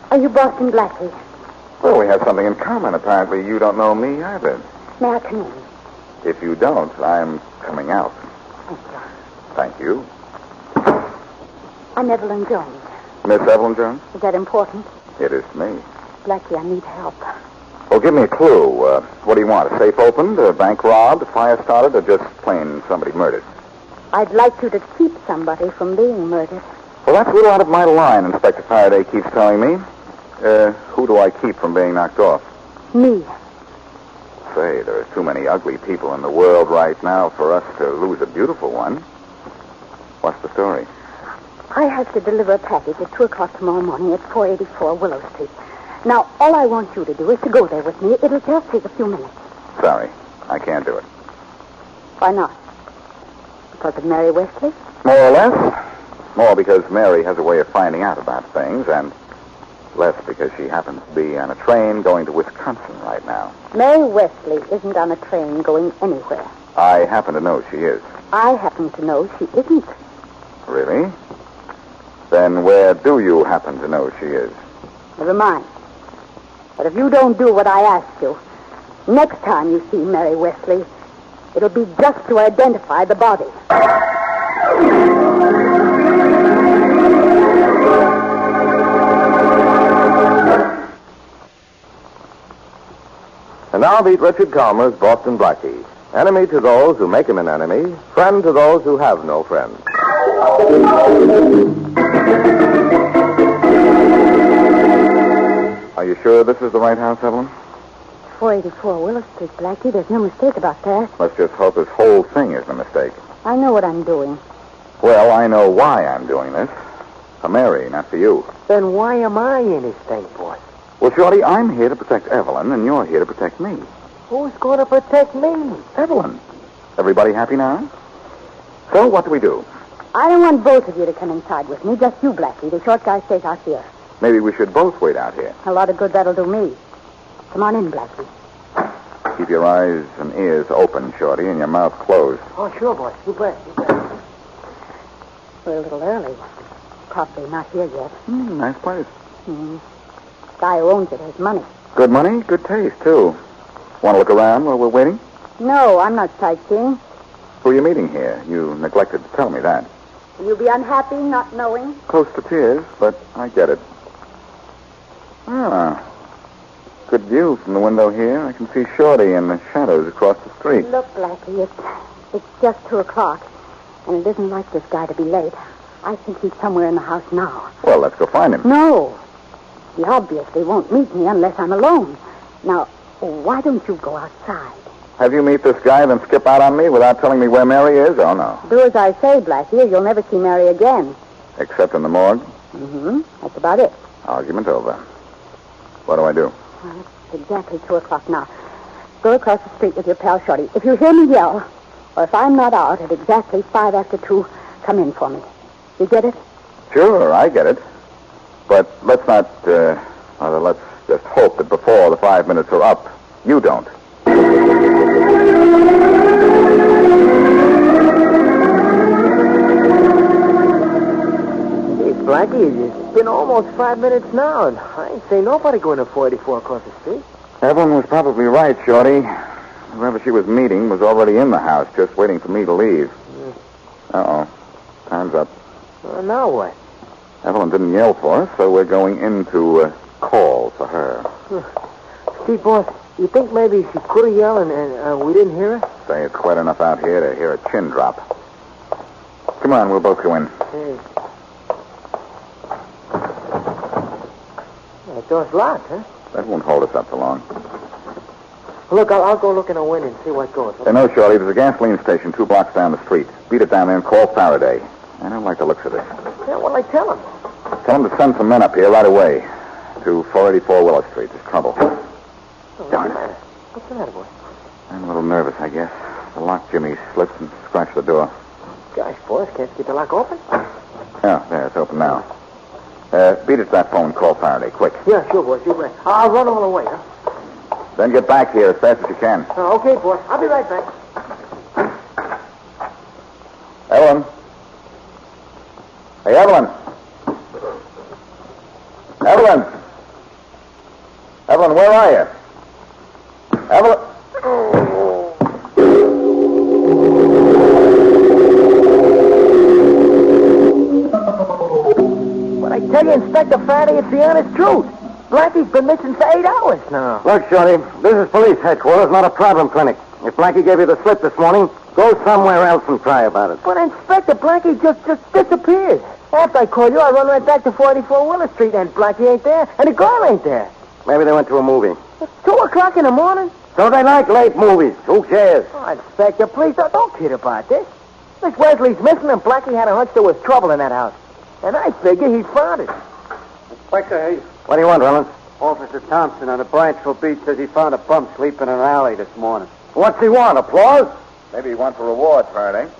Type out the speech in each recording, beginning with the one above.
Are you Boston Blackie? Well, we have something in common. Apparently, you don't know me either. May I come in? If you don't, I'm coming out. Thank you. Thank you. I'm Evelyn Jones. Miss Evelyn Jones? Is that important? It is to me. Blackie, I need help. Well, give me a clue. What do you want? A safe opened, a bank robbed, a fire started, or just plain somebody murdered? I'd like you to keep somebody from being murdered. Well, that's a little out of my line, Inspector Farraday keeps telling me. Who do I keep from being knocked off? Me. Say, there are too many ugly people in the world right now for us to lose a beautiful one. What's the story? I have to deliver a package at 2 o'clock tomorrow morning at 484 Willow Street. Now, all I want you to do is to go there with me. It'll just take a few minutes. Sorry, I can't do it. Why not? Because of Mary Wesley? More or less. More because Mary has a way of finding out about things, and less because she happens to be on a train going to Wisconsin right now. Mary Wesley isn't on a train going anywhere. I happen to know she is. I happen to know she isn't. Really? Then where do you happen to know she is? Never mind. But if you don't do what I ask you, next time you see Mary Wesley, it'll be just to identify the body. And now meet Richard Calmer's Boston Blackie. Enemy to those who make him an enemy, friend to those who have no friend. Are you sure this is the right house, Evelyn? 484 Willow Street, Blackie. There's no mistake about that. Let's just hope this whole thing isn't a mistake. I know what I'm doing. Well, I know why I'm doing this. For Mary, not for you. Then why am I in this thing, boss? Well, Shorty, I'm here to protect Evelyn, and you're here to protect me. Who's going to protect me? Evelyn. Everybody happy now? So, what do we do? I don't want both of you to come inside with me. Just you, Blackie. The short guy stays out here. Maybe we should both wait out here. A lot of good that'll do me. Come on in, Blackie. Keep your eyes and ears open, Shorty, and your mouth closed. Oh, sure, boss. You bet. We're a little early. Probably not here yet. Nice place. Guy who owns it has money. Good money, good taste, too. Want to look around while we're waiting? No, I'm not sightseeing. Who are you meeting here? You neglected to tell me that. Will you be unhappy not knowing? Close to tears, but I get it. Ah. Good view from the window here. I can see Shorty and the shadows across the street. Look, Blackie, it's just 2 o'clock, and it isn't like this guy to be late. I think he's somewhere in the house now. Well, let's go find him. No. He obviously won't meet me unless I'm alone. Now, why don't you go outside? Have you meet this guy, then skip out on me without telling me where Mary is? Oh, no. Do as I say, Blackie, or you'll never see Mary again. Except in the morgue? That's about it. Argument over. What do I do? Well, it's exactly 2 o'clock now. Go across the street with your pal Shorty. If you hear me yell, or if I'm not out at exactly 5 after 2, come in for me. You get it? Sure, I get it. But let's not, let's just hope that before the 5 minutes are up, you don't. Hey, Blackie, it's been almost 5 minutes now, and I ain't seen nobody going to 484 across the street. Evelyn was probably right, Shorty. Whoever she was meeting was already in the house, just waiting for me to leave. Uh-oh. Time's up. Well, now what? Evelyn didn't yell for us, so we're going in to call for her. Steve, boss, you think maybe she could have yelled and we didn't hear her? Say it's wet enough out here to hear a chin drop. Come on, we'll both go in. Hey. That door's locked, huh? That won't hold us up for long. Look, I'll go look in the window and see what goes. No, Shorty, there's a gasoline station 2 blocks down the street. Beat it down there and call Farraday. I don't like the looks of this. Yeah, what'll I tell him? Tell him to send some men up here right away to 484 Willow Street. There's trouble. Darn it. What's the matter, boy? I'm a little nervous, I guess. The lock Jimmy slipped and scratched the door. Gosh, boys, can't you get the lock open? Yeah, there, it's open now. Beat it to that phone and call Faraday, quick. Yeah, sure, boys. You right. I'll run all the way, huh? Then get back here as fast as you can. Okay, boys. I'll be right back. Evelyn. Hey, Evelyn. Evelyn. Evelyn, where are you? Evelyn. But I tell you, Inspector Faraday, it's the honest truth. Blackie's been missing for 8 hours now. Look, Shorty, this is police headquarters, not a problem clinic. If Blackie gave you the slip this morning, go somewhere else and cry about it. But Inspector, Blackie just disappeared. After I called you, I run right back to 484 Willow Street, and Blackie ain't there, and the girl ain't there. Maybe they went to a movie. It's 2 o'clock in the morning. So they like late movies. Who cares? Oh, Inspector, please don't kid about this. Miss Wesley's missing, and Blackie had a hunch there was trouble in that house. And I figure he found it. Inspector, hey, What do you want, Rollins? Officer Thompson on the Bryanteville beat says he found a bum sleeping in an alley this morning. What's he want? Applause? Maybe he wants a reward, Faraday.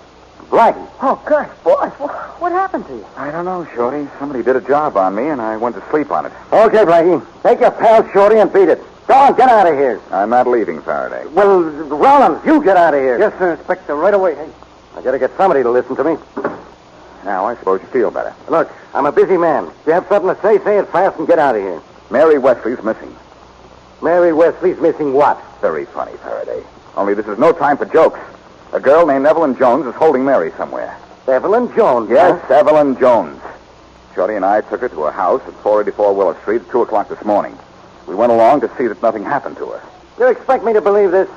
Blackie. Oh, gosh, boys, what happened to you? I don't know, Shorty. Somebody did a job on me, and I went to sleep on it. Okay, Blackie. Take your pal Shorty and beat it. Go on, get out of here. I'm not leaving, Faraday. Well, Rollins, you get out of here. Yes, sir, Inspector, right away. Hey. I gotta get somebody to listen to me. Now, I suppose you feel better. Look, I'm a busy man. If you have something to say it fast and get out of here. Mary Wesley's missing. Mary Wesley's missing what? Very funny, Faraday. Only this is no time for jokes. A girl named Evelyn Jones is holding Mary somewhere. Evelyn Jones. Yes, Huh? Evelyn Jones. Shorty and I took her to a house at 484 Willow Street at 2 o'clock this morning. We went along to see that nothing happened to her. You expect me to believe this?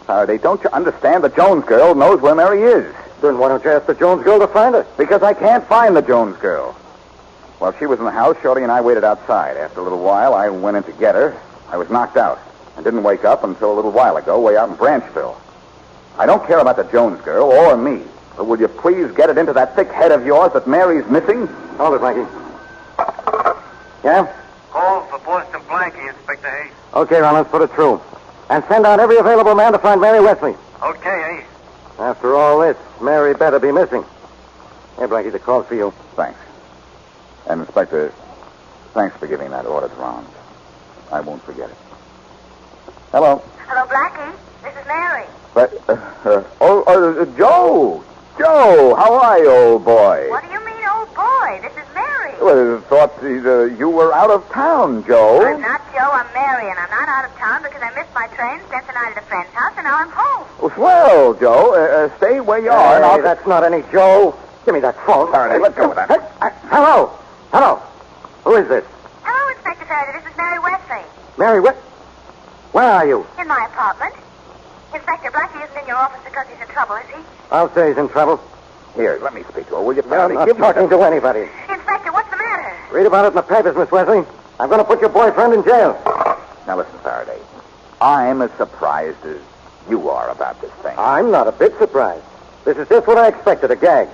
Faraday, don't you understand the Jones girl knows where Mary is? Then why don't you ask the Jones girl to find her? Because I can't find the Jones girl. While she was in the house, Shorty and I waited outside. After a little while, I went in to get her. I was knocked out and didn't wake up until a little while ago, way out in Branchville. I don't care about the Jones girl or me, but will you please get it into that thick head of yours that Mary's missing? Hold it, Blackie. Yeah? Call for Boston Blackie, Inspector Hayes. Okay, Rollins, put it through. And send out every available man to find Mary Wesley. Okay, Hayes. After all this, Mary better be missing. Here, Blackie, the call's for you. Thanks. And, Inspector, thanks for giving that order to Rollins. I won't forget it. Hello. Hello, Blackie. This is Mary. Joe! Joe, how are you, old boy? What do you mean, old boy? This is Mary. Well, I thought you were out of town, Joe. I'm not Joe, I'm Mary, and I'm not out of town because I missed my train, spent the night at a friend's house, and now I'm home. Well, Joe, stay where you are. And Hey, I'll... that's not any Joe. Give me that phone. Faraday, let go of that. Hello. Hello. Who is this? Hello, Inspector Faraday. This is Mary Wesley. Mary, where are you? In my apartment. Inspector, Blackie isn't in your office because he's in trouble, is he? I'll say he's in trouble. Here, let me speak to her, will you, I'm Faraday? not Give me talking to anybody. Inspector, what's the matter? Read about it in the papers, Miss Wesley. I'm going to put your boyfriend in jail. Now, listen, Faraday. I'm as surprised as you are about this thing. I'm not a bit surprised. This is just what I expected, a gag.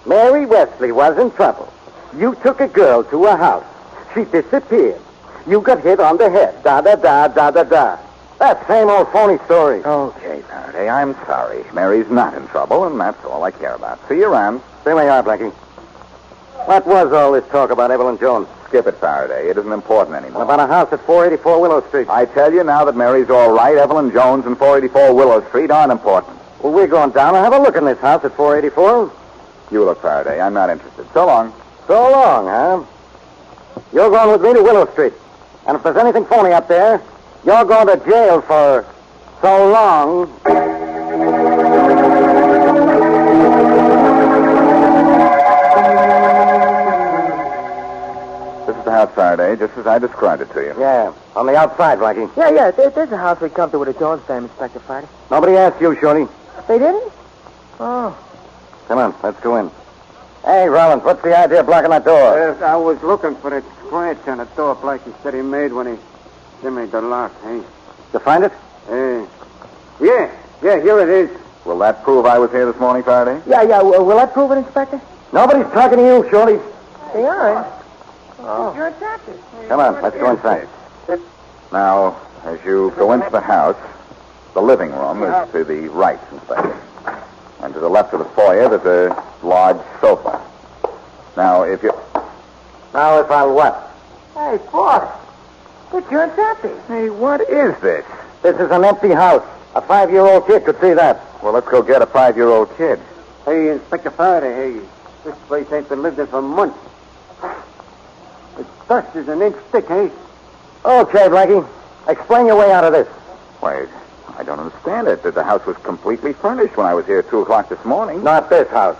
Mary Wesley was in trouble. You took a girl to a house. She disappeared. You got hit on the head. Da-da-da. That same old phony story. Okay, Faraday, I'm sorry. Mary's not in trouble, and that's all I care about. See you around. Stay where you are, Blackie. What was all this talk about Evelyn Jones? Skip it, Faraday. It isn't important anymore. About a house at 484 Willow Street. I tell you now that Mary's all right. Evelyn Jones and 484 Willow Street aren't important. Well, we're going down and have a look in this house at 484. You look, Faraday. I'm not interested. So long. So long, huh? You're going with me to Willow Street. And if there's anything phony up there, you're going to jail for so long. This is the house, Faraday, just as I described it to you. Yeah, on the outside, Blackie. Yeah, there's a house we come to with a Jones family, Inspector Faraday. Nobody asked you, Shorty. They didn't? Oh. Come on, let's go in. Hey, Rollins, what's the idea of blocking that door? I was looking for that scratch on the door Blackie said he made when he Jimmy, the lock, eh? You find it? Yeah, here it is. Will that prove I was here this morning, Faraday? Yeah. Will that prove it, Inspector? Nobody's talking to you, Shorty. They aren't. Oh. You're a doctor. Come on, let's go inside. Now, as you go into the house, the living room is to the right, Inspector. And to the left of the foyer, there's a large sofa. Now, if you... Now, if I'll what? Hey, boss. Look, you're empty. Hey, what is this? This is an empty house. A 5-year-old kid could see that. Well, let's go get a 5-year-old kid. Hey, Inspector Faraday, hey. This place ain't been lived in for months. The dust is an inch thick, eh? Okay, Blackie. Explain your way out of this. Wait, I don't understand it. The house was completely furnished when I was here at 2 o'clock this morning. Not this house.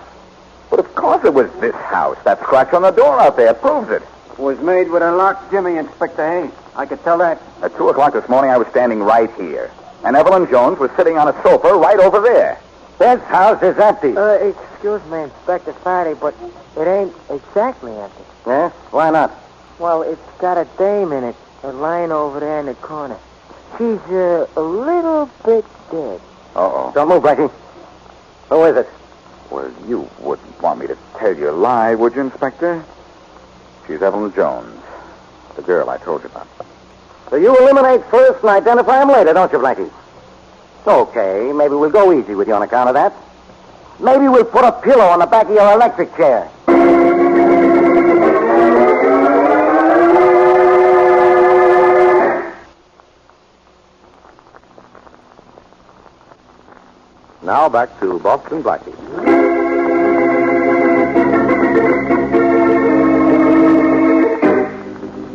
But of course it was this house. That scratch on the door out there proves it. Was made with a locked Jimmy, Inspector Hayes. I could tell that. At 2 o'clock this morning, I was standing right here. And Evelyn Jones was sitting on a sofa right over there. This house is empty. Excuse me, Inspector Faraday, but it ain't exactly empty. Yeah? Why not? Well, it's got a dame in it, lying over there in the corner. She's a little bit dead. Uh-oh. Don't move, Blackie. Who is it? Well, you wouldn't want me to tell you a lie, would you, Inspector? She's Evelyn Jones, the girl I told you about. So you eliminate first and identify him later, don't you, Blackie? Okay, maybe we'll go easy with you on account of that. Maybe we'll put a pillow on the back of your electric chair. Now back to Boston Blackie.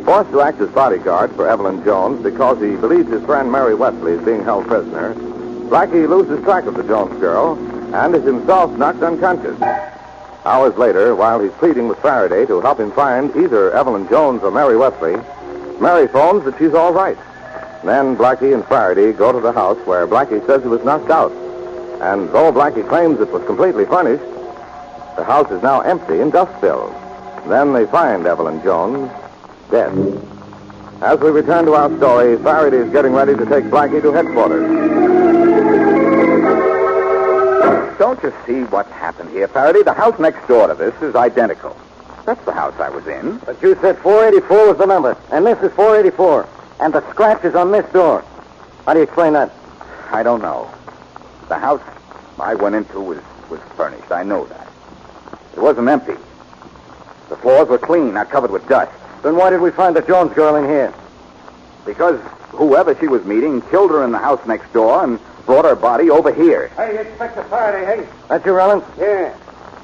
Forced to act as bodyguard for Evelyn Jones because he believes his friend Mary Wesley is being held prisoner, Blackie loses track of the Jones girl and is himself knocked unconscious. Hours later, while he's pleading with Faraday to help him find either Evelyn Jones or Mary Wesley, Mary phones that she's all right. Then Blackie and Faraday go to the house where Blackie says he was knocked out. And though Blackie claims it was completely furnished, the house is now empty and dust-filled. Then they find Evelyn Jones dead. As we return to our story, Faraday is getting ready to take Blackie to headquarters. Don't you see what's happened here, Faraday? The house next door to this is identical. That's the house I was in. But you said 484 was the number, and this is 484. And the scratch is on this door. How do you explain that? I don't know. The house I went into was furnished. I know that. It wasn't empty. The floors were clean, not covered with dust. Then why did we find the Jones girl in here? Because whoever she was meeting killed her in the house next door and brought her body over here. Hey, Inspector Faraday, hey. That's you, Rollins? Yeah.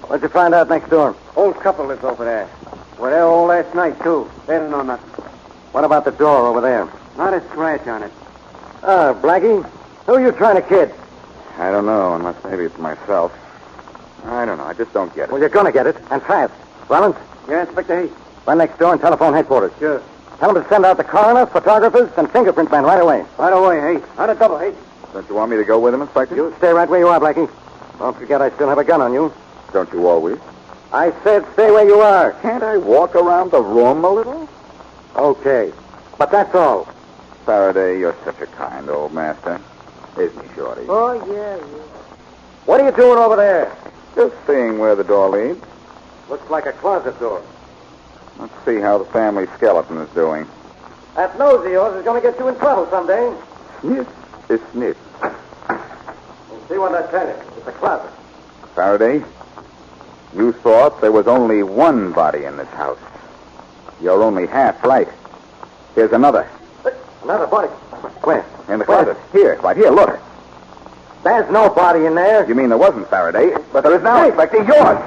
What'd you find out next door? Old couple lives over there. Were there all last night, too. They don't know nothing. What about the door over there? Not a scratch on it. Blackie, who are you trying to kid? I don't know, unless maybe it's myself. I don't know. I just don't get it. Well, you're going to get it, and fast. Rollins, Yeah, Inspector Hayes. run next door and telephone headquarters. Sure. Tell them to send out the coroner, photographers, and fingerprint men right away. Right away, hey. On a double, hey. Don't you want me to go with him, Inspector? You stay right where you are, Blackie. Don't forget I still have a gun on you. Don't you always? I said stay where you are. Can't I walk around the room a little? Okay. But that's all. Faraday, you're such a kind old master. Isn't he, Shorty? Oh, yeah. What are you doing over there? Just seeing where the door leads. Looks like a closet door. Let's see how the family skeleton is doing. That nose of yours is going to get you in trouble someday. Sniff is sniff. We'll see what I tell you. It's a closet. Faraday, you thought there was only one body in this house. You're only half right. Here's another. Another body. Where? In the closet. Here, right here, look. There's no body in there. You mean there wasn't, Faraday? But there is now, Inspector. Yours.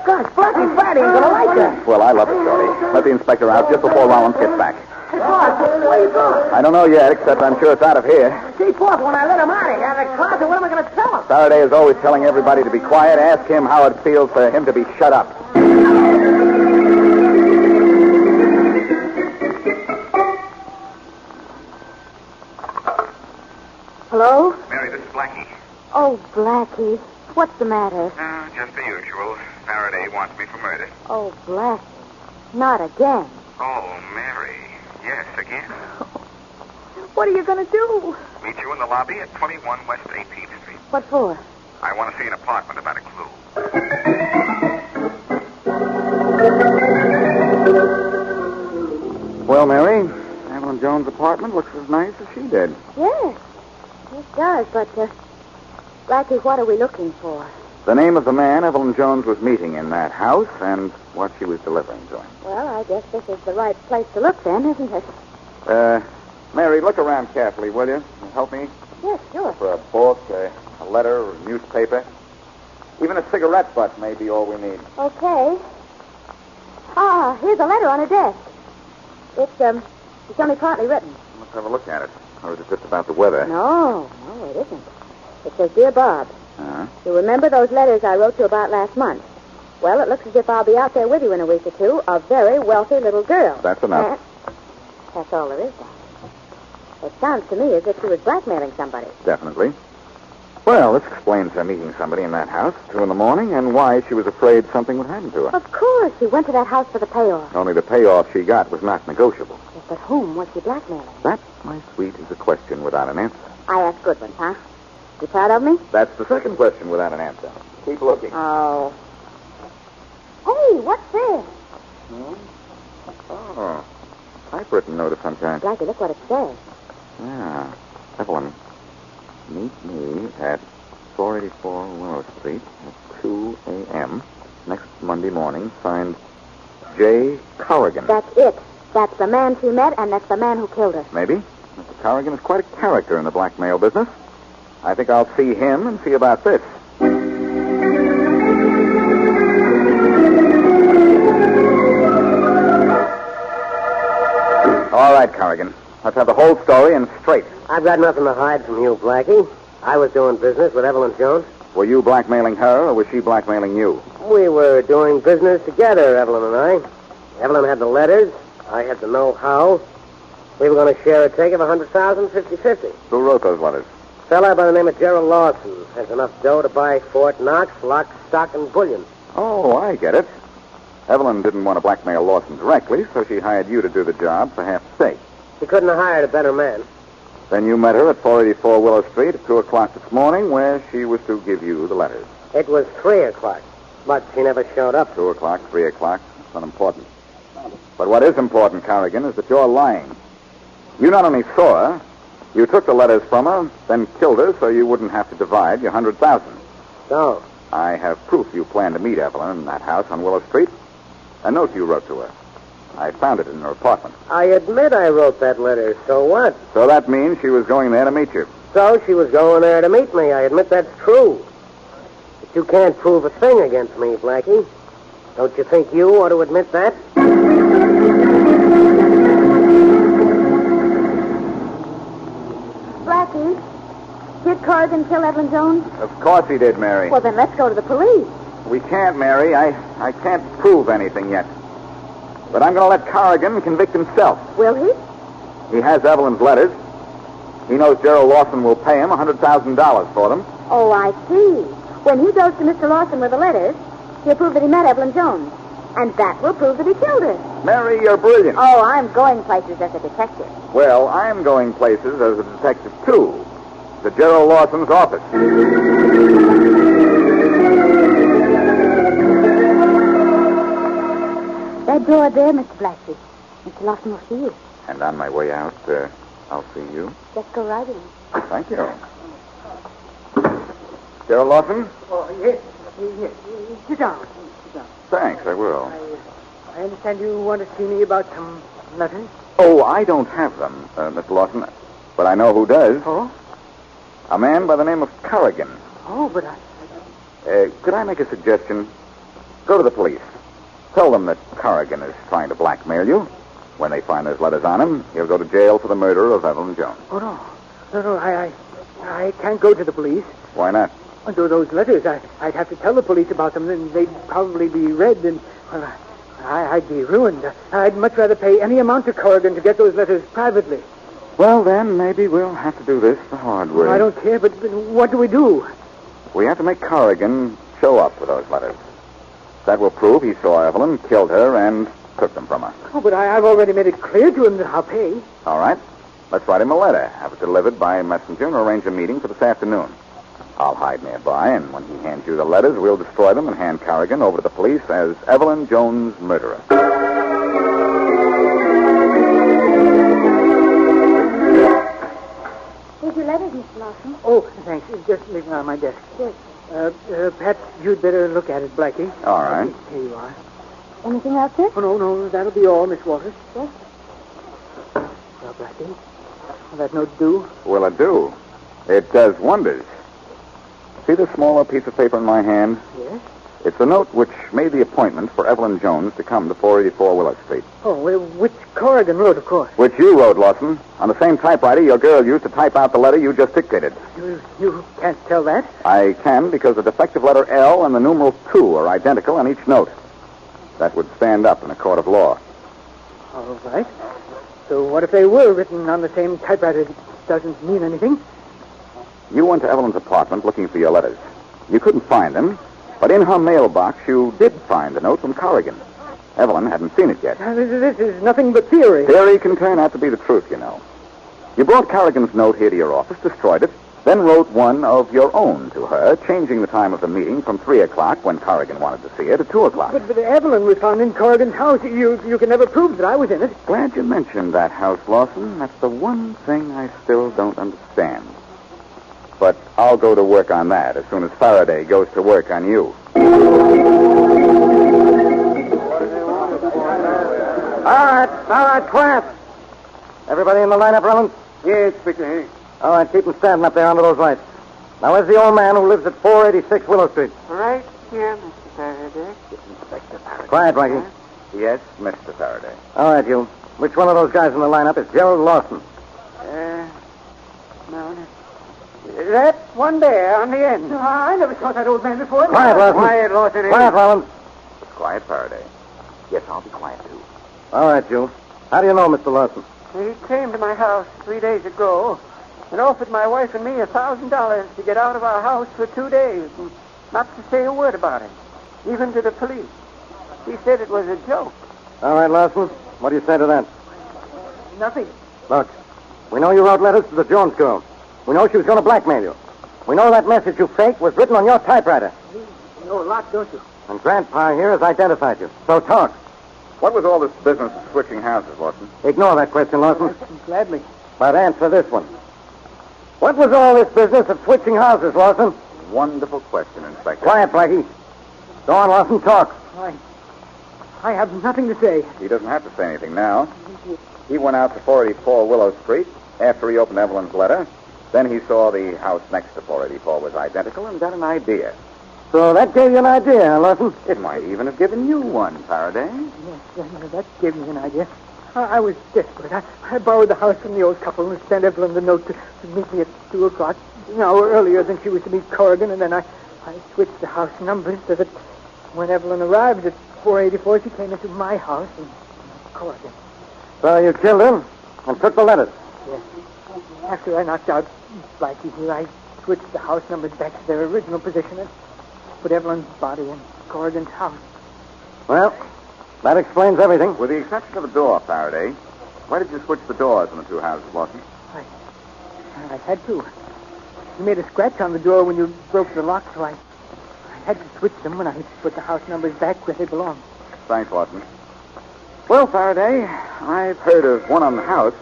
Gosh, Blackie, Faraday ain't gonna like that. Well, I love it, Shorty. Let the inspector out just before Rollins gets back. Hey, boss, where you going? I don't know yet, except I'm sure it's out of here. See, boss, when I let him out of the closet, what am I gonna tell him? Faraday is always telling everybody to be quiet. Ask him how it feels for him to be shut up. Hello? Mary, this is Blackie. Oh, Blackie. What's the matter? Just the usual. Faraday wants me for murder. Oh, Blackie. Not again. Oh, Mary. Yes. sick here. What are you going to do? Meet you in the lobby at 21 West 18th Street. What for? I want to see an apartment about a clue. Well, Mary, Evelyn Jones' apartment looks as nice as she did. Yes. It does, but, Blackie, what are we looking for? The name of the man Evelyn Jones was meeting in that house and what she was delivering to him. Well, I guess this is the right place to look then, isn't it? Mary, look around carefully, will you? Help me? Yes, sure. For a book, a letter, a newspaper. Even a cigarette butt may be all we need. Okay. Ah, here's a letter on her desk. It's only partly written. Let's have a look at it. Or is it just about the weather? No, it isn't. It says, Dear Bob, you remember those letters I wrote you about last month? Well, it looks as if I'll be out there with you in a week or two, a very wealthy little girl. That's enough. That's all there is, then. It sounds to me as if she was blackmailing somebody. Definitely. Well, this explains her meeting somebody in that house at 2 in the morning and why she was afraid something would happen to her. Of course, she went to that house for the payoff. Only the payoff she got was not negotiable. Yes, but whom was she blackmailing? That, my sweet, is a question without an answer. I ask good ones, huh? You proud of me? That's the second question without an answer. Keep looking. Oh. Hey, what's this? Oh, typewritten note of some kind. Blackie, look what it says. Yeah. Evelyn, meet me at 484 Willow Street at 2 a.m. next Monday morning. Signed, J. Corrigan. That's it. That's the man she met, and that's the man who killed her. Maybe. Mr. Corrigan is quite a character in the blackmail business. I think I'll see him and see about this. All right, Corrigan. Let's have the whole story and straight. I've got nothing to hide from you, Blackie. I was doing business with Evelyn Jones. Were you blackmailing her, or was she blackmailing you? We were doing business together, Evelyn and I. Evelyn had the letters. I had the know-how. We were going to share a take of $100,000, 50-50. Who wrote those letters? A fella by the name of Gerald Lawson has enough dough to buy Fort Knox, lock, stock, and bullion. Oh, I get it. Evelyn didn't want to blackmail Lawson directly, so she hired you to do the job for half the stake. She couldn't have hired a better man. Then you met her at 484 Willow Street at 2 o'clock this morning, where she was to give you the letters. It was 3 o'clock, but she never showed up. 2 o'clock, 3 o'clock, it's not important. But what is important, Corrigan, is that you're lying. You not only saw her, you took the letters from her, then killed her so you wouldn't have to divide your $100,000. So? I have proof you planned to meet Evelyn in that house on Willow Street. A note you wrote to her. I found it in her apartment. I admit I wrote that letter. So what? So that means she was going there to meet you. So she was going there to meet me. I admit that's true. But you can't prove a thing against me, Blackie. Don't you think you ought to admit that? Blackie, did Corrigan kill Evelyn Jones? Of course he did, Mary. Well, then let's go to the police. We can't, Mary. I can't prove anything yet. But I'm going to let Corrigan convict himself. Will he? He has Evelyn's letters. He knows Gerald Lawson will pay him $100,000 for them. Oh, I see. When he goes to Mr. Lawson with the letters, he'll prove that he met Evelyn Jones. And that will prove that he killed her. Mary, you're brilliant. Oh, I'm going places as a detective. Well, I'm going places as a detective, too. To Gerald Lawson's office. That door there, Mr. Blackie. Mr. Lawson will see you. And on my way out, I'll see you. Just go right in. Thank you. Gerald Lawson? Oh, yes. Sit down. Thanks, I will. I understand you want to see me about some letters? Oh, I don't have them, Mr. Lawson. But I know who does. Oh? A man by the name of Corrigan. Oh, but I... Could I make a suggestion? Go to the police. Tell them that Corrigan is trying to blackmail you. When they find those letters on him, he'll go to jail for the murder of Evelyn Jones. Oh, no, I can't go to the police. Why not? Under those letters, I'd have to tell the police about them, and they'd probably be read, and, well, I'd be ruined. I'd much rather pay any amount to Corrigan to get those letters privately. Well, then, maybe we'll have to do this the hard way. I don't care, but what do we do? We have to make Corrigan show up with those letters. That will prove he saw Evelyn, killed her, and took them from her. Oh, but I've already made it clear to him that I'll pay. All right. Let's write him a letter, have it delivered by messenger, and arrange a meeting for this afternoon. I'll hide nearby, and when he hands you the letters, we'll destroy them and hand Corrigan over to the police as Evelyn Jones' murderer. Here's your letters, Mr. Lawson. Oh, thanks. It's just leaving on my desk. Yes. Perhaps you'd better look at it, Blackie. All right. Here you are. Anything else, sir? Oh, no, that'll be all, Miss Walters. Yes. Well, Blackie, will that note do? Will it do? It does wonders. See the smaller piece of paper in my hand? Yes. It's a note which made the appointment for Evelyn Jones to come to 484 Willow Street. Oh, well, which Corrigan wrote, of course. Which you wrote, Lawson, on the same typewriter your girl used to type out the letter you just dictated. You can't tell that? I can because the defective letter L and the numeral 2 are identical on each note. That would stand up in a court of law. All right. So what if they were written on the same typewriter? It doesn't mean anything. You went to Evelyn's apartment looking for your letters. You couldn't find them, but in her mailbox you did find the note from Corrigan. Evelyn hadn't seen it yet. This is nothing but theory. Theory can turn out to be the truth, you know. You brought Corrigan's note here to your office, destroyed it, then wrote one of your own to her, changing the time of the meeting from 3 o'clock, when Corrigan wanted to see her, to 2 o'clock. But Evelyn was found in Corrigan's house. You can never prove that I was in it. Glad you mentioned that house, Lawson. That's the one thing I still don't understand. But I'll go to work on that as soon as Faraday goes to work on you. All right, quiet. Everybody in the lineup, Rollins? Yes, Inspector. All right, keep them standing up there under those lights. Now, where's the old man who lives at 486 Willow Street? Right here, Mr. Faraday. Inspector Faraday. Quiet, Blackie. Yes, Mr. Faraday. All right, you. Which one of those guys in the lineup is Gerald Lawson? No. That one there on the end. I never saw that old man before. Quiet, Lawson. Quiet, Lawson. Quiet, Rollins. Quiet, Faraday. Yes, I'll be quiet, too. All right, you. How do you know Mr. Lawson? He came to my house 3 days ago and offered my wife and me $1,000 to get out of our house for 2 days and not to say a word about it, even to the police. He said it was a joke. All right, Lawson. What do you say to that? Nothing. Look, we know you wrote letters to the Jones girl. We know she was going to blackmail you. We know that message you faked was written on your typewriter. You know a lot, don't you? And Grandpa here has identified you. So talk. What was all this business of switching houses, Lawson? Ignore that question, Lawson. Gladly. But answer this one. What was all this business of switching houses, Lawson? Wonderful question, Inspector. Quiet, Blackie. Go on, Lawson, talk. I have nothing to say. He doesn't have to say anything now. He went out to 484 Willow Street after he opened Evelyn's letter. Then he saw the house next to 484 was identical and got an idea. So that gave you an idea, huh, Lawson? It might even have given you one, Faraday. Yes, that gave me an idea. I was desperate. I borrowed the house from the old couple and sent Evelyn the note to meet me at 2 o'clock, an hour earlier than she was to meet Corrigan, and then I switched the house numbers so that when Evelyn arrived at 484, she came into my house and Corrigan. So you killed him and took the letters? Yes. After I knocked out Blackie here, I switched the house numbers back to their original position and put Evelyn's body in Corrigan's house. Well, that explains everything. With the exception of the door, Faraday, why did you switch the doors in the two houses, Lawson? I had to. You made a scratch on the door when you broke the lock, so I had to switch them when I put the house numbers back where they belong. Thanks, Lawson. Well, Faraday, I've heard of one on the house,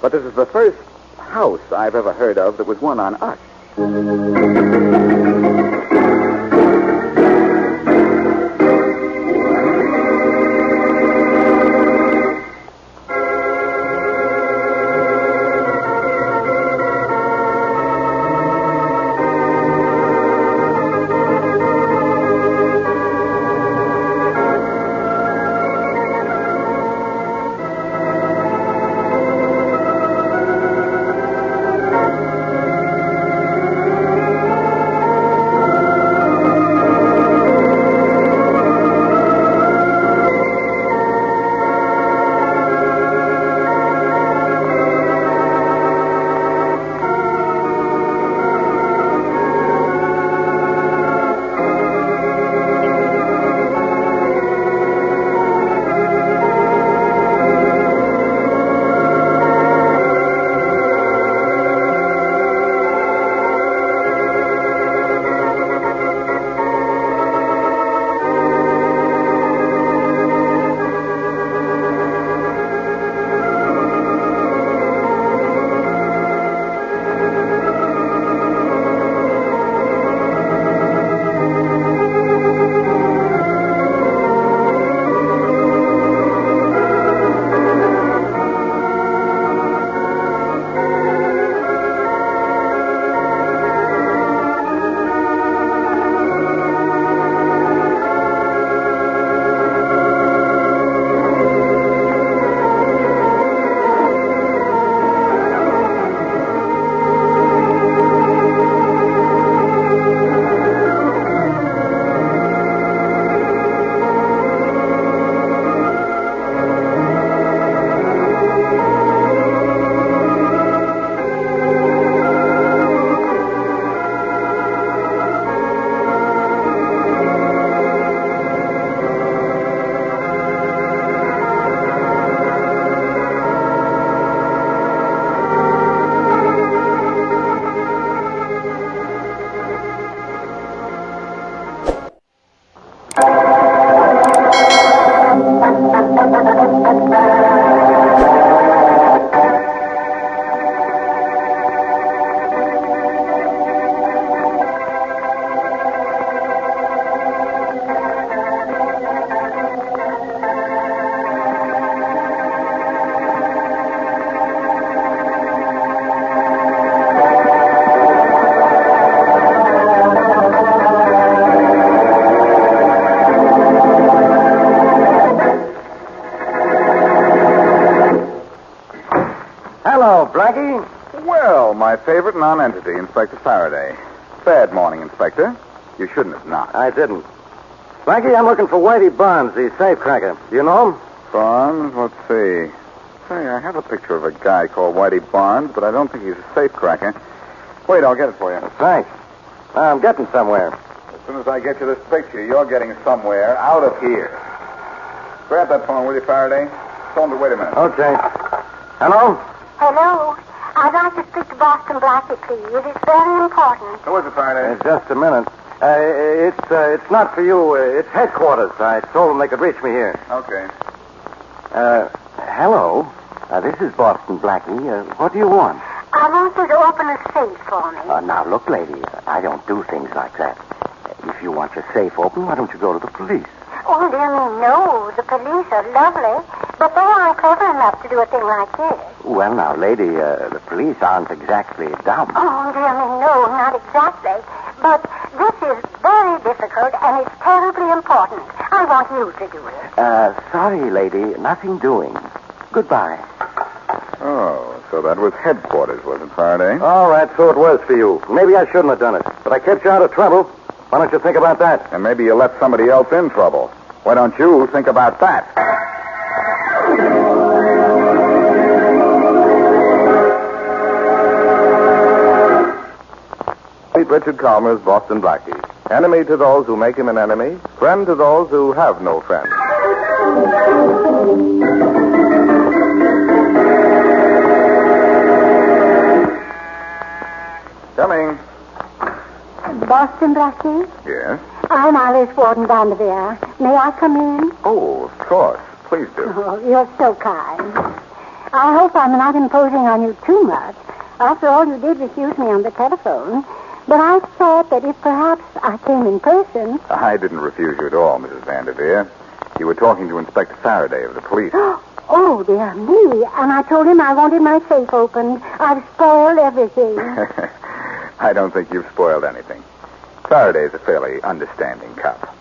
but this is the first house I've ever heard of that was one on us. Hello, Blackie. Well, my favorite non-entity, Inspector Faraday. Bad morning, Inspector. You shouldn't have knocked. I didn't. Blackie, I'm looking for Whitey Barnes, the safecracker. Do you know him? Barnes? Let's see. Say, I have a picture of a guy called Whitey Barnes, but I don't think he's a safecracker. Wait, I'll get it for you. Thanks. I'm getting somewhere. As soon as I get you this picture, you're getting somewhere out of here. Grab that phone, will you, Faraday? Tell him to wait a minute. Okay. Hello? Hello. I'd like to speak to Boston Blackie, please. It's very important. Who is it, Faraday? Just a minute. It's not for you. It's headquarters. I told them they could reach me here. Okay. Hello. This is Boston Blackie. What do you want? I want you to open a safe for me. Now, look, lady, I don't do things like that. If you want your safe open, why don't you go to the police? Oh, dear me, no. The police are lovely, but they aren't clever enough to do a thing like this. Well, now, lady, the police aren't exactly dumb. Oh, dear me, no, not exactly. But this is very difficult, and it's terribly important. I want you to do it. Sorry, lady, nothing doing. Goodbye. Oh, so that was headquarters, was it, Faraday? All right, so it was for you. Maybe I shouldn't have done it, but I kept you out of trouble. Why don't you think about that? And maybe you let somebody else in trouble. Why don't you think about that? Meet Richard Calmer's Boston Blackie. Enemy to those who make him an enemy, friend to those who have no friend. Coming. Boston Blackie? Yes? I'm Alice Warden Vanderveer. May I come in? Oh, of course. Please do. Oh, you're so kind. I hope I'm not imposing on you too much. After all, you did refuse me on the telephone. But I thought that if perhaps I came in person... I didn't refuse you at all, Mrs. Vanderveer. You were talking to Inspector Faraday of the police. Oh, dear me. And I told him I wanted my safe opened. I've spoiled everything. I don't think you've spoiled anything. Faraday's a fairly understanding cop.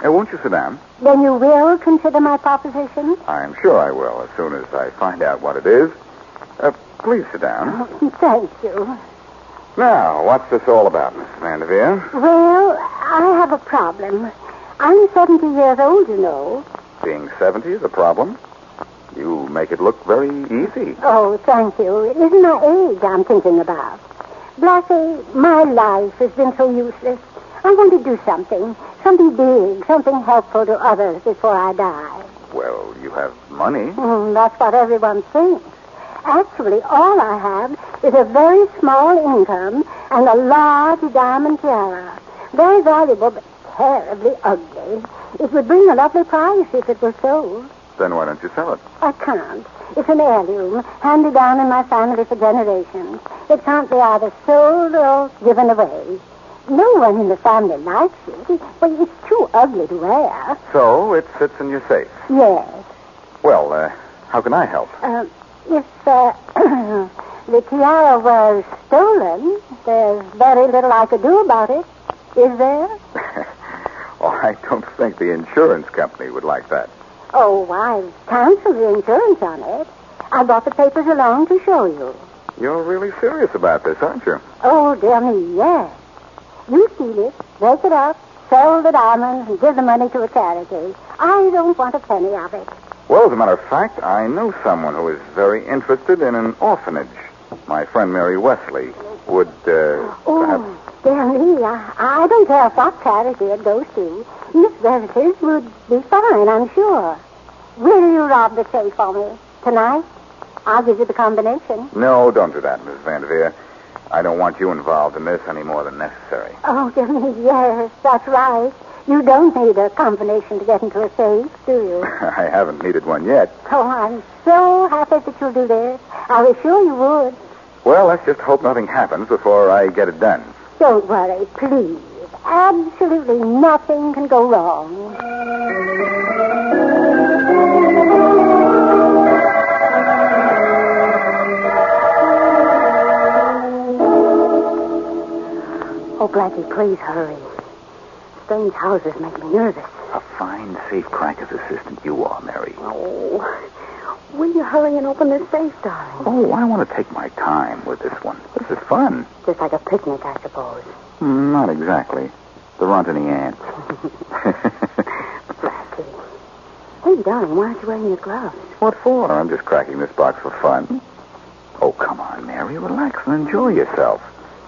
Won't you sit down? Then you will consider my proposition? I'm sure I will, as soon as I find out what it is. Please sit down. Thank you. Now, what's this all about, Mrs. Vanderveer? Well, I have a problem. I'm 70 years old, you know. Being 70 is a problem? You make it look very easy. Oh, thank you. It isn't my age I'm thinking about. Blackie, my life has been so useless. I want to do something big, something helpful to others before I die. Well, you have money. That's what everyone thinks. Actually, all I have is a very small income and a large diamond tiara. Very valuable, but terribly ugly. It would bring a lovely price if it were sold. Then why don't you sell it? I can't. It's an heirloom, handed down in my family for generations. It can't be either sold or given away. No one in the family likes it. Well, it's too ugly to wear. So it sits in your safe? Yes. Well, how can I help? If the tiara was stolen, there's very little I could do about it. Is there? Oh, I don't think the insurance company would like that. Oh, I've canceled the insurance on it. I brought the papers along to show you. You're really serious about this, aren't you? Oh, dear me, yes. You steal it, break it up, sell the diamonds, and give the money to a charity. I don't want a penny of it. Well, as a matter of fact, I know someone who is very interested in an orphanage. My friend Mary Wesley would, perhaps... Dear me, I don't care what charity it goes to. Miss relatives would be fine, I'm sure. Will you rob the safe for me tonight? I'll give you the combination. No, don't do that, Mrs. Vanderveer. I don't want you involved in this any more than necessary. Oh, dear me, yes, that's right. You don't need a combination to get into a safe, do you? I haven't needed one yet. Oh, I'm so happy that you'll do this. I was sure you would. Well, let's just hope nothing happens before I get it done. Don't worry, please. Absolutely nothing can go wrong. Oh, Blackie, please hurry. Strange houses make me nervous. A fine safecracker's assistant you are, Mary. Oh, Will you hurry and open this safe, darling? Oh, I want to take my time with this one. This is fun. Just like a picnic, I suppose. Not exactly. There aren't any ants. Blackie. Hey, darling, why aren't you wearing your gloves? What for? I'm just cracking this box for fun. Oh, come on, Mary. Relax and enjoy yourself.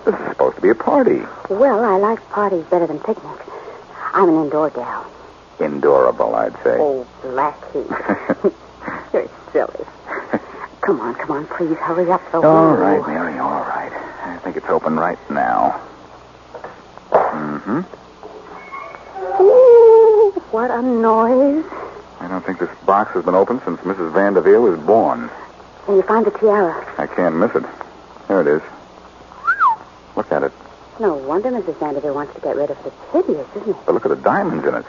This is supposed to be a party. Well, I like parties better than picnics. I'm an indoor gal. Indorable, I'd say. Oh, Blackie. You're silly. Come on, please hurry up. All right, Mary, all right. I think it's open right now. Mm-hmm. Ooh, what a noise. I don't think this box has been opened since Mrs. Vanderveer was born. Can you find the tiara? I can't miss it. There it is. Look at it. No wonder Mrs. Vanderveer wants to get rid of it. It's hideous, isn't it? But look at the diamonds in it.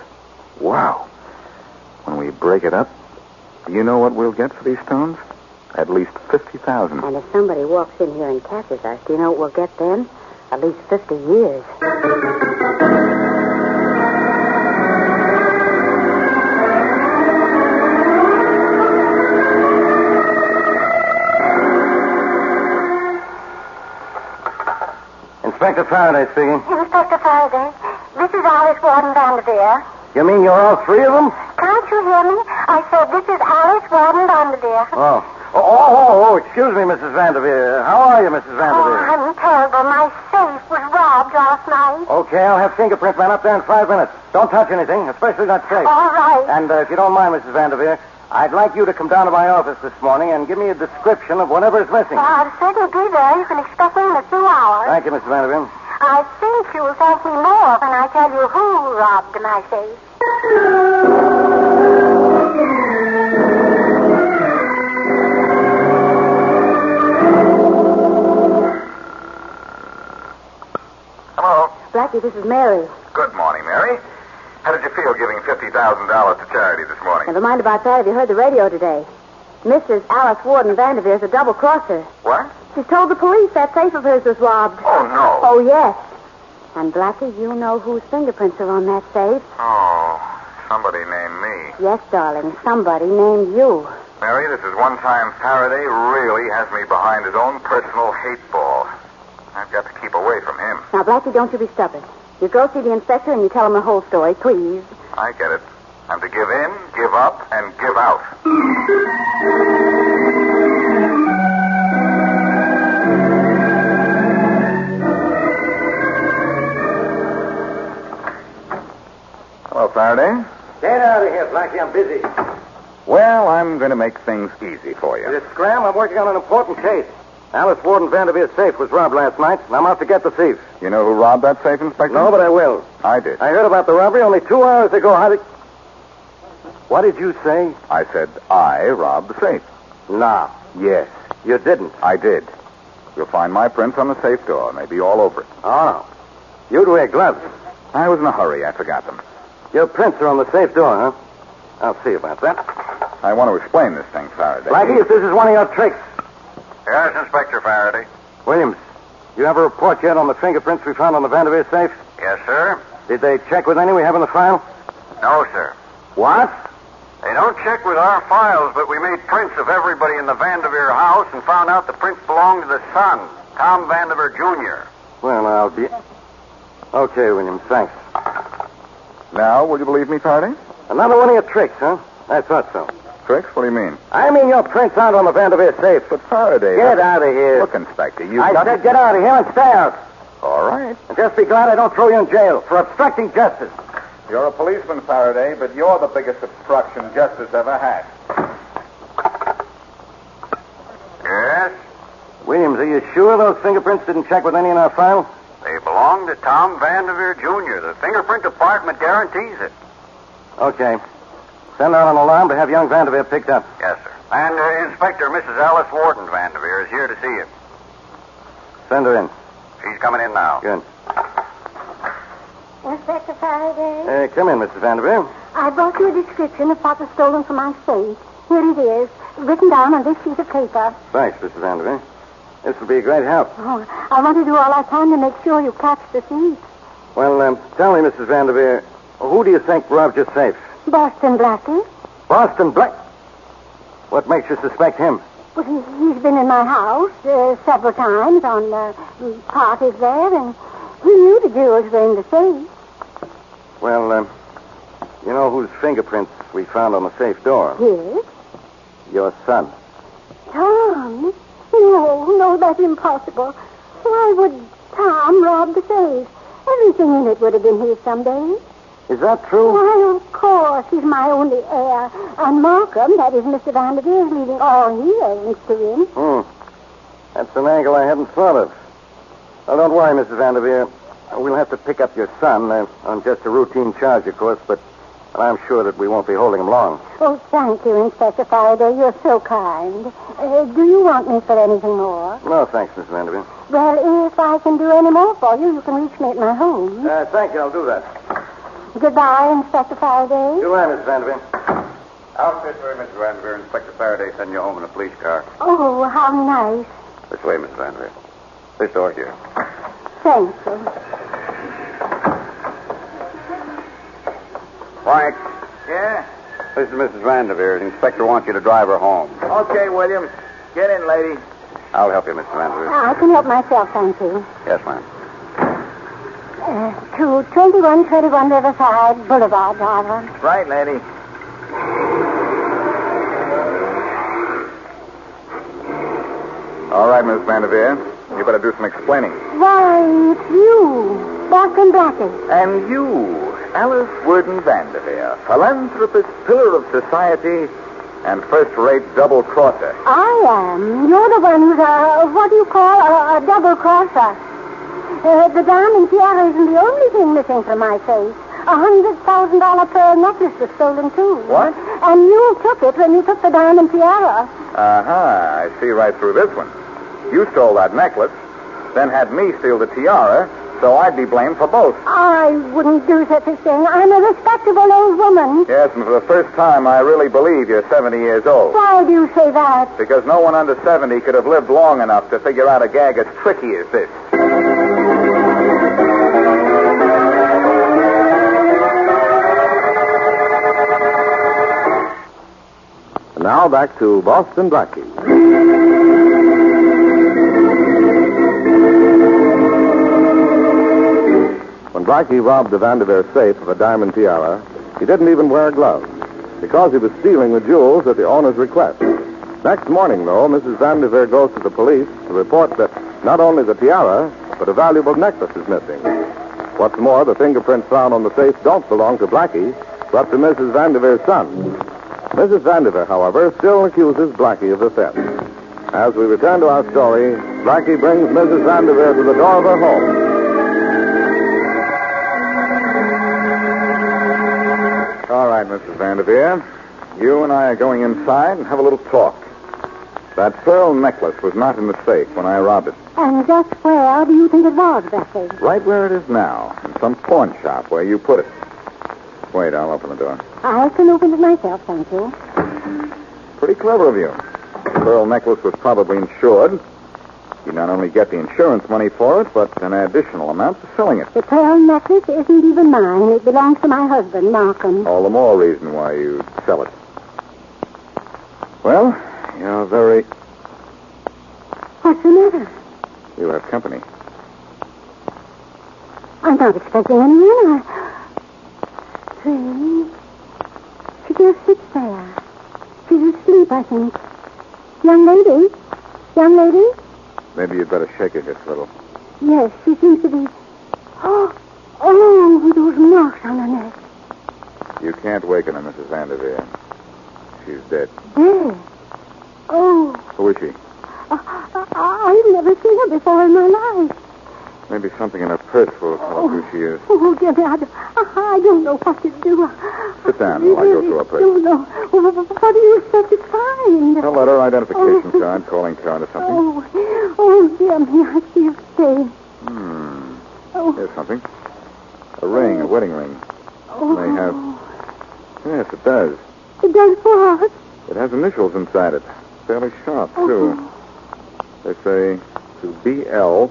Wow. When we break it up, do you know what we'll get for these stones? At least $50,000. And if somebody walks in here and catches us, do you know what we'll get then? At least 50 years. Inspector Faraday speaking. Inspector Farraday, this is Alice Warden Vanderveer. You mean you're all three of them? Can't you hear me? I said this is Alice Warden Vanderveer. Oh, excuse me, Mrs. Vanderveer. How are you, Mrs. Vanderveer? Oh, I'm terrible. My safe was robbed last night. Okay, I'll have fingerprint man up there in 5 minutes. Don't touch anything, especially that safe. All right. And if you don't mind, Mrs. Vanderveer, I'd like you to come down to my office this morning and give me a description of whatever is missing. I'll certainly be there. You can expect me in a few hours. Thank you, Mrs. Vanderveer. I think you'll thank me more when I tell you who robbed my safe. Hello. Blackie, this is Mary. Good morning, Mary. How did you feel giving $50,000 to charity this morning? Never mind about that. Have you heard the radio today? Mrs. Alice Warden Vanderveer is a double-crosser. What? She told the police that safe of hers was robbed. Oh, no. Oh, yes. And, Blackie, you know whose fingerprints are on that safe? Oh, somebody named me. Yes, darling. Somebody named you. Mary, this is one time Faraday really has me behind his own personal hate ball. I've got to keep away from him. Now, Blackie, don't you be stubborn. You go see the inspector and you tell him the whole story, please. I get it. I'm to give in, give up, and give out. Hello, Faraday. Get out of here, Blackie. I'm busy. Well, I'm going to make things easy for you. This Scram, I'm working on an important case. Alice Warden Vanderveer's safe was robbed last night, and I'm out to get the thief. You know who robbed that safe, Inspector? No, but I will. I did. I heard about the robbery only 2 hours ago. How did... What did you say? I said I robbed the safe. No. Yes. You didn't. I did. You'll find my prints on the safe door. And they'll be all over it. Oh. You'd wear gloves. I was in a hurry. I forgot them. Your prints are on the safe door, huh? I'll see about that. I want to explain this thing, Faraday. Blackie, if this is one of your tricks. Yes, Inspector Faraday. Williams, you have a report yet on the fingerprints we found on the Vanderveer safe? Yes, sir. Did they check with any we have in the file? No, sir. What? They don't check with our files, but we made prints of everybody in the Vanderveer house and found out the prints belonged to the son, Tom Vanderveer, Jr. Well, I'll be... Okay, Williams, thanks. Now, will you believe me, Faraday? Another one of your tricks, huh? I thought so. Tricks? What do you mean? I mean your prints aren't on the Vanderveer safe. But Faraday... Get out of here. Look, Inspector, you... I said get out of here and stay out. All right. And just be glad I don't throw you in jail for obstructing justice. You're a policeman, Faraday, but you're the biggest obstruction justice ever had. Yes? Williams, are you sure those fingerprints didn't check with any in our file? They belong to Tom Vanderveer, Jr. The fingerprint department guarantees it. Okay. Send out an alarm to have young Vanderveer picked up. Yes, sir. And Inspector Mrs. Alice Warden Vanderveer is here to see you. Send her in. She's coming in now. Good. Inspector Faraday, Come in, Mrs. Vanderveer. I brought you a description of what was stolen from my safe. Here it is, written down on this sheet of paper. Thanks, Mrs. Vanderveer. This will be a great help. Oh, I want to do all I can to make sure you catch the thief. Well, tell me, Mrs. Vanderveer, who do you think robbed your safe? Boston Blackie. Boston Black... What makes you suspect him? Well, he's been in my house several times on parties there, and he knew the jewels were in the safe. Well, you know whose fingerprints we found on the safe door? Yes? Your son. Tom? No, that's impossible. Why would Tom rob the safe? Everything in it would have been his someday. Is that true? Why, of course. He's my only heir. And Markham, that is Mr. Vanderveer, is leaving all he owns to him. That's an angle I hadn't thought of. Well, don't worry, Mrs. Vanderveer. We'll have to pick up your son on just a routine charge, of course, but I'm sure that we won't be holding him long. Oh, thank you, Inspector Farraday. You're so kind. Do you want me for anything more? No, thanks, Mrs. Vanderveer. Well, if I can do any more for you, you can reach me at my home. Thank you. I'll do that. Goodbye, Inspector Farraday. Goodbye, Mrs. Vanderveer. Outfittery, Mr. Vanderveer. Inspector Faraday send you home in a police car. Oh, how nice. This way, Mrs. Vanderveer. This door here. Thank you. Frank, Yeah? this is Mrs. Vanderveer. The inspector wants you to drive her home. Okay, Williams. Get in, lady. I'll help you, Mr. Vanderveer. I can help myself, thank you. Yes, ma'am. To 2121 Riverside Boulevard, driver. Right, lady. All right, Miss Vanderveer. You better do some explaining. Why, it's you, Boston Blackie. And you, Alice Worden Vanderveer, philanthropist, pillar of society, and first-rate double-crosser. I am. You're the one who's what do you call, a double-crosser. The diamond tiara isn't the only thing missing from my face. $100,000 pearl necklace was stolen, too. What? And you took it when you took the diamond tiara. I see right through this one. You stole that necklace, then had me steal the tiara, so I'd be blamed for both. I wouldn't do such a thing. I'm a respectable old woman. Yes, and for the first time, I really believe you're 70 years old. Why do you say that? Because no one under 70 could have lived long enough to figure out a gag as tricky as this. Now back to Boston Blackie. When Blackie robbed the Vanderveer safe of a diamond tiara, he didn't even wear gloves because he was stealing the jewels at the owner's request. Next morning, though, Mrs. Vanderveer goes to the police to report that not only the tiara, but a valuable necklace is missing. What's more, the fingerprints found on the safe don't belong to Blackie, but to Mrs. Vanderveer's son. Mrs. Vanderveer, however, still accuses Blackie of the theft. As we return to our story, Blackie brings Mrs. Vanderveer to the door of her home. All right, Mrs. Vanderveer. You and I are going inside and have a little talk. That pearl necklace was not in the safe when I robbed it. And just where do you think it was, Blackie? Right where it is now, in some pawn shop where you put it. Wait, I'll open the door. I can open it myself, thank you. Pretty clever of you. The pearl necklace was probably insured. You not only get the insurance money for it, but an additional amount for selling it. The pearl necklace isn't even mine. It belongs to my husband, Markham. All the more reason why you sell it. Well, you're very... What's the matter? You have company. I'm not expecting anyone. Strange. She just sits there. She's asleep, I think. Young lady? Young lady? Maybe you'd better shake her just a little. Yes, she seems to be... Oh, those marks on her neck. You can't waken her, Mrs. Vanderveer. She's dead. Dead? Oh. Who is she? I've never seen her before in my life. Maybe something in her purse will tell us who she is. Oh, dear, I don't know what to do. Sit down while I go through her purse. I don't know. What do you expect to find? A letter, identification card, calling card or something. Oh, dear me, I feel safe. Here's something. A ring, a wedding ring. May have... Yes, it does. It does what? It has initials inside it. Fairly sharp, too. They say to B.L.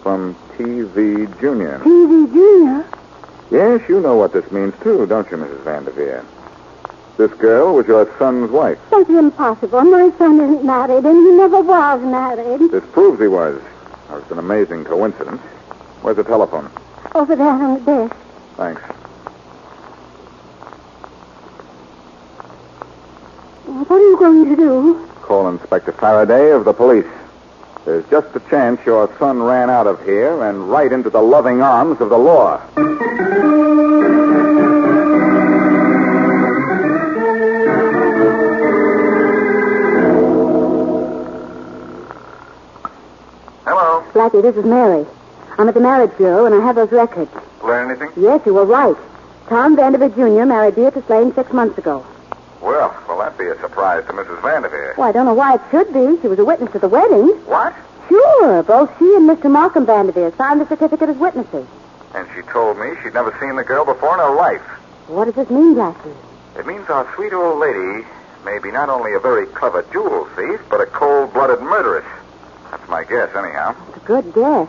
from T.V. Jr. T.V. Jr.? Yes, you know what this means, too, don't you, Mrs. Vanderveer? This girl was your son's wife. That's impossible. My son isn't married, and he never was married. This proves he was. Oh, it's an amazing coincidence. Where's the telephone? Over there on the desk. Thanks. What are you going to do? Call Inspector Farraday of the police. There's just a chance your son ran out of here and right into the loving arms of the law. Hello. Blackie, this is Mary. I'm at the marriage bureau, and I have those records. Learn anything? Yes, you were right. Tom Vanderveer Jr. married Beatrice Lane 6 months ago. Well, that'd be a surprise to Mrs. Vanderveer. Well, I don't know why it should be. She was a witness at the wedding. What? Sure. Both she and Mr. Malcolm Vanderveer signed the certificate as witnesses. And she told me she'd never seen the girl before in her life. What does this mean, Blackie? It means our sweet old lady may be not only a very clever jewel thief, but a cold-blooded murderess. That's my guess, anyhow. It's a good guess.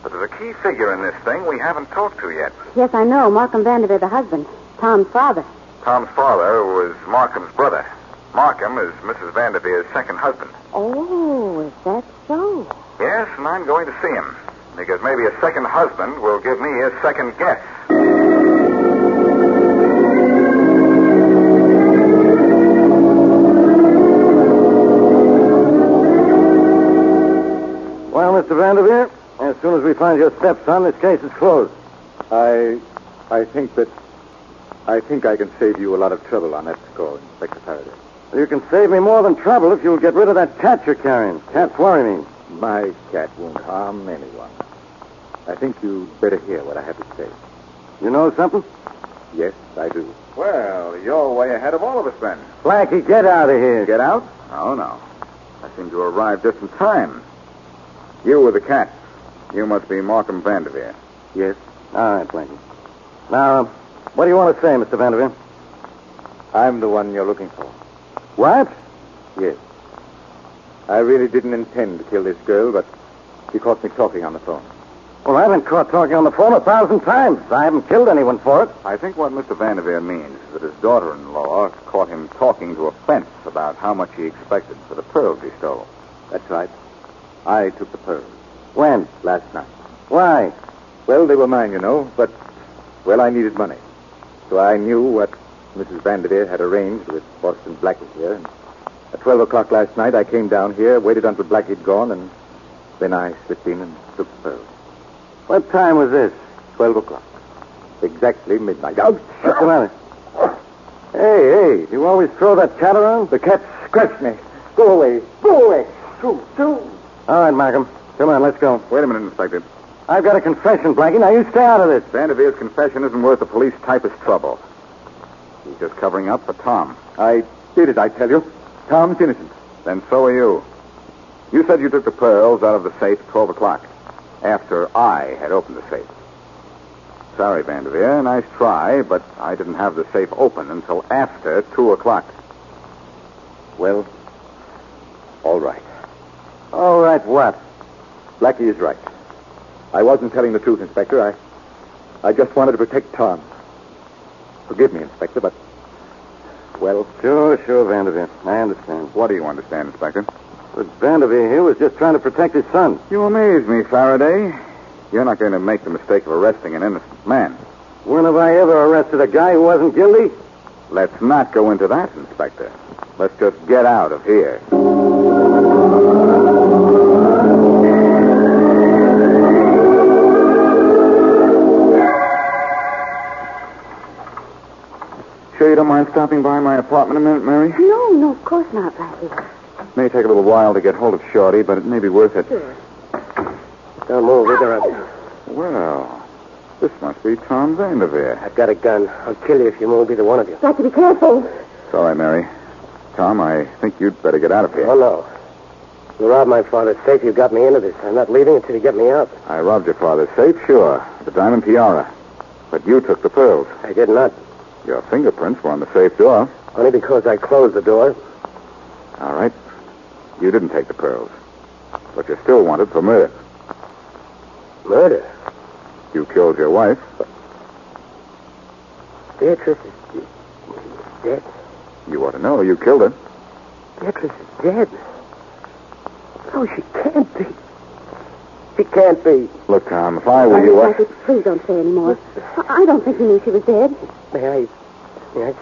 But there's a key figure in this thing we haven't talked to yet. Yes, I know. Malcolm Vanderveer, the husband. Tom's father. Tom's father was Markham's brother. Markham is Mrs. Vanderveer's second husband. Oh, is that so? Yes, and I'm going to see him. Because maybe a second husband will give me a second guess. Well, Mr. Vanderveer, as soon as we find your stepson, this case is closed. I think I can save you a lot of trouble on that score, Inspector Farraday. You can save me more than trouble if you'll get rid of that cat you're carrying. Cats worry me. My cat won't harm anyone. I think you'd better hear what I have to say. You know something? Yes, I do. Well, you're way ahead of all of us then. Blackie, get out of here. Get out? Oh, no. I seem to arrive just in time. You were the cat. You must be Markham Vanderveer. Yes. All right, Blackie. Now, what do you want to say, Mr. Vanderveer? I'm the one you're looking for. What? Yes. I really didn't intend to kill this girl, but she caught me talking on the phone. Well, I've been caught talking on the phone 1,000 times. I haven't killed anyone for it. I think what Mr. Vanderveer means is that his daughter-in-law caught him talking to a fence about how much he expected for the pearls he stole. That's right. I took the pearls. When? Last night. Why? Well, they were mine, you know, but, well, I needed money. So I knew what Mrs. Vanderveer had arranged with Boston Blackie here. And at 12 o'clock last night, I came down here, waited until Blackie had gone, and then I slipped in and took the pearls. What time was this? 12 o'clock. Exactly midnight. What's the matter? Hey, you always throw that cat around? The cat scratched me. Go away. Go away. Shoo. All right, Malcolm. Come on, let's go. Wait a minute, Inspector. I've got a confession, Blackie. Now, you stay out of this. Vanderveer's confession isn't worth the police typist's trouble. He's just covering up for Tom. I did it, I tell you. Tom's innocent. Then so are you. You said you took the pearls out of the safe at 12 o'clock, after I had opened the safe. Sorry, Vanderveer. Nice try, but I didn't have the safe open until after 2 o'clock. Well, all right. all right, what? Blackie is right. I wasn't telling the truth, Inspector. I just wanted to protect Tom. Forgive me, Inspector, but... Well... Sure, Vanderveer. I understand. What do you understand, Inspector? But Vanderveer here was just trying to protect his son. You amaze me, Faraday. You're not going to make the mistake of arresting an innocent man. When have I ever arrested a guy who wasn't guilty? Let's not go into that, Inspector. Let's just get out of here. Sure you don't mind stopping by my apartment a minute, Mary? No, of course not, Blackie. It may take a little while to get hold of Shorty, but it may be worth it. Sure. Don't move, interrupt. Well, this must be Tom Vanderveer. I've got a gun. I'll kill you if you move, either one of you. Blackie, be careful. Sorry, Mary. Tom, I think you'd better get out of here. Oh, no. You robbed my father's safe. You got me into this. I'm not leaving until you get me out. I robbed your father's safe, sure. The diamond tiara. But you took the pearls. I did not. Your fingerprints were on the safe door. Only because I closed the door. All right. You didn't take the pearls. But you're still wanted for murder. Murder? You killed your wife. Beatrice is dead. You ought to know. You killed her. Beatrice is dead. No, she can't be. She can't be. Look, Tom, if I were you... Blackie, please don't say any more. I don't think he knew she was dead. May I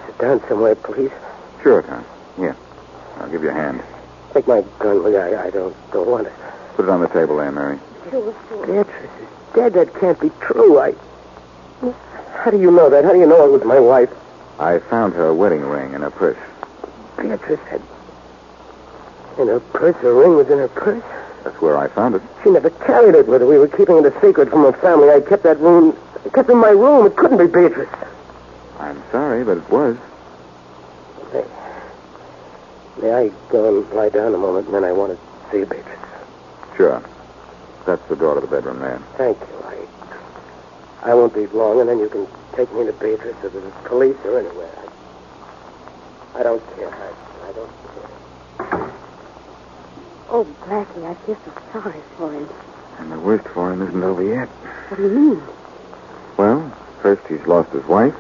sit down somewhere, please? Sure, Tom. Here. I'll give you a hand. Take my gun, will you? I don't want it. Put it on the table there, Mary. Sure. Beatrice is dead. That can't be true. How do you know that? How do you know it was my wife? I found her wedding ring in her purse. Beatrice had... In her purse? Her ring was in her purse? That's where I found it. She never carried it with her. We were keeping it a secret from her family. I kept that ring... I kept it in my room. It couldn't be Beatrice. I'm sorry, but it was. May I go and lie down a moment, and then I want to see Beatrice? Sure. That's the door to the bedroom there. Thank you. I won't be long, and then you can take me to Beatrice or to the police or anywhere. I don't care. I don't care. Oh, Blackie, I feel so sorry for him. And the worst for him isn't over yet. What do you mean? Well, first he's lost his wife.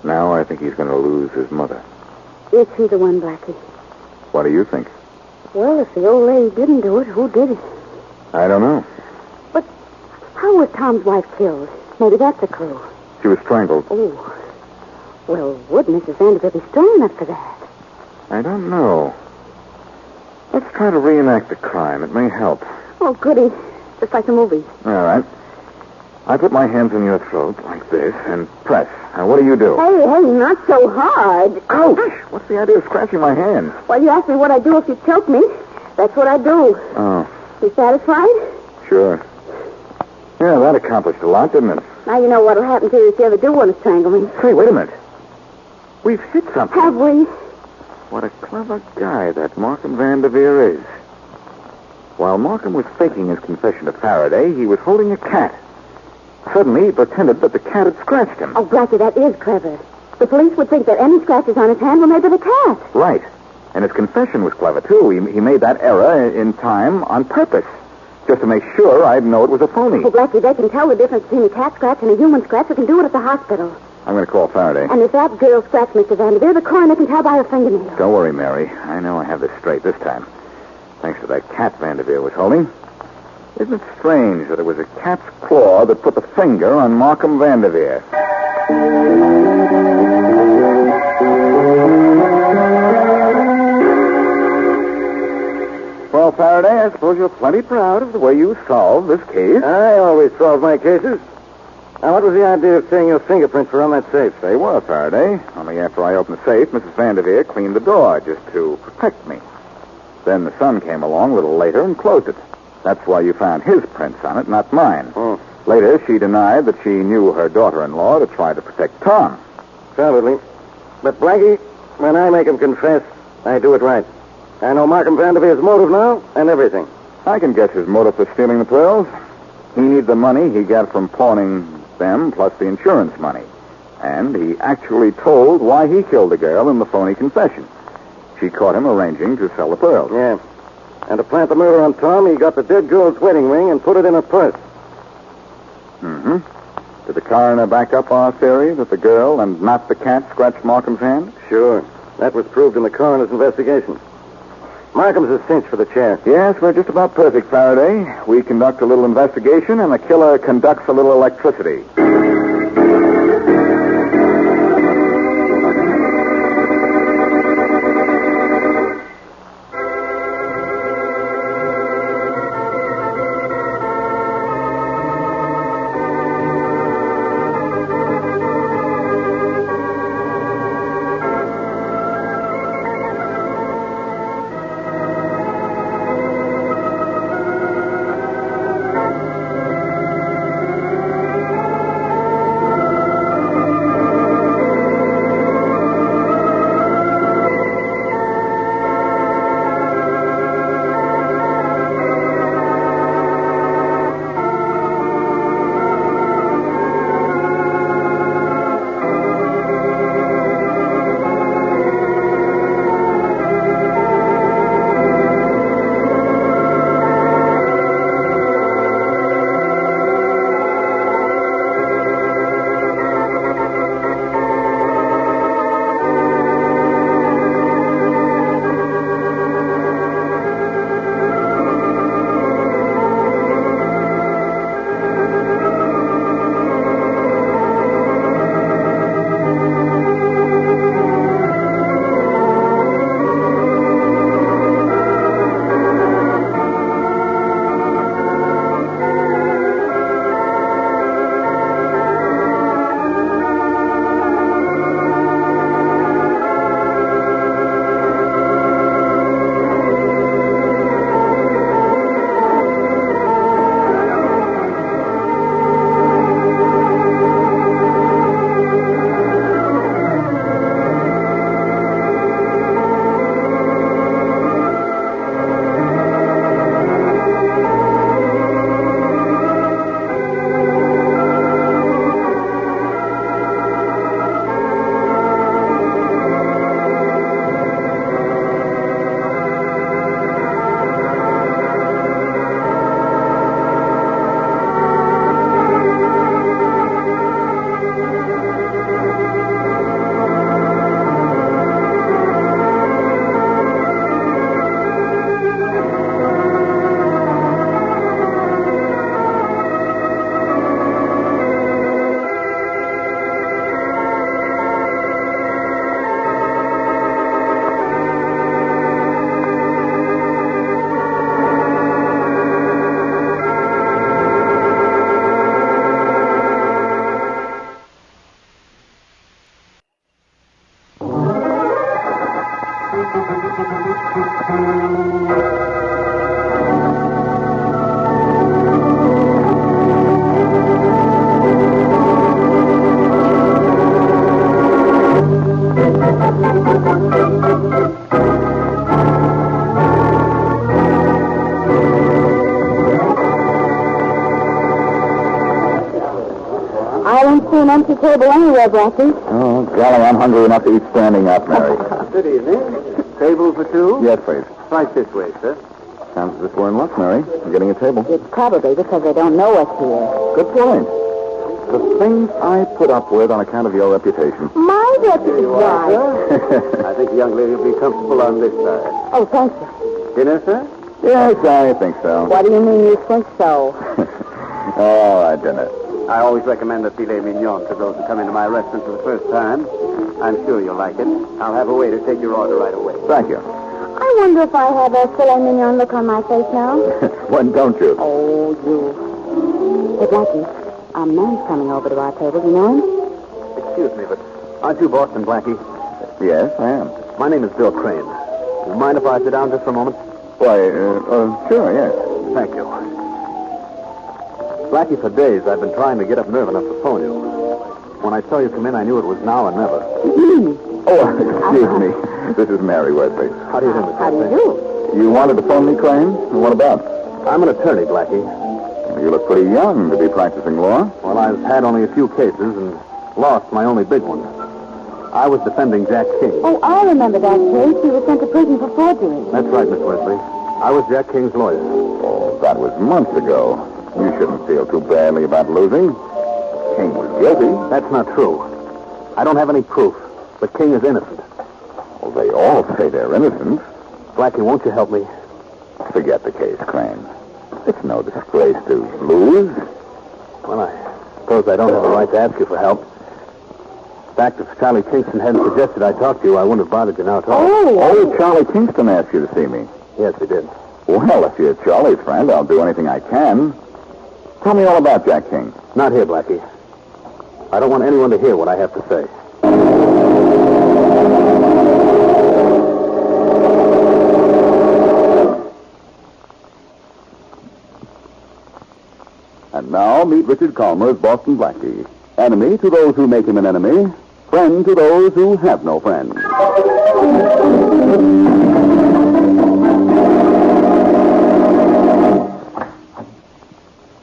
Now I think he's going to lose his mother. Is he the one, Blackie? What do you think? Well, if the old lady didn't do it, who did it? I don't know. But how was Tom's wife killed? Maybe that's a clue. She was strangled. Oh. Well, would Mrs. Vanderbilt be strong enough for that? I don't know. Let's try to reenact the crime. It may help. Oh, goody. Just like the movies. All right. I put my hands on your throat like this and press. Now, what do you do? Hey, not so hard. Ouch! What's the idea of scratching my hand? Well, you asked me what I'd do if you choked me. That's what I'd do. Oh. You satisfied? Sure. Yeah, that accomplished a lot, didn't it? Now you know what'll happen to you if you ever do want to strangle me. Hey, wait a minute. We've hit something. Have we? What a clever guy that Markham Vanderveer is. While Markham was faking his confession to Faraday, he was holding a cat. Suddenly, he pretended that the cat had scratched him. Oh, Blackie, that is clever. The police would think that any scratches on his hand were made by the cat. Right. And his confession was clever, too. He made that error in time on purpose, just to make sure I'd know it was a phony. Oh, Blackie, they can tell the difference between a cat scratch and a human scratch. We can do it at the hospital. I'm going to call Faraday. And if that girl scratched Mr. Vanderveer, the coroner can tell by her fingernails. Don't worry, Mary. I know I have this straight this time. Thanks to that cat Vanderveer was holding. Isn't it strange that it was a cat's claw that put the finger on Markham Vanderveer? Well, Faraday, I suppose you're plenty proud of the way you solved this case. I always solve my cases. Now, what was the idea of saying your fingerprints were on that safe? They were, Faraday. Only after I opened the safe, Mrs. Vanderveer cleaned the door just to protect me. Then the son came along a little later and closed it. That's why you found his prints on it, not mine. Oh. Later, she denied that she knew her daughter-in-law to try to protect Tom. Probably. But, Blackie, when I make him confess, I do it right. I know Markham Vanderveer's motive now and everything. I can guess his motive for stealing the pearls. He needed the money he got from pawning them plus the insurance money. And he actually told why he killed the girl in the phony confession. She caught him arranging to sell the pearls. Yeah. And to plant the murder on Tom, he got the dead girl's wedding ring and put it in her purse. Mm-hmm. Did the coroner back up our theory that the girl and not the cat scratched Markham's hand? Sure. That was proved in the coroner's investigation. Markham's a cinch for the chair. Yes, we're just about perfect, Faraday. We conduct a little investigation, and the killer conducts a little electricity. see an empty table anywhere, Blackie. Oh, golly, I'm hungry enough to eat standing up, Mary. Good evening. Table for two? Yes, please. Right this way, sir. Sounds as if we're in luck, Mary. We're getting a table. It's probably because they don't know us here. Good point. The things I put up with on account of your reputation. My reputation. I think the young lady will be comfortable on this side. Oh, thank you. Dinner, sir? Yes, I think so. What do you mean you think so? All right, dinner. I always recommend the filet mignon to those who come into my restaurant for the first time. I'm sure you'll like it. I'll have a waiter take your order right away. Thank you. I wonder if I have a filet mignon look on my face now. When don't you? Oh, you. Hey, Blackie, a man's coming over to our table. Do you know him? Excuse me, but aren't you Boston Blackie? Yes, I am. My name is Bill Crane. You mind if I sit down just for a moment? Why, sure, yes. Thank you. Blackie, for days I've been trying to get up nerve enough to phone you. When I saw you come in, I knew it was now or never. Oh, excuse me. This is Mary Wesley. How do you do, Miss How do you Wesley? do? You wanted to phone me, Crane? What about? I'm an attorney, Blackie. You look pretty young to be practicing law. Well, I've had only a few cases and lost my only big one. I was defending Jack King. Oh, I remember that case. He was sent to prison for forgery. That's right, Miss Wesley. I was Jack King's lawyer. Oh, that was months ago. You shouldn't feel too badly about losing. King was guilty. That's not true. I don't have any proof, but King is innocent. Well, they all say they're innocent. Blackie, won't you help me? Forget the case, Crane. It's no disgrace to lose. Well, I suppose I don't have a right to ask you for help. In fact, if Charlie Kingston hadn't suggested I talk to you, I wouldn't have bothered you now at all. Oh, Charlie Kingston asked you to see me. Yes, he did. Well, if you're Charlie's friend, I'll do anything I can. Tell me all about Jack King. Not here, Blackie. I don't want anyone to hear what I have to say. And now, meet Richard Calmer as Boston Blackie. Enemy to those who make him an enemy. Friend to those who have no friend.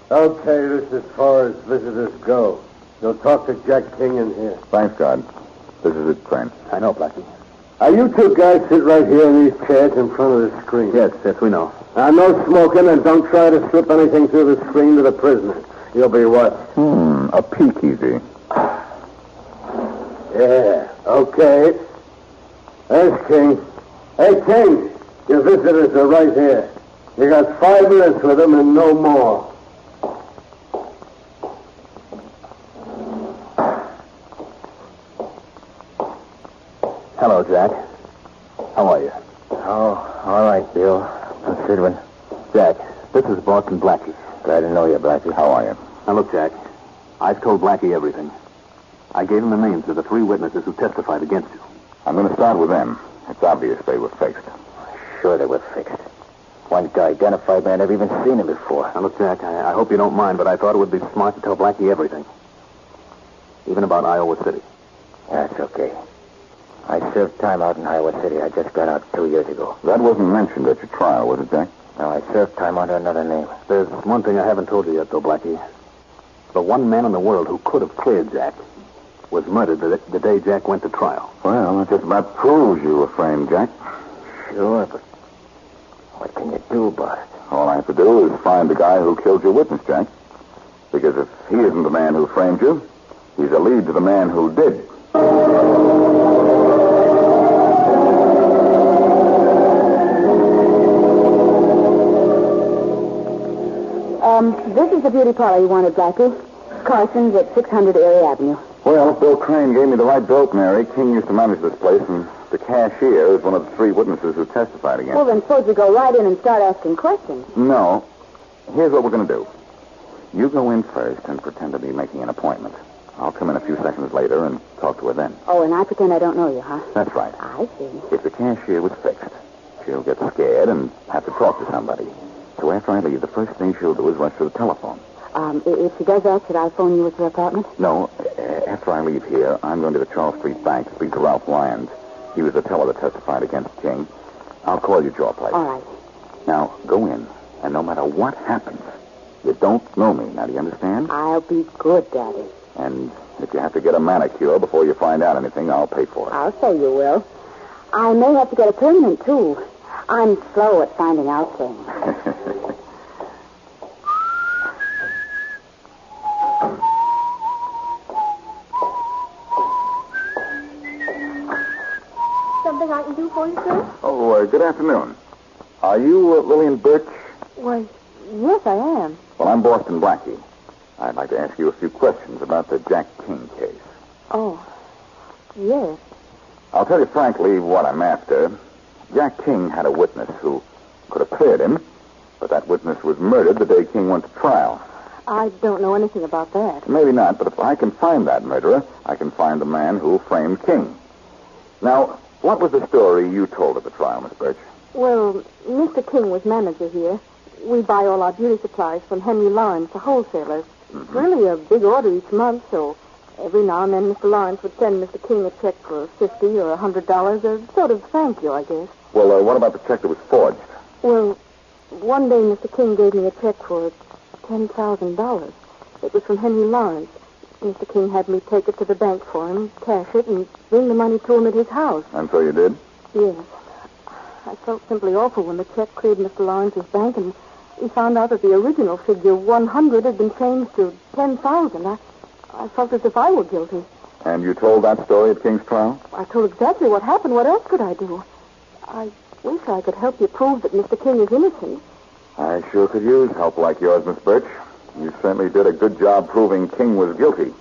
Okay, this is as far as visitors go. You'll talk to Jack King in here. Thanks, God. This is it, Crane. I know, Blackie. You two guys sit right here in these chairs in front of the screen. Yes, we know. No smoking, and don't try to slip anything through the screen to the prisoner. You'll be what? A peek easy. Yeah, okay. There's King. Hey, King, your visitors are right here. You got 5 minutes with them and no more. Hello, Jack. How are you? Oh, all right, Bill. Considering. Jack, this is Boston Blackie. Glad to know you, Blackie. How are you? Now, look, Jack. I've told Blackie everything. I gave him the names of the 3 witnesses who testified against you. I'm going to start with them. It's obvious they were fixed. Sure they were fixed. One guy identified me. I'd never even seen him before. Now, look, Jack, I hope you don't mind, but I thought it would be smart to tell Blackie everything. Even about Iowa City. That's okay. I served time out in Iowa City. I just got out 2 years ago. That wasn't mentioned at your trial, was it, Jack? No, I served time under another name. There's one thing I haven't told you yet, though, Blackie. The one man in the world who could have cleared Jack was murdered the day Jack went to trial. Well, that just about proves you were framed, Jack. Sure, but what can you do about it? All I have to do is find the guy who killed your witness, Jack. Because if he isn't the man who framed you, he's a lead to the man who did. This is the beauty parlor you wanted, Blackie. Carson's at 600 Erie Avenue. Well, Bill Crane gave me the right dope, Mary. King used to manage this place, and the cashier is one of the 3 witnesses who testified against Well, him. then suppose we go right in and start asking questions. No. Here's what we're going to do. You go in first and pretend to be making an appointment. I'll come in a few seconds later and talk to her then. Oh, and I pretend I don't know you, huh? That's right. I see. If the cashier was fixed, she'll get scared and have to talk to somebody. So after I leave, the first thing she'll do is rush to the telephone. If she does that, should I phone you at your apartment? No, after I leave here, I'm going to the Charles Street Bank to speak to Ralph Lyons. He was the teller that testified against King. I'll call you at your place. All right. Now, go in, and no matter what happens, you don't know me. Now, do you understand? I'll be good, Daddy. And if you have to get a manicure before you find out anything, I'll pay for it. I'll say you will. I may have to get a permanent, too. I'm slow at finding out things. Something I can do for you, sir? Oh, good afternoon. Are you Lillian Birch? Why, yes, I am. Well, I'm Boston Blackie. I'd like to ask you a few questions about the Jack King case. Oh, yes. I'll tell you frankly what I'm after. Jack King had a witness who could have cleared him, but that witness was murdered the day King went to trial. I don't know anything about that. Maybe not, but if I can find that murderer, I can find the man who framed King. Now, what was the story you told at the trial, Miss Birch? Well, Mr. King was manager here. We buy all our beauty supplies from Henry Lawrence, the wholesaler. It's really a big order each month, so every now and then Mr. Lawrence would send Mr. King a check for $50 or $100, a sort of thank you, I guess. Well, what about the check that was forged? Well, one day Mr. King gave me a check for $10,000. It was from Henry Lawrence. Mr. King had me take it to the bank for him, cash it, and bring the money to him at his house. And so you did? Yes. I felt simply awful when the check cleared Mr. Lawrence's bank, and he found out that the original figure, 100, had been changed to 10,000. I felt as if I were guilty. And you told that story at King's trial? I told exactly what happened. What else could I do? I wish I could help you prove that Mr. King is innocent. I sure could use help like yours, Miss Birch. You certainly did a good job proving King was guilty.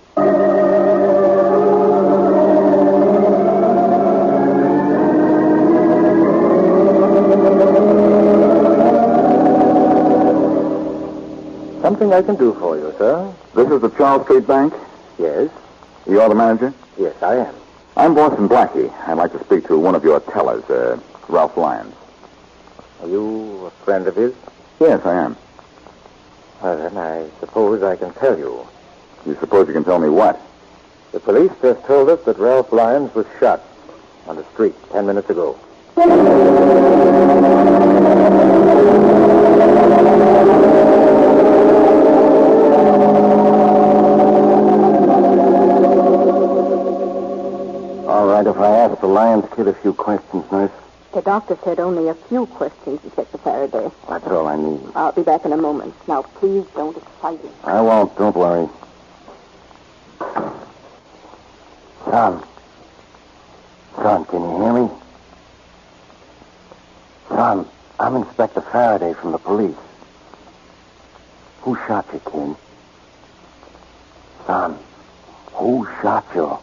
Something I can do for you, sir? This is the Charles Street Bank? Yes. You're the manager? Yes, I am. I'm Boston Blackie. I'd like to speak to one of your tellers, Ralph Lyons. Are you a friend of his? Yes, I am. Well, then, I suppose I can tell you. You suppose you can tell me what? The police just told us that Ralph Lyons was shot on the street 10 minutes ago. All right, if I ask the Lyons kid a few questions, nurse. The doctor said only a few questions, Detective Farraday. That's all I need. I'll be back in a moment. Now, please don't excite him. I won't. Don't worry. Son. Son, can you hear me? Son, I'm Inspector Farraday from the police. Who shot you, kid? Son, who shot you?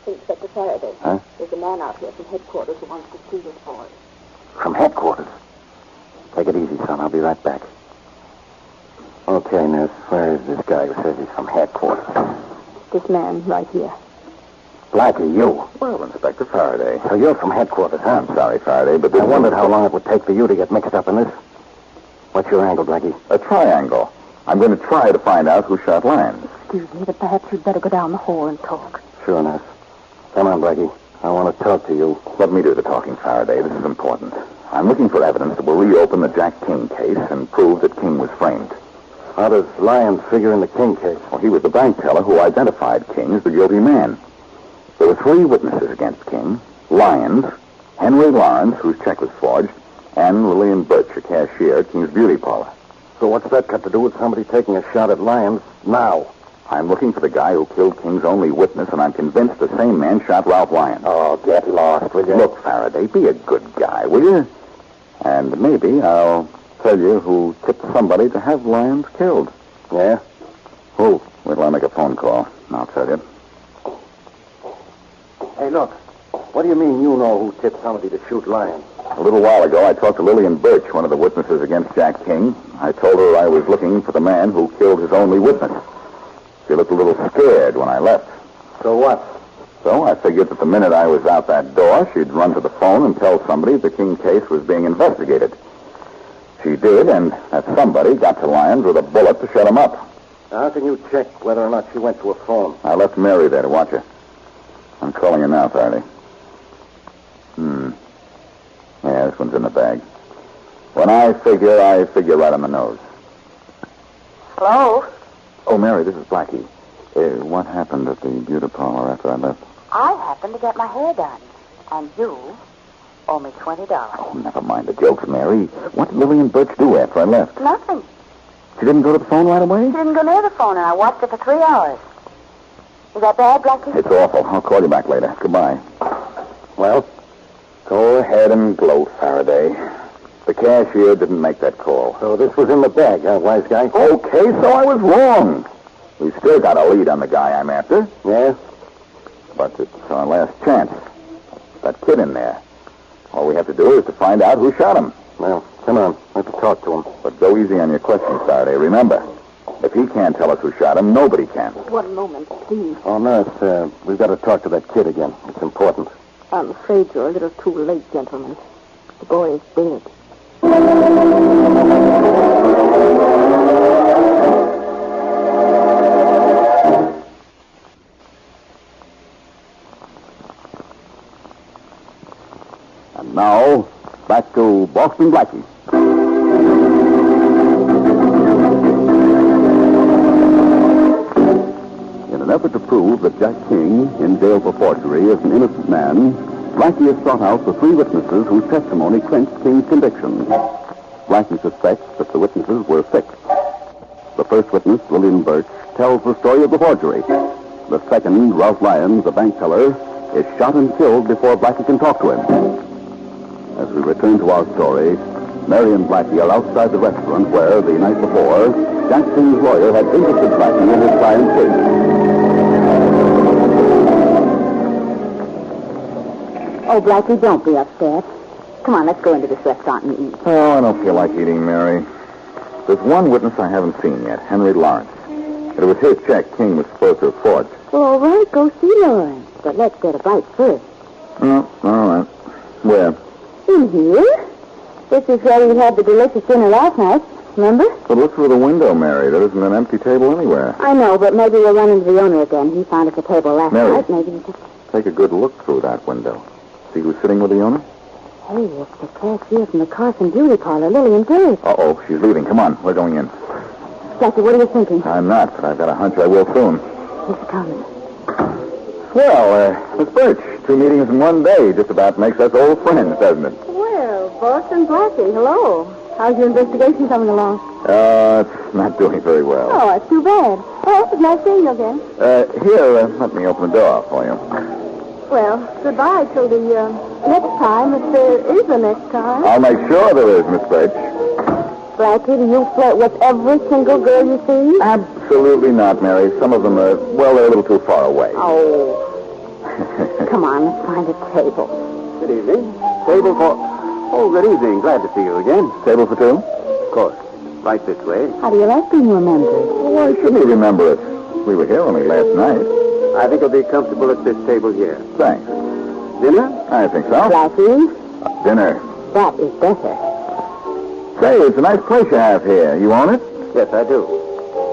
Inspector Farraday. Huh? There's a man out here from headquarters who wants to see this boy. From headquarters? Take it easy, son. I'll be right back. Okay, nurse. Where is this guy who says he's from headquarters? This man right here. Blackie, you. Well, Inspector Faraday. So you're from headquarters, huh? I'm sorry, Faraday, but I wondered how long it would take for you to get mixed up in this. What's your angle, Blackie? A triangle. I'm going to try to find out who shot Lyons. Excuse me, but perhaps you'd better go down the hall and talk. Sure, nurse. Come on, Blackie. I want to talk to you. Let me do the talking, Faraday. This is important. I'm looking for evidence that will reopen the Jack King case and prove that King was framed. How does Lyons figure in the King case? Well, he was the bank teller who identified King as the guilty man. There were 3 witnesses against King: Lyons, Henry Lawrence, whose check was forged, and Lillian Birch, a cashier at King's beauty parlor. So what's that got to do with somebody taking a shot at Lyons now? I'm looking for the guy who killed King's only witness, and I'm convinced the same man shot Ralph Lyons. Oh, get lost, will you? Look, Faraday, be a good guy, will you? And maybe I'll tell you who tipped somebody to have Lyons killed. Yeah? Who? Wait till I make a phone call. I'll tell you. Hey, look. What do you mean you know who tipped somebody to shoot Lyons? A little while ago, I talked to Lillian Birch, one of the witnesses against Jack King. I told her I was looking for the man who killed his only witness. She looked a little scared when I left. So what? So I figured that the minute I was out that door, she'd run to the phone and tell somebody the King case was being investigated. She did, and that somebody got to Lyons with a bullet to shut him up. How can you check whether or not she went to a phone? I left Mary there to watch her. I'm calling her now, Faraday. Yeah, this one's in the bag. When I figure right on the nose. Hello? Oh, Mary, this is Blackie. What happened at the beauty parlor after I left? I happened to get my hair done. And you owe me $20. Oh, never mind the jokes, Mary. What did Lillian Birch do after I left? Nothing. She didn't go to the phone right away? She didn't go near the phone, and I watched it for 3 hours. Is that bad, Blackie? It's awful. I'll call you back later. Goodbye. Well, go ahead and gloat, Faraday. The cashier didn't make that call. So this was in the bag, huh, wise guy? Okay, so I was wrong. We still got a lead on the guy I'm after. Yeah? But it's our last chance. That kid in there. All we have to do is to find out who shot him. Well, come on. Let's talk to him. But go easy on your questions, Faraday. Remember, if he can't tell us who shot him, nobody can. 1 moment, please. Oh, nurse, we've got to talk to that kid again. It's important. I'm afraid you're a little too late, gentlemen. The boy is dead. And now, back to Boston Blackie. In an effort to prove that Jack King, in jail for forgery, is an innocent man, Blackie has sought out the 3 witnesses whose testimony clinched King's conviction. Blackie suspects that the witnesses were fixed. The first witness, Lillian Birch, tells the story of the forgery. The second, Ralph Lyons, the bank teller, is shot and killed before Blackie can talk to him. As we return to our story, Mary and Blackie are outside the restaurant where, the night before, Jack King's lawyer had interested Blackie in his client's case. Oh, Blackie, don't be upset. Come on, let's go into this restaurant and eat. Oh, I don't feel like eating, Mary. There's one witness I haven't seen yet, Henry Lawrence. It was his check King was supposed to have forged. Well, all right, go see Lawrence. But let's get a bite first. Oh, all right. Where? In here? This is where we had the delicious dinner last night, remember? But look through the window, Mary. There isn't an empty table anywhere. I know, but maybe we'll run into the owner again. He found us a table last Mary. night. Maybe he just... Take a good look through that window. See who's sitting with the owner? Hey, it's the cashier from the Carson Beauty Parlor, Lillian Birch. Uh-oh, she's leaving. Come on, we're going in. Blackie, what are you thinking? I'm not, but I've got a hunch I will soon. He's coming. Well, Miss Birch, 2 meetings in 1 day just about makes us old friends, doesn't it? Well, Boston Blackie, hello. How's your investigation coming along? It's not doing very well. Oh, that's too bad. Well, it's nice seeing you again. Here, let me open the door for you. Well, goodbye till the next time, if there is a next time. I'll make sure there is, Miss Birch. Blackie, do you flirt with every single girl you see? Absolutely not, Mary. Some of them are, well, they're a little too far away. Oh. Come on, let's find a table. Good evening. Table for... Oh, good evening. Glad to see you again. Table for 2? Of course. Right this way. How do you like being remembered? Why shouldn't he remember us? We were here only last night. I think I'll be comfortable at this table here. Thanks. Dinner? I think so. Blackie? Dinner. That is better. Say, it's a nice place you have here. You own it? Yes, I do.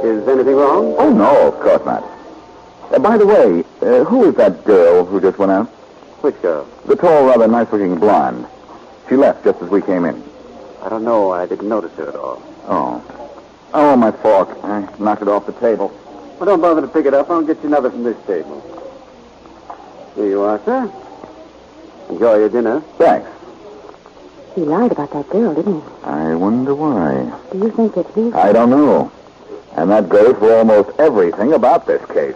Is anything wrong? Oh, no, of course not. By the way, who is that girl who just went out? Which girl? The tall, rather nice-looking blonde. She left just as we came in. I don't know. I didn't notice her at all. Oh. Oh, my fork. I knocked it off the table. Well, don't bother to pick it up. I'll get you another from this table. Here you are, sir. Enjoy your dinner. Thanks. He lied about that girl, didn't he? I wonder why. Do you think it's his? I don't know. And that goes for almost everything about this case.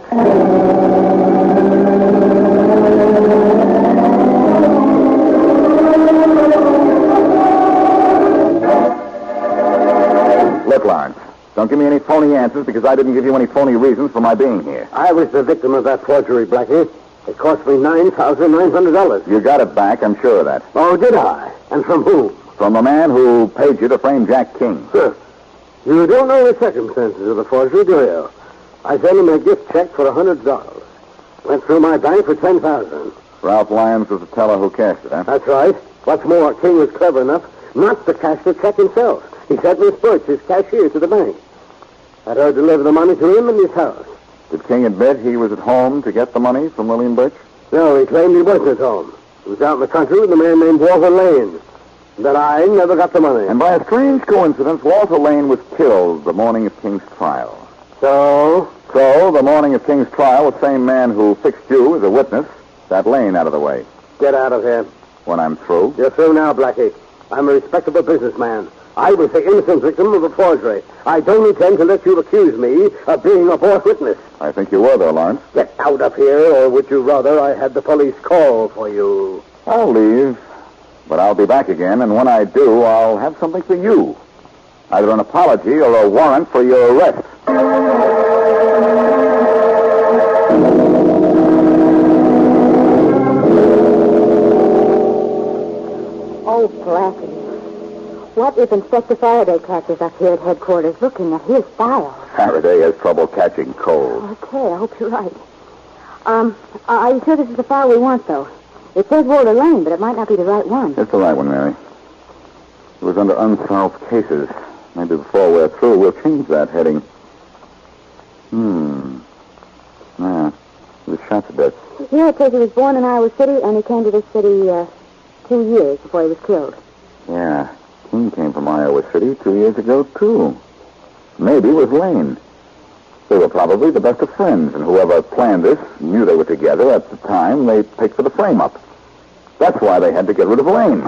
Look, Lawrence, don't give me any phony answers because I didn't give you any phony reasons for my being here. I was the victim of that forgery, Blackie. It cost me $9,900. You got it back, I'm sure of that. Oh, did I? And from whom? From the man who paid you to frame Jack King. Sir, you don't know the circumstances of the forgery, do you? I sent him a gift check for $100. Went through my bank for $10,000. Ralph Lyons was the teller who cashed it, huh? That's right. What's more, King was clever enough not to cash the check himself. He sent Miss Birch, his cashier, to the bank. Had her deliver the money to him in his house. Did King admit he was at home to get the money from Lillian Birch? No, he claimed he wasn't at home. He was out in the country with a man named Walter Lane. That I never got the money. And by a strange coincidence, Walter Lane was killed the morning of King's trial. So, So, the morning of King's trial, the same man who fixed you as a witness got Lane out of the way. Get out of here. When I'm through? You're through now, Blackie. I'm a respectable businessman. I was the innocent victim of a forgery. I don't intend to let you accuse me of being a false witness. I think you were, though, Lawrence. Get out of here, or would you rather I had the police call for you? I'll leave, but I'll be back again, and when I do, I'll have something for you. Either an apology or a warrant for your arrest. Oh, Blackie. What if Inspector Farraday catches us here at headquarters looking at his files? Farraday has trouble catching cold. Okay, I hope you're right. Are you sure this is the file we want, though? It says Walter Lane, but it might not be the right one. It's the right one, Mary. It was under unsolved cases. Maybe before we're through, we'll change that heading. Yeah, he was shot to death. Here it says he was born in Iowa City, and he came to this city 2 years before he was killed. Yeah, King came from Iowa City 2 years ago, too. Maybe it was Lane. They were probably the best of friends, and whoever planned this knew they were together at the time they picked for the frame-up. That's why they had to get rid of Lane.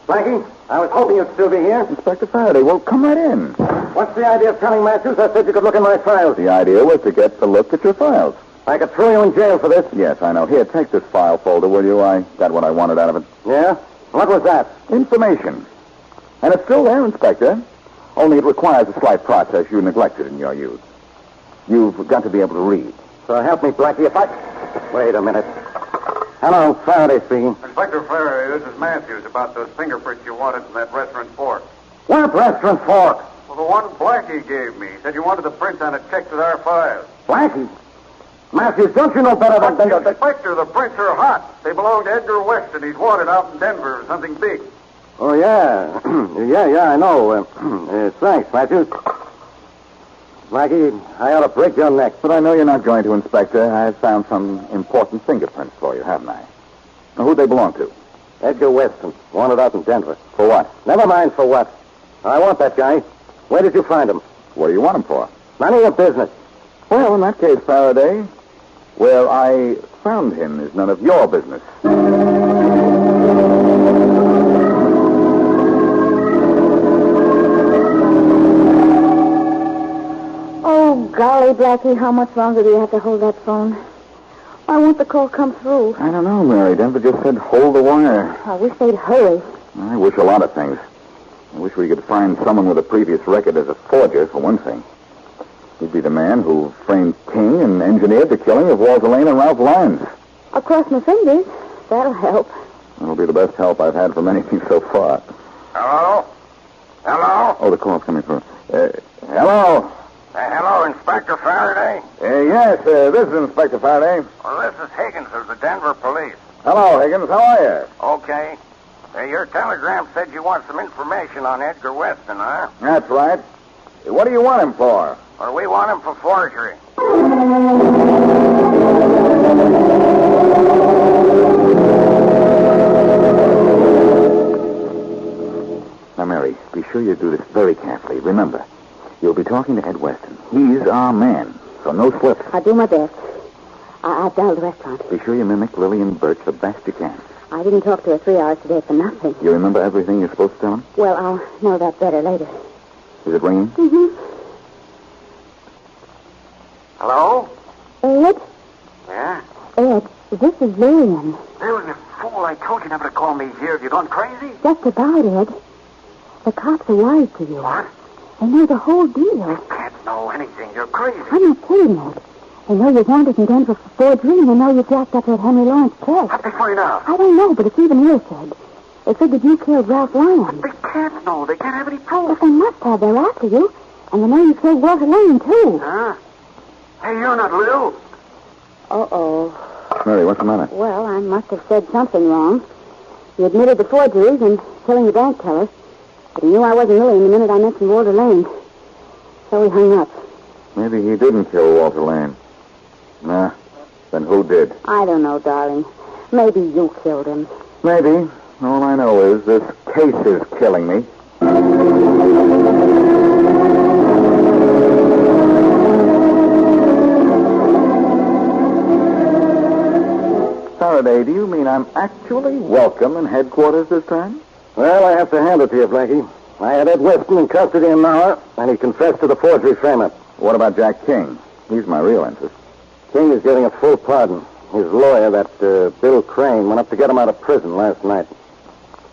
Blackie, I was hoping you'd still be here. Inspector Farraday, well, come right in. What's the idea of telling Matthews I said you could look in my files? The idea was to get a look at your files. I could throw you in jail for this. Yes, I know. Here, take this file folder, will you? I got what I wanted out of it. Yeah? What was that? Information. And it's still there, Inspector. Only it requires a slight process you neglected in your youth. You've got to be able to read. So help me, Blackie, if I... Wait a minute. Hello, Faraday speaking. Inspector Farraday, this is Matthews about those fingerprints you wanted in that restaurant fork. What restaurant fork? Well, the one Blackie gave me. He said you wanted the prints on it checked with our files. Blackie? Matthews, don't you know better than... Inspector, the prints are hot. They belong to Edgar Weston. He's wanted out in Denver for something big. Oh, yeah. yeah, I know. Thanks, Matthews. Blackie, I ought to break your neck. But I know you're not going to, Inspector. I've found some important fingerprints for you, haven't I? Now, who'd they belong to? Edgar Weston, wanted out in Denver. For what? Never mind for what. I want that guy. Where did you find him? What do you want him for? None of your business. Well, in that case, Faraday, where I found him is none of your business. Oh, golly, Blackie, how much longer do you have to hold that phone? Why won't the call come through? I don't know, Mary. Denver just said hold the wire. I wish they'd hurry. I wish a lot of things. I wish we could find someone with a previous record as a forger, for one thing. He'd be the man who framed King and engineered the killing of Walter Lane and Ralph Lyons. I'll cross my fingers. That'll help. That'll be the best help I've had from anything so far. Hello? Hello? Oh, the call's coming through. Hello? Hello, Inspector Farraday? Yes, this is Inspector Farraday. Well, this is Higgins of the Denver police. Hello, Higgins. How are you? Okay. Your telegram said you want some information on Edgar Weston, huh? That's right. What do you want him for? Well, we want him for forgery. Now, Mary, be sure you do this very carefully. Remember, you'll be talking to Ed Weston. He's our man, so no slips. I'll do my best. I've dialed the restaurant. Be sure you mimic Lillian Birch the best you can. I didn't talk to her 3 hours today for nothing. You remember everything you're supposed to tell him? Well, I'll know that better later. Is it ringing? Mm-hmm. Hello? Ed? Yeah? Ed, this is Lillian. Lillian, you fool. I told you never to call me here. Have you gone crazy? Just about, Ed. The cops are wise to you. What? They know the whole deal. I can't know anything. You're crazy. I'm not kidding, Ed. They know you're wanted in Denver for forgery, and they know you jacked up that Henry Lawrence check. How'd they find out? I don't know, but it's even worse, Ed. They figured you killed Ralph Lyons. They can't know. They can't have any proof. But they must have. They're after you. And they know you killed Walter Lane, too. Huh? Hey, you're not Lil. Uh-oh. Mary, what's the matter? Well, I must have said something wrong. He admitted the forgeries and killing the bank teller. But he knew I wasn't Lillian the minute I mentioned Walter Lane. So he hung up. Maybe he didn't kill Walter Lane. Nah. Then who did? I don't know, darling. Maybe you killed him. Maybe. All I know is this case is killing me. Farraday, do you mean I'm actually welcome in headquarters this time? Well, I have to hand it to you, Blackie. I had Ed Weston in custody an hour, and he confessed to the forgery frame-up. What about Jack King? He's my real interest. King is getting a full pardon. His lawyer, that Bill Crane, went up to get him out of prison last night.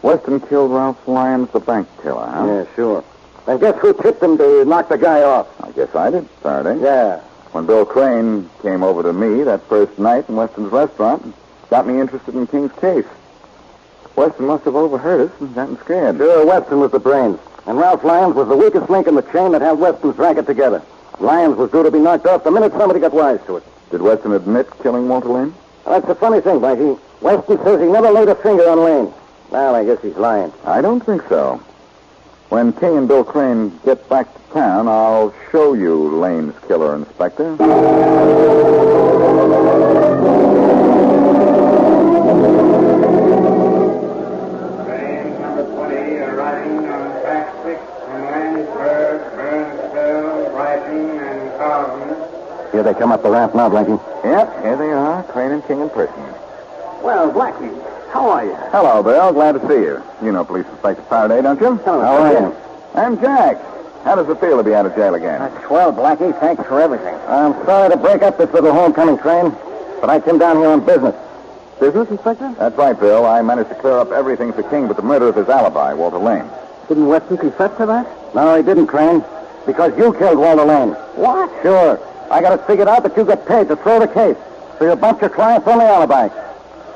Weston killed Ralph Lyons, the bank teller, huh? Yeah, sure. And guess who tipped him to knock the guy off? I guess I did, Farraday. Yeah. When Bill Crane came over to me that first night in Weston's restaurant, got me interested in King's case. Weston must have overheard us and gotten scared. Sure, Weston was the brains. And Ralph Lyons was the weakest link in the chain that held Weston's racket together. Lyons was due to be knocked off the minute somebody got wise to it. Did Weston admit killing Walter Lane? Well, that's the funny thing, Blackie. Weston says he never laid a finger on Lane. Well, I guess he's lying. I don't think so. When King and Bill Crane get back to town, I'll show you Lane's killer, Inspector. Train number 20 arriving on track 6 from Landsburg, Burnsville, Brighton, and Carlton. Here they come up the ramp now, Blackie. Yep, here they are, Crane and King in person. Well, Blackie, how are you? Hello, Bill. Glad to see you. You know Police Inspector Farraday, don't you? Hello, how are you? I'm Jack. How does it feel to be out of jail again? That's swell, Blackie. Thanks for everything. I'm sorry to break up this little homecoming train, but I came down here on business. Business, Inspector? That's right, Bill. I managed to clear up everything for King but the murder of his alibi, Walter Lane. Didn't Weston confess to that? No, he didn't, Crane. Because you killed Walter Lane. What? Sure. I got it figured out that you got paid to throw the case. So you bumped your client's only alibi.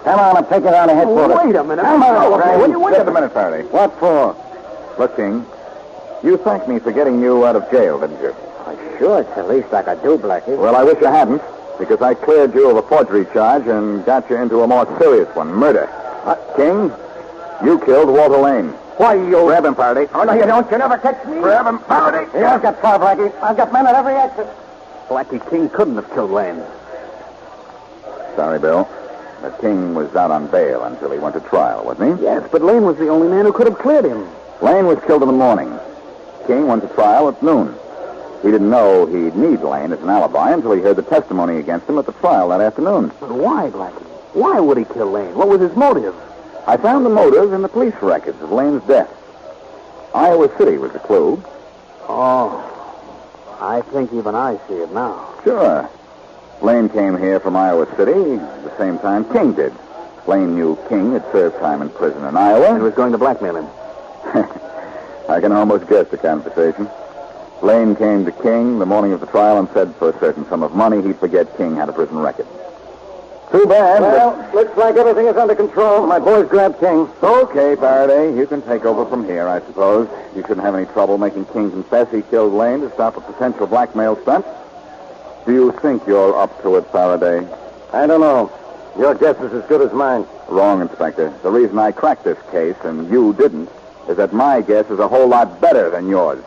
Come on, I'll take you down to headquarters. Wait a minute. Come on, Crane. Wait a minute, Faraday. What for? Look, King, you thanked me for getting you out of jail, didn't you? Sure, it's the least I could do, Blackie. Well, I wish you hadn't, because I cleared you of a forgery charge and got you into a more serious one, murder. King, you killed Walter Lane. Why, you... Grab him, Faraday. Oh, no, you don't. You never catch me. Grab him, Faraday. Yeah, I've got far, Blackie. I've got men at every exit. Blackie, King couldn't have killed Lane. Sorry, Bill. But King was out on bail until he went to trial, wasn't he? Yes, but Lane was the only man who could have cleared him. Lane was killed in the morning. King went to trial at noon. He didn't know he'd need Lane as an alibi until he heard the testimony against him at the trial that afternoon. But why, Blackie? Why would he kill Lane? What was his motive? I found the motive in the police records of Lane's death. Iowa City was the clue. Oh, I think even I see it now. Sure. Lane came here from Iowa City at the same time King did. Lane knew King had served time in prison in Iowa. He was going to blackmail him. I can almost guess the conversation. Lane came to King the morning of the trial and said for a certain sum of money he'd forget King had a prison record. Too bad. Well, looks like everything is under control. My boys grabbed King. Okay, Faraday. You can take over from here, I suppose. You shouldn't have any trouble making King confess he killed Lane to stop a potential blackmail stunt. Do you think you're up to it, Farraday? I don't know. Your guess is as good as mine. Wrong, Inspector. The reason I cracked this case and you didn't is that my guess is a whole lot better than yours.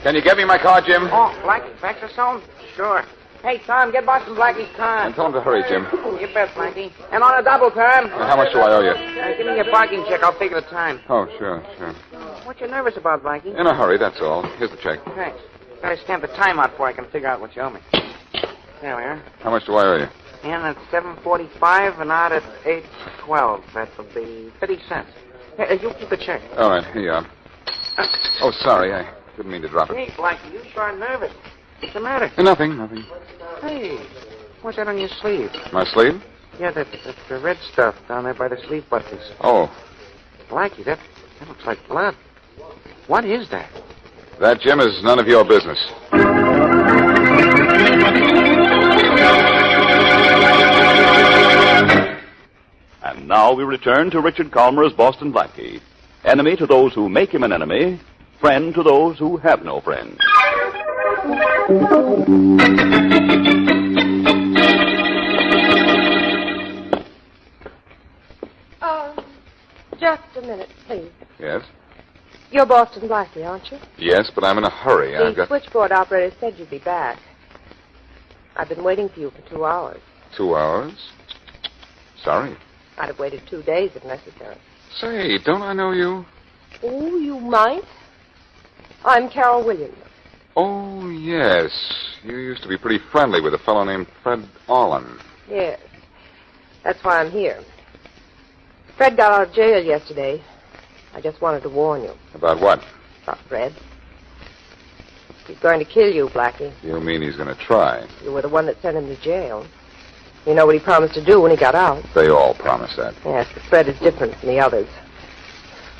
Can you get me my car, Jim? Oh, Blackie, back to soon? Sure. Hey, Tom, get Boston Blackie's car. And tell him to hurry, Jim. You bet, Blackie. And on a double, Tom. How much do I owe you? Give me your parking check. I'll figure the time. Oh, sure. What you nervous about, Blackie? In a hurry, that's all. Here's the check. Thanks. Gotta stamp the time out before I can figure out what you owe me. There we are. How much do I owe you? In at 7:45 and out at 8:12. That would be 50 cents. Hey, you keep the check. All right, here you are. Oh, sorry. I didn't mean to drop it. Hey, Blackie, you sure are nervous. What's the matter? Nothing. Hey, what's that on your sleeve? My sleeve? Yeah, that's the red stuff down there by the sleeve buttons. Oh. Blackie, that looks like blood. What is that? That, Jim, is none of your business. And now we return to Richard Calmer's Boston Blackie. Enemy to those who make him an enemy, friend to those who have no friends. Just a minute, please. Yes? You're Boston Blackie, aren't you? Yes, but I'm in a hurry. The switchboard operator said you'd be back. I've been waiting for you for 2 hours. 2 hours? Sorry. I'd have waited 2 days if necessary. Say, don't I know you? Oh, you might. I'm Carol Williams. Oh, yes. You used to be pretty friendly with a fellow named Fred Orland. Yes. That's why I'm here. Fred got out of jail yesterday. I just wanted to warn you. About what? About Fred. He's going to kill you, Blackie. You mean he's going to try? You were the one that sent him to jail. You know what he promised to do when he got out. They all promise that. Yes, but Fred is different from the others.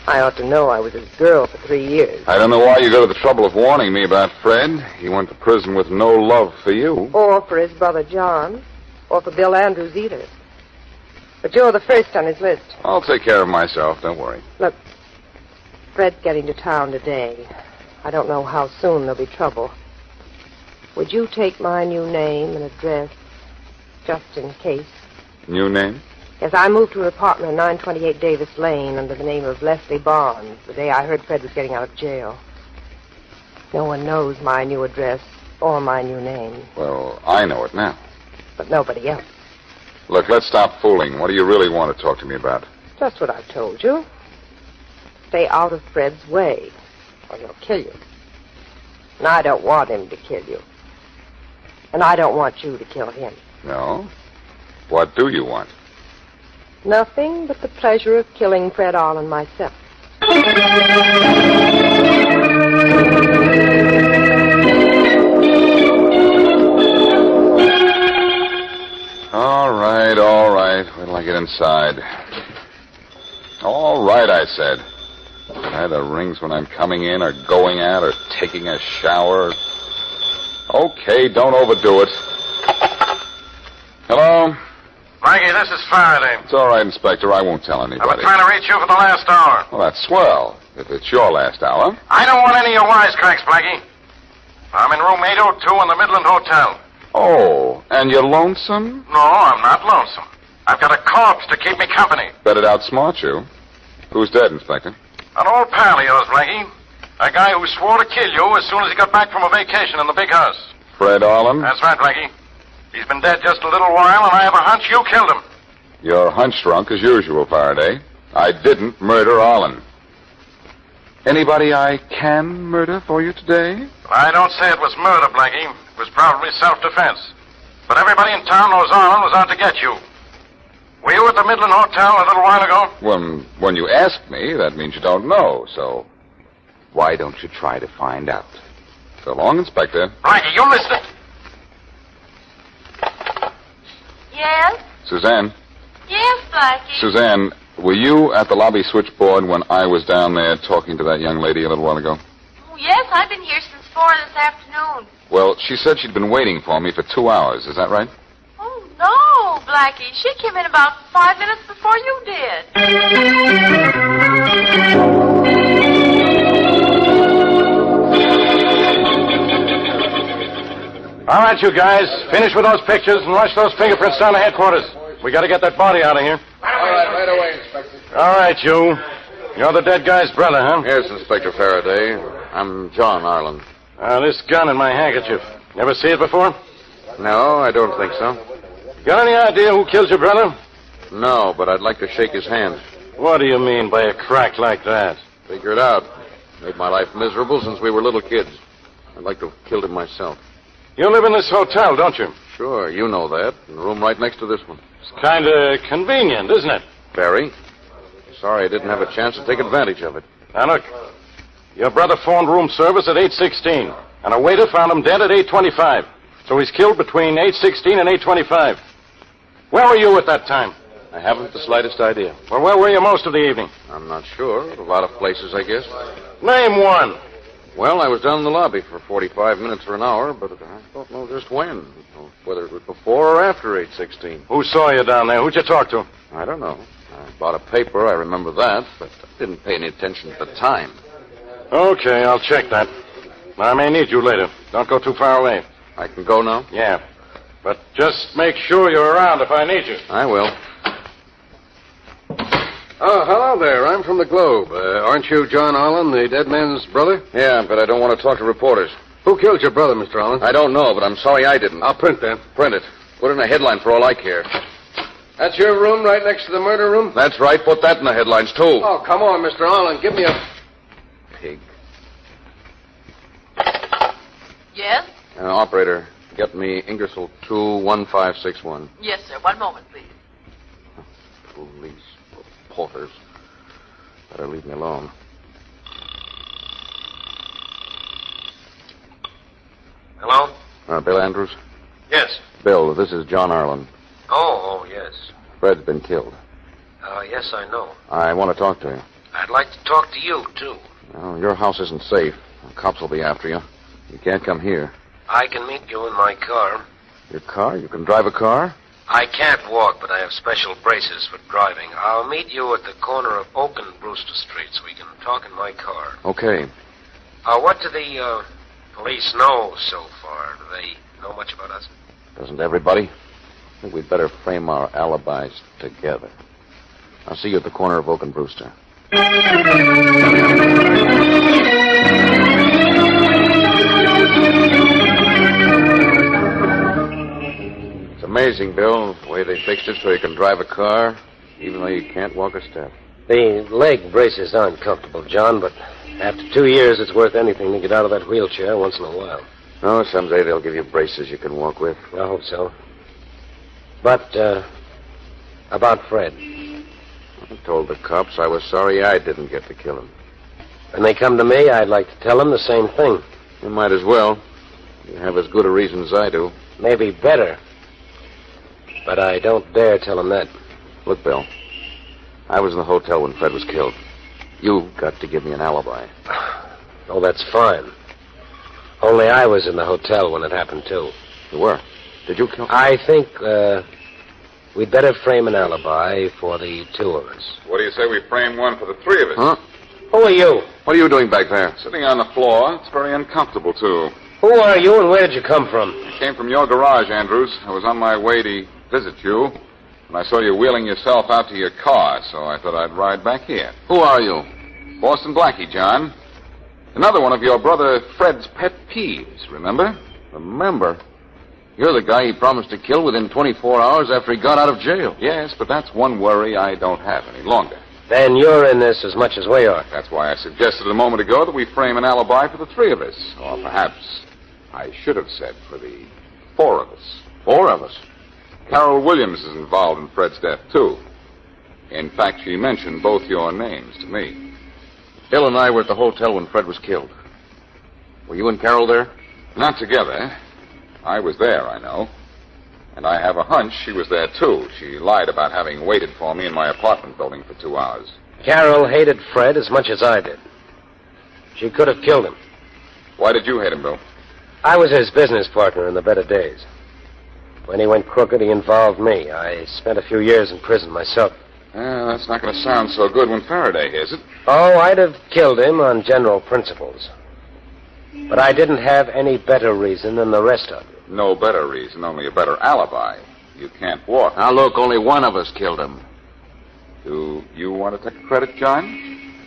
I ought to know. I was his girl for 3 years. I don't know why you go to the trouble of warning me about Fred. He went to prison with no love for you. Or for his brother John. Or for Bill Andrews either. But you're the first on his list. I'll take care of myself. Don't worry. Look, Fred's getting to town today. I don't know how soon there'll be trouble. Would you take my new name and address, just in case? New name? Yes, I moved to an apartment on 928 Davis Lane under the name of Leslie Barnes the day I heard Fred was getting out of jail. No one knows my new address or my new name. Well, I know it now. But nobody else. Look, let's stop fooling. What do you really want to talk to me about? Just what I've told you. Stay out of Fred's way, or he'll kill you. And I don't want him to kill you. And I don't want you to kill him. No? What do you want? Nothing but the pleasure of killing Fred Orland myself. All right. Wait till I get inside. All right, I said. Either rings when I'm coming in or going out or taking a shower. Okay, don't overdo it. Hello? Blackie, this is Faraday. It's all right, Inspector. I won't tell anybody. I've been trying to reach you for the last hour. Well, that's swell. If it's your last hour. I don't want any of your wisecracks, Blackie. I'm in room 802 in the Midland Hotel. Oh, and you're lonesome? No, I'm not lonesome. I've got a corpse to keep me company. Bet it outsmart you. Who's dead, Inspector? An old pal of yours, Blackie. A guy who swore to kill you as soon as he got back from a vacation in the big house. Fred Orland? That's right, Blackie. He's been dead just a little while, and I have a hunch you killed him. You're hunch drunk as usual, Faraday. I didn't murder Orland. Anybody I can murder for you today? I don't say it was murder, Blackie. It was probably self-defense. But everybody in town knows Orland was out to get you. Were you at the Midland Hotel a little while ago? When you ask me, that means you don't know, so why don't you try to find out? So long, Inspector. Blackie, you listen. Yes? Suzanne. Yes, Blackie. Suzanne, were you at the lobby switchboard when I was down there talking to that young lady a little while ago? Oh, yes, I've been here since 4 this afternoon. Well, she said she'd been waiting for me for 2 hours. Is that right? Oh, no, Blackie. She came in about 5 minutes before you did. All right, you guys. Finish with those pictures and rush those fingerprints down to headquarters. We got to get that body out of here. All right away, Inspector. All right, you. You're the dead guy's brother, huh? Yes, Inspector Farraday. I'm John Arlen. This gun in my handkerchief. Never see it before? No, I don't think so. Got any idea who killed your brother? No, but I'd like to shake his hand. What do you mean by a crack like that? Figure it out. Made my life miserable since we were little kids. I'd like to have killed him myself. You live in this hotel, don't you? Sure, you know that. In the room right next to this one. It's kind of convenient, isn't it? Very. Sorry I didn't have a chance to take advantage of it. Now, look. Your brother phoned room service at 8:16, and a waiter found him dead at 8:25. So he's killed between 8:16 and 8:25. Where were you at that time? I haven't the slightest idea. Well, where were you most of the evening? I'm not sure. A lot of places, I guess. Name one. Well, I was down in the lobby for 45 minutes or an hour, but I don't know just when. Whether it was before or after 8:16. Who saw you down there? Who'd you talk to? I don't know. I bought a paper, I remember that, but I didn't pay any attention at the time. Okay, I'll check that. I may need you later. Don't go too far away. I can go now? Yeah. But just make sure you're around if I need you. I will. Oh, hello there. I'm from the Globe. Aren't you John Arlen, the dead man's brother? Yeah, but I don't want to talk to reporters. Who killed your brother, Mr. Arlen? I don't know, but I'm sorry I didn't. I'll print that. Print it. Put in a headline for all I care. That's your room right next to the murder room? That's right. Put that in the headlines, too. Oh, come on, Mr. Arlen. Give me a... Pig. Yes? Operator, get me Ingersoll 21561. Yes, sir. One moment, please. Police. Porters. Better leave me alone. Hello? Bill Andrews? Yes. Bill, this is John Arlen. Oh, yes. Fred's been killed. Yes, I know. I want to talk to you. I'd like to talk to you, too. Well, your house isn't safe. The cops will be after you. You can't come here. I can meet you in my car. Your car? You can drive a car? I can't walk, but I have special braces for driving. I'll meet you at the corner of Oak and Brewster Streets. We can talk in my car. Okay. What do the police know so far? Do they know much about us? Doesn't everybody? I think we'd better frame our alibis together. I'll see you at the corner of Oak and Brewster. It's amazing, Bill, the way they fixed it so you can drive a car, even though you can't walk a step. The leg braces aren't comfortable, John, but after 2 years, it's worth anything to get out of that wheelchair once in a while. Oh, someday they'll give you braces you can walk with. I hope so. But, about Fred. I told the cops I was sorry I didn't get to kill him. When they come to me, I'd like to tell them the same thing. You might as well. You have as good a reason as I do. Maybe better. But I don't dare tell them that. Look, Bill, I was in the hotel when Fred was killed. You've got to give me an alibi. Oh, that's fine. Only I was in the hotel when it happened, too. You were? Did you kill him? I think, we'd better frame an alibi for the two of us. What do you say we frame one for the three of us? Huh? Who are you? What are you doing back there? Sitting on the floor. It's very uncomfortable, too. Who are you and where did you come from? I came from your garage, Andrews. I was on my way to visit you, and I saw you wheeling yourself out to your car, so I thought I'd ride back here. Who are you? Boston Blackie, John. Another one of your brother Fred's pet peeves, remember? Remember? You're the guy he promised to kill within 24 hours after he got out of jail. Yes, but that's one worry I don't have any longer. Then you're in this as much as we are. That's why I suggested a moment ago that we frame an alibi for the three of us. Or perhaps I should have said for the four of us. 4 of us? Carol Williams is involved in Fred's death, too. In fact, she mentioned both your names to me. Bill and I were at the hotel when Fred was killed. Were you and Carol there? Not together. I was there, I know. And I have a hunch she was there, too. She lied about having waited for me in my apartment building for 2 hours. Carol hated Fred as much as I did. She could have killed him. Why did you hate him, Bill? I was his business partner in the better days. When he went crooked, he involved me. I spent a few years in prison myself. That's not going to sound so good when Faraday hears it. Oh, I'd have killed him on general principles. But I didn't have any better reason than the rest of you. No better reason, only a better alibi. You can't walk. Now, look, only one of us killed him. Do you want to take the credit, John?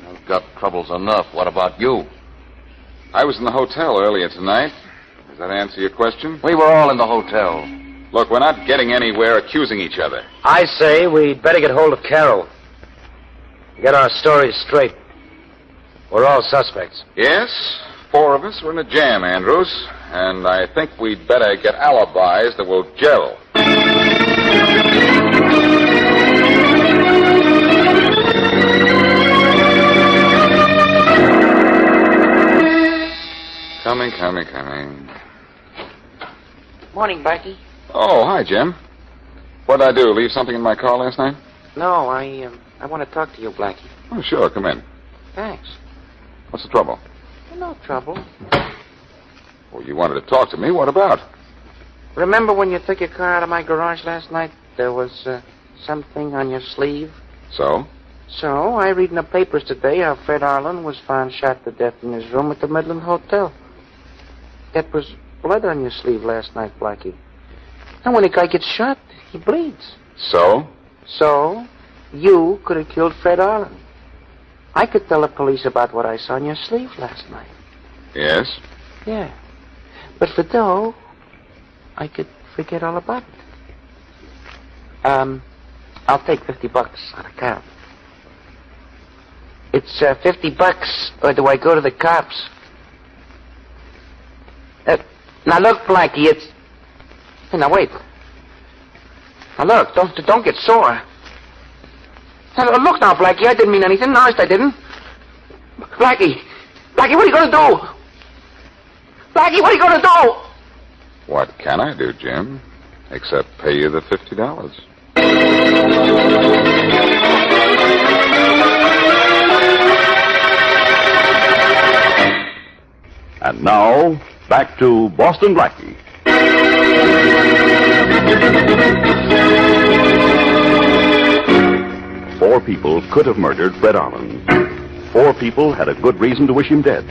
I've got troubles enough. What about you? I was in the hotel earlier tonight. Does that answer your question? We were all in the hotel. Look, we're not getting anywhere accusing each other. I say we'd better get hold of Carol. Get our stories straight. We're all suspects. Yes, 4 of us are in a jam, Andrews. And I think we'd better get alibis that will gel. Coming. Morning, Blackie. Oh, hi, Jim. What'd I do, leave something in my car last night? No, I want to talk to you, Blackie. Oh, sure, come in. Thanks. What's the trouble? No trouble. Well, you wanted to talk to me. What about? Remember when you took your car out of my garage last night? There was something on your sleeve. So? So, I read in the papers today how Fred Arlen was found shot to death in his room at the Midland Hotel. There was blood on your sleeve last night, Blackie. And when a guy gets shot, he bleeds. So? So, you could have killed Fred Arlen. I could tell the police about what I saw on your sleeve last night. Yes? Yeah. But for dough, I could forget all about it. I'll take $50 on account. It's $50, or do I go to the cops? Now look, Blackie, it's... Hey, now wait. Now look, don't get sore. Now, look now, Blackie, I didn't mean anything. Honest, I didn't. Blackie, what are you going to do? Blackie, what are you going to do? What can I do, Jim? Except pay you the $50. And now, back to Boston Blackie. 4 people could have murdered Fred Arlen. 4 people had a good reason to wish him dead.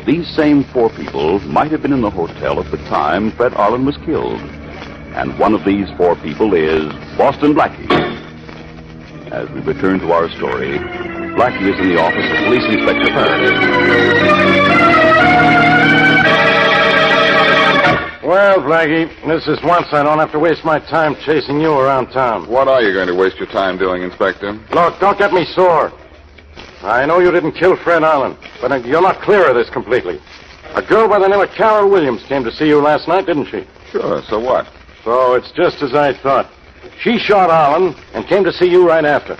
These same 4 people might have been in the hotel at the time Fred Arlen was killed. And one of these 4 people is Boston Blackie. As we return to our story, Blackie is in the office of Police Inspector Farraday. Well, Blackie, this is once I don't have to waste my time chasing you around town. What are you going to waste your time doing, Inspector? Look, don't get me sore. I know you didn't kill Fred Arlen, but you're not clear of this completely. A girl by the name of Carol Williams came to see you last night, didn't she? Sure, so what? So it's just as I thought. She shot Arlen and came to see you right after.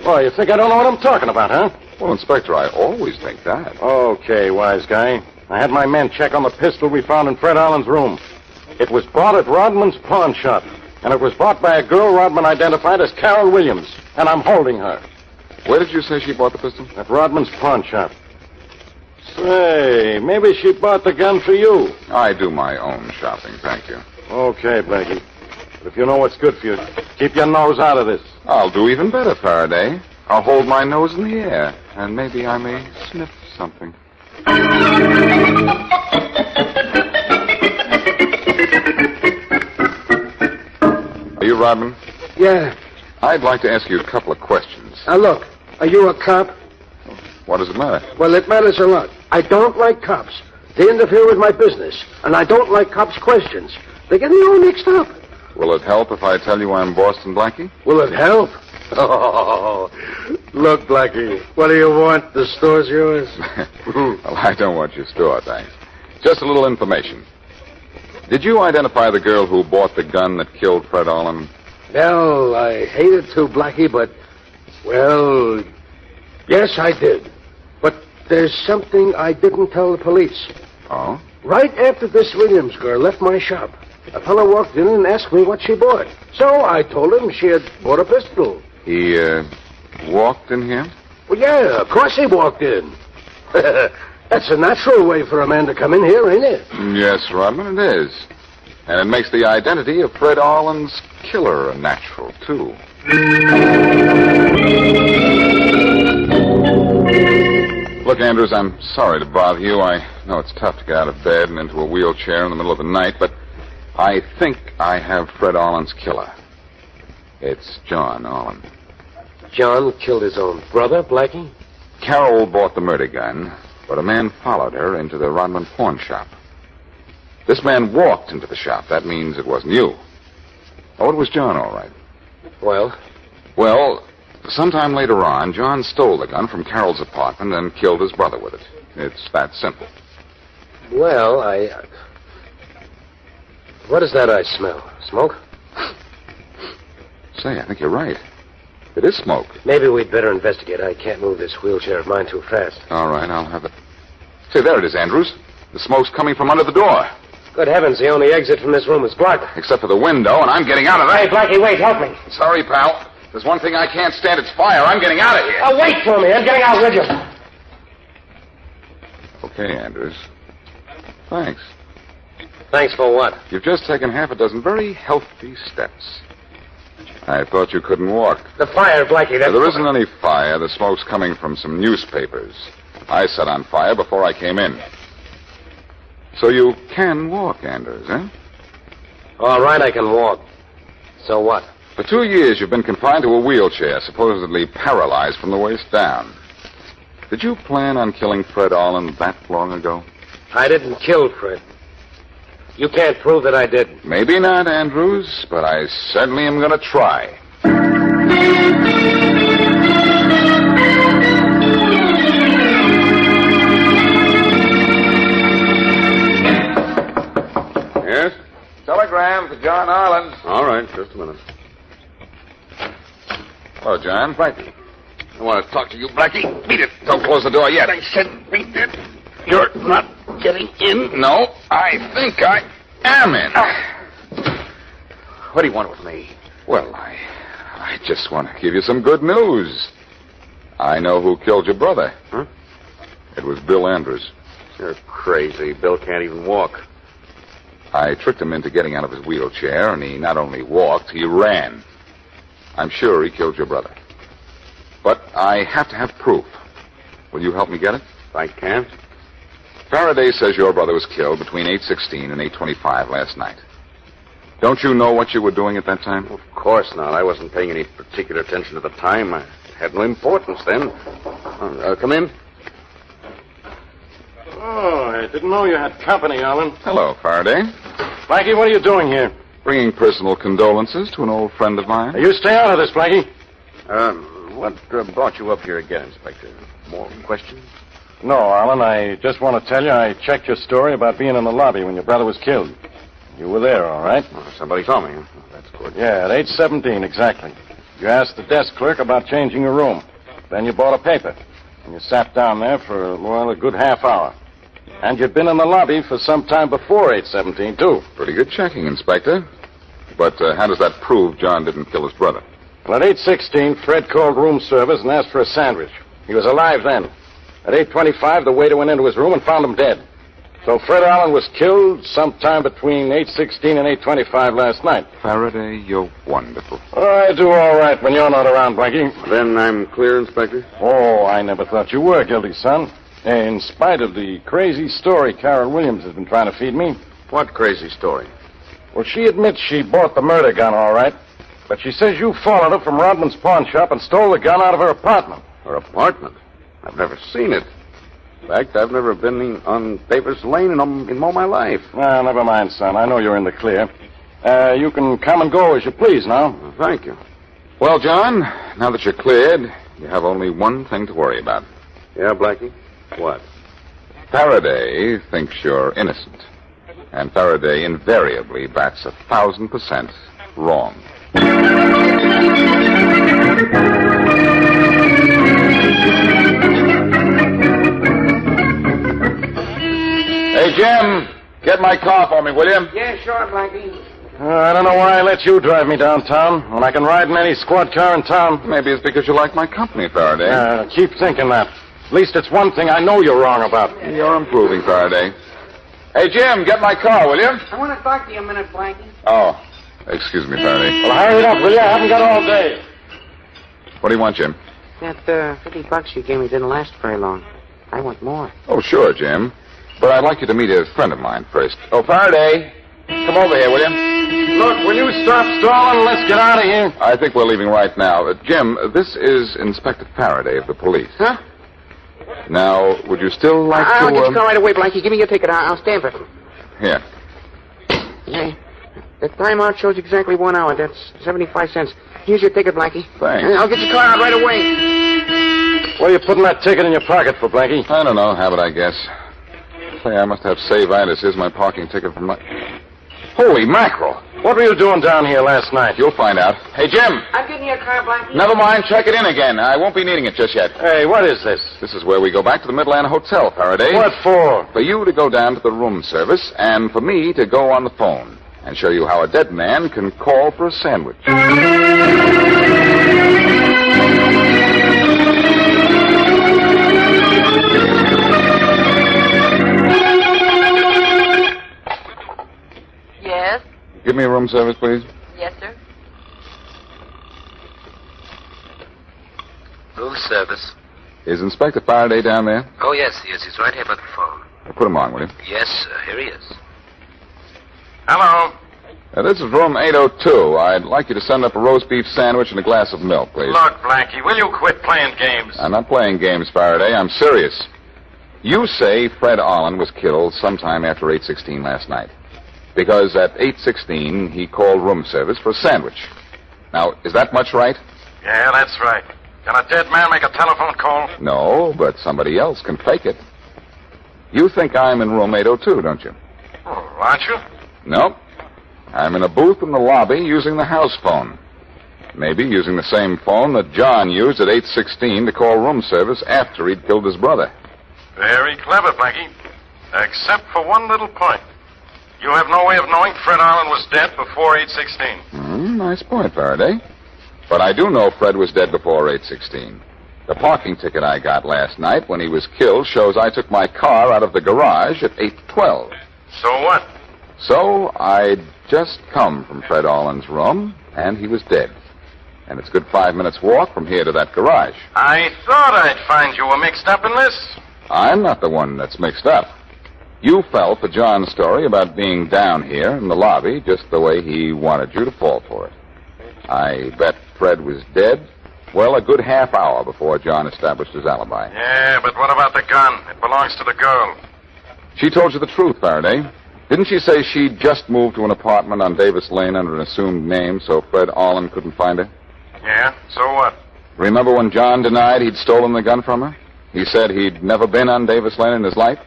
Boy, you think I don't know what I'm talking about, huh? Well, Inspector, I always think that. Okay, wise guy. I had my men check on the pistol we found in Fred Arlen's room. It was bought at Rodman's pawn shop, and it was bought by a girl Rodman identified as Carol Williams, and I'm holding her. Where did you say she bought the pistol? At Rodman's pawn shop. Say, maybe she bought the gun for you. I do my own shopping, thank you. Okay, Blackie. But if you know what's good for you, keep your nose out of this. I'll do even better, Faraday. I'll hold my nose in the air, and maybe I may sniff something. Are you Rodman? Yeah. I'd like to ask you a couple of questions. Now, look, are you a cop? What does it matter? Well, it matters a lot. I don't like cops. They interfere with my business, and I don't like cops' questions. They get me all mixed up. Will it help if I tell you I'm Boston Blackie? Will it help? Oh, look, Blackie, what do you want? The store's yours? Well, I don't want your store, thanks. Just a little information. Did you identify the girl who bought the gun that killed Fred Arlen? Well, I hated to, Blackie, but, well, yes, I did. But there's something I didn't tell the police. Oh? Right after this Williams girl left my shop, a fellow walked in and asked me what she bought. So I told him she had bought a pistol. He, walked in here? Well, yeah, of course he walked in. That's a natural way for a man to come in here, ain't it? Yes, Rodman, it is. And it makes the identity of Fred Arlen's killer a natural, too. Look, Andrews, I'm sorry to bother you. I know it's tough to get out of bed and into a wheelchair in the middle of the night, but I think I have Fred Arlen's killer. It's John Arlen. John killed his own brother, Blackie? Carol bought the murder gun, but a man followed her into the Rodman pawn shop. This man walked into the shop. That means it wasn't you. Oh, it was John, all right. Well? Well, sometime later on, John stole the gun from Carol's apartment and killed his brother with it. It's that simple. Well, What is that I smell? Smoke? Say, I think you're right. It is smoke. Maybe we'd better investigate. I can't move this wheelchair of mine too fast. All right, I'll have it. Say, there it is, Andrews. The smoke's coming from under the door. Good heavens, the only exit from this room is blocked. Except for the window, and I'm getting out of there. Hey, Blackie, wait, help me. Sorry, pal. There's one thing I can't stand. It's fire. I'm getting out of here. Oh, wait for me. I'm getting out with you. Okay, Andrews. Thanks. Thanks for what? You've just taken half a dozen very healthy steps. I thought you couldn't walk. The fire, Blackie, that's... There isn't any fire. The smoke's coming from some newspapers. I set on fire before I came in. So you can walk, Andrews, eh? All right, I can walk. So what? For 2 years, you've been confined to a wheelchair, supposedly paralyzed from the waist down. Did you plan on killing Fred Arlen that long ago? I didn't kill Fred. You can't prove that I did. Maybe not, Andrews, but I certainly am going to try. Yes? Telegram for John Arlen. All right, just a minute. Hello, John. Blackie. I want to talk to you, Blackie. Beat it. Don't close the door yet. I said beat it. You're not getting in. No, I think I am in. What do you want with me? Well, I just want to give you some good news. I know who killed your brother. Huh? It was Bill Andrews. You're crazy. Bill can't even walk. I tricked him into getting out of his wheelchair, and he not only walked, he ran. I'm sure he killed your brother. But I have to have proof. Will you help me get it? I can't. Farraday says your brother was killed between 8:16 and 8:25 last night. Don't you know what you were doing at that time? Of course not. I wasn't paying any particular attention at the time. I had no importance then. Come in. Oh, I didn't know you had company, Arlen. Hello, Faraday. Blackie, what are you doing here? Bringing personal condolences to an old friend of mine. You stay out of this, Blackie. What brought you up here again, Inspector? More questions? No, Arlen, I just want to tell you I checked your story about being in the lobby when your brother was killed. You were there, all right? Oh, somebody saw me. Oh, that's good. Yeah, at 8:17, exactly. You asked the desk clerk about changing your room. Then you bought a paper. And you sat down there for, well, a good half hour. And you'd been in the lobby for some time before 8:17, too. Pretty good checking, Inspector. But how does that prove John didn't kill his brother? Well, at 8:16, Fred called room service and asked for a sandwich. He was alive then. At 8:25, the waiter went into his room and found him dead. So Fred Arlen was killed sometime between 8:16 and 8:25 last night. Faraday, you're wonderful. I do all right when you're not around, Blackie. Then I'm clear, Inspector? Oh, I never thought you were guilty, son. In spite of the crazy story Carol Williams has been trying to feed me. What crazy story? Well, she admits she bought the murder gun, all right. But she says you followed her from Rodman's pawn shop and stole the gun out of her apartment. Her apartment? I've never seen it. In fact, I've never been on Davis Lane in all my life. Well, never mind, son. I know you're in the clear. You can come and go as you please now. Well, thank you. Well, John, now that you're cleared, you have only one thing to worry about. Yeah, Blackie? What? Faraday thinks you're innocent. And Faraday invariably bats 1,000% wrong. Hey, Jim, get my car for me, will you? Yeah, sure, Blackie. I don't know why I let you drive me downtown when I can ride in any squad car in town. Maybe it's because you like my company, Faraday. Keep thinking that. At least it's one thing I know you're wrong about. You're improving, Faraday. Hey, Jim, get my car, will you? I want to talk to you a minute, Blackie. Oh, excuse me, Faraday. Well, hurry it up, will you? I haven't got all day. What do you want, Jim? That $50 you gave me didn't last very long. I want more. Oh, sure, Jim. But I'd like you to meet a friend of mine first. Oh, Faraday, come over here, will you? Look, will you stop stalling? Let's get out of here. I think we're leaving right now. Jim, this is Inspector Faraday of the police. Huh? Now, would you still like to... I'll get your car right away, Blackie. Give me your ticket. I'll stamp it. Here. Yeah. The timeout shows exactly 1 hour. That's 75 cents. Here's your ticket, Blackie. Thanks. I'll get your car out right away. What are you putting that ticket in your pocket for, Blackie? I don't know. Habit, I guess. Say, I must have save-itis. Here's my parking ticket from my... Holy mackerel! What were you doing down here last night? You'll find out. Hey, Jim! I'm getting your car, Blackie. Never mind. Check it in again. I won't be needing it just yet. Hey, what is this? This is where we go back to the Midland Hotel, Faraday. What for? For you to go down to the room service and for me to go on the phone and show you how a dead man can call for a sandwich. Yes? Give me a room service, please. Yes, sir. Room service. Is Inspector Faraday down there? Oh, yes, he is. He's right here by the phone. Put him on, will you? Yes, sir. Here he is. Hello. This is room 802. I'd like you to send up a roast beef sandwich and a glass of milk, please. Look, Blackie, will you quit playing games? I'm not playing games, Faraday. I'm serious. You say Fred Allen was killed sometime after 8:16 last night. Because at 8:16, he called room service for a sandwich. Now, is that much right? Yeah, that's right. Can a dead man make a telephone call? No, but somebody else can fake it. You think I'm in room 802, don't you? Oh, aren't you? No. I'm in a booth in the lobby using the house phone. Maybe using the same phone that John used at 8:16 to call room service after he'd killed his brother. Very clever, Blackie. Except for one little point. You have no way of knowing Fred Allen was dead before 8:16. Nice point, Faraday. But I do know Fred was dead before 8:16. The parking ticket I got last night when he was killed shows I took my car out of the garage at 8:12. So what? So I'd just come from Fred Allen's room, and he was dead. And it's a good 5 minutes walk from here to that garage. I thought I'd find you were mixed up in this. I'm not the one that's mixed up. You fell for John's story about being down here in the lobby just the way he wanted you to fall for it. I bet Fred was dead, well, a good half hour before John established his alibi. Yeah, but what about the gun? It belongs to the girl. She told you the truth, Faraday. Didn't she say she'd just moved to an apartment on Davis Lane under an assumed name so Fred Allen couldn't find her? Yeah, so what? Remember when John denied he'd stolen the gun from her? He said he'd never been on Davis Lane in his life?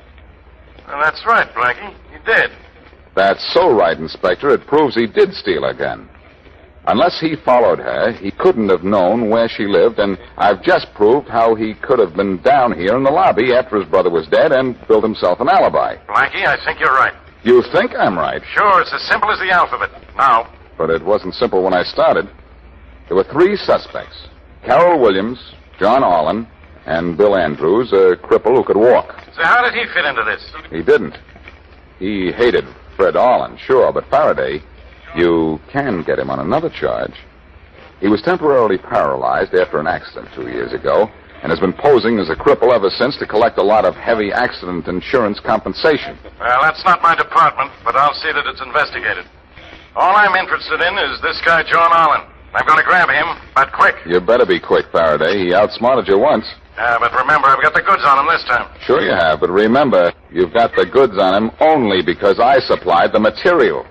Well, that's right, Blackie. You did. That's so right, Inspector. It proves he did steal a gun. Unless he followed her, he couldn't have known where she lived, and I've just proved how he could have been down here in the lobby after his brother was dead and built himself an alibi. Blackie, I think you're right. You think I'm right? Sure, it's as simple as the alphabet. Now. But it wasn't simple when I started. There were 3 suspects. Carol Williams, John Allen, and Bill Andrews, a cripple who could walk. So how did he fit into this? He didn't. He hated Fred Allen, sure, but Faraday, you can get him on another charge. He was temporarily paralyzed after an accident 2 years ago and has been posing as a cripple ever since to collect a lot of heavy accident insurance compensation. Well, that's not my department, but I'll see that it's investigated. All I'm interested in is this guy, John Allen. I'm going to grab him, but quick. You better be quick, Faraday. He outsmarted you once. But remember, I've got the goods on him this time. Sure you have, but remember, you've got the goods on him only because I supplied the material.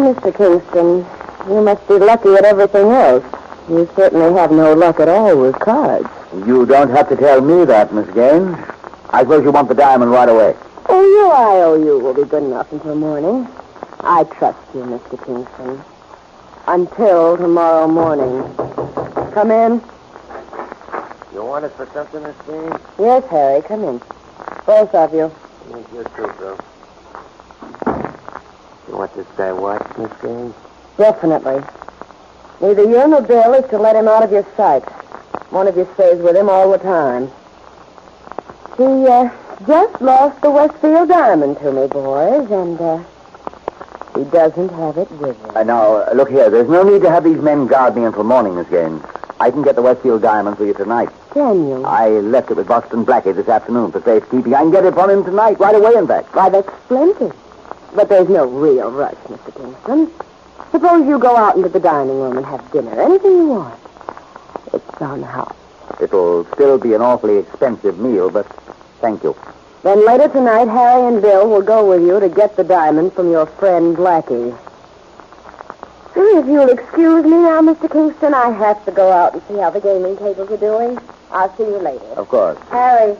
Mr. Kingston, you must be lucky at everything else. You certainly have no luck at all with cards. You don't have to tell me that, Miss Gaines. I suppose you want the diamond right away. Oh, your IOU will be good enough until morning. I trust you, Mr. Kingston. Until tomorrow morning. Come in. You want us for something, Miss Gaines? Yes, Harry, come in. Both of you. You too, Bill. You want this guy watched, Miss Gaines? Definitely. Neither you nor Bill is to let him out of your sight. One of you stays with him all the time. He just lost the Westfield diamond to me, boys, and he doesn't have it with him. Now, look here. There's no need to have these men guard me until morning, Miss Gaines. I can get the Westfield diamond for you tonight. Can you? I left it with Boston Blackie this afternoon for safekeeping. I can get it from him tonight, right away, in fact. Why, that's splendid. But there's no real rush, Mr. Kingston. Suppose you go out into the dining room and have dinner. Anything you want. It's on the house. It'll still be an awfully expensive meal, but thank you. Then later tonight, Harry and Bill will go with you to get the diamond from your friend Blackie. If you'll excuse me now, Mr. Kingston, I have to go out and see how the gaming tables are doing. I'll see you later. Of course. Harry,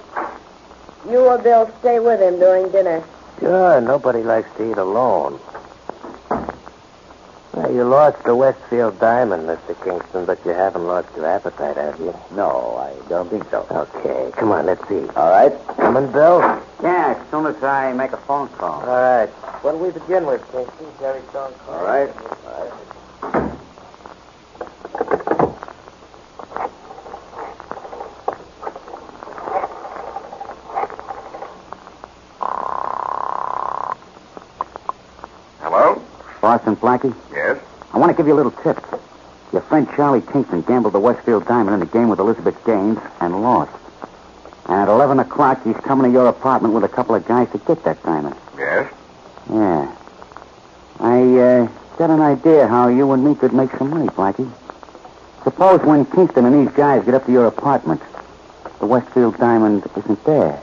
you or Bill stay with him during dinner. Sure, nobody likes to eat alone. Well, you lost the Westfield diamond, Mr. Kingston, but you haven't lost your appetite, have you? No, I don't think so. Okay, come on, let's eat. All right. Coming, Bill? Yeah, as soon as I make a phone call. All right. What'll we begin with, Kingston? Jerry's phone call? All right. Hello? Boston Blackie? Yes? I want to give you a little tip. Your friend Charlie Kingston gambled the Westfield diamond in a game with Elizabeth Gaines and lost. And at 11 o'clock, he's coming to your apartment with a couple of guys to get that diamond. Yes? Yeah. I got an idea how you and me could make some money, Blackie. Suppose when Kingston and these guys get up to your apartment, the Westfield diamond isn't there.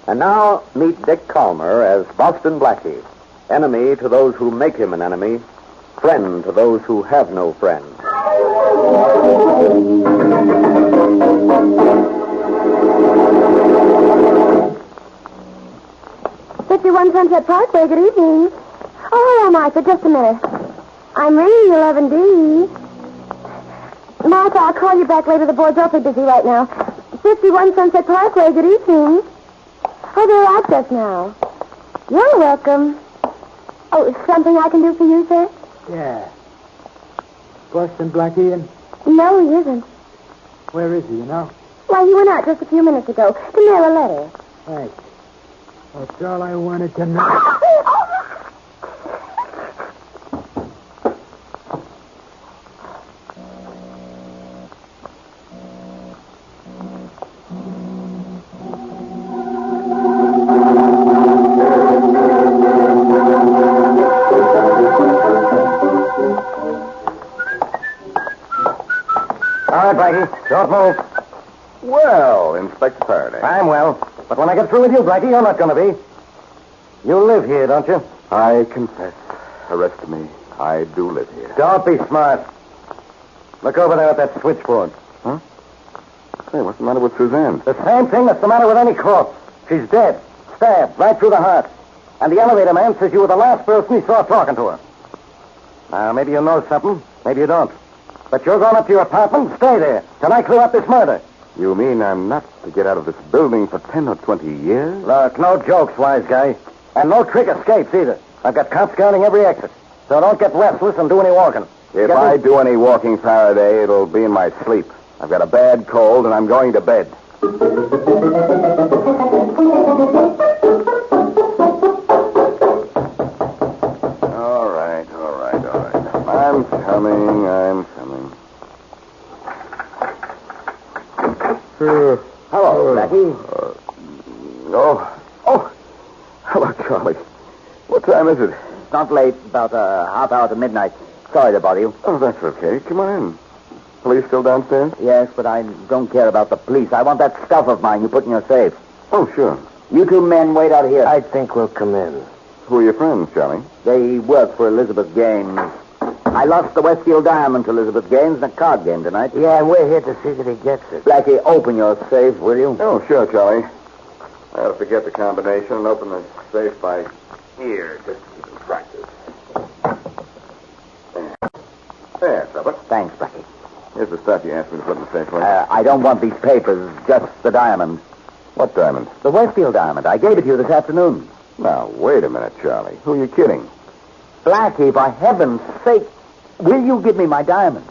And now, meet Dick Calmer as Boston Blackie, enemy to those who make him an enemy, friend to those who have no friend. 51 Sunset Parkway, good evening. Oh, hello, Martha, just a minute. I'm ringing 11D. Martha, I'll call you back later. The board's awfully busy right now. 51 Sunset Parkway, good evening. Oh, they're out just now. You're welcome. Oh, is something I can do for you, sir? Yeah. Boston Blackie in? No, he isn't. Where is he, you know? Why, he went out just a few minutes ago to mail a letter. Thanks. That's all I wanted to know. All right, Blackie. Don't move. Well, Inspector Faraday. I'm well. But when I get through with you, Blackie, you're not going to be. You live here, don't you? I confess. Arrest me. I do live here. Don't be smart. Look over there at that switchboard. Huh? Hey, what's the matter with Suzanne? The same thing that's the matter with any corpse. She's dead. Stabbed right through the heart. And the elevator man says you were the last person he saw talking to her. Now, maybe you know something. Maybe you don't. But you're going up to your apartment and stay there till I clear up this murder. You mean I'm not to get out of this building for 10 or 20 years? Look, no jokes, wise guy. And no trick escapes either. I've got cops scanning every exit. So don't get restless and do any walking. If I do any walking, Faraday, it'll be in my sleep. I've got a bad cold and I'm going to bed. All right. I'm coming. Hello, Blackie. Hello, Charlie. What time is it? It's not late, about a half hour to midnight. Sorry to bother you. Oh, that's okay. Come on in. Police still downstairs? Yes, but I don't care about the police. I want that stuff of mine you put in your safe. Oh, sure. You two men wait out here. I think we'll come in. Who are your friends, Charlie? They work for Elizabeth Gaines. I lost the Westfield diamond to Elizabeth Gaines in a card game tonight. Yeah, we're here to see that he gets it. Blackie, open your safe, will you? Oh, sure, Charlie. I ought to forget the combination and open the safe by here, just to keep in practice. There, Supper. Thanks, Blackie. Here's the stuff you asked me to put in the safe for you. I don't want these papers, just the diamond. What diamond? The Westfield diamond. I gave it to you this afternoon. Now, wait a minute, Charlie. Who are you kidding? Blackie, for heaven's sake, will you give me my diamond?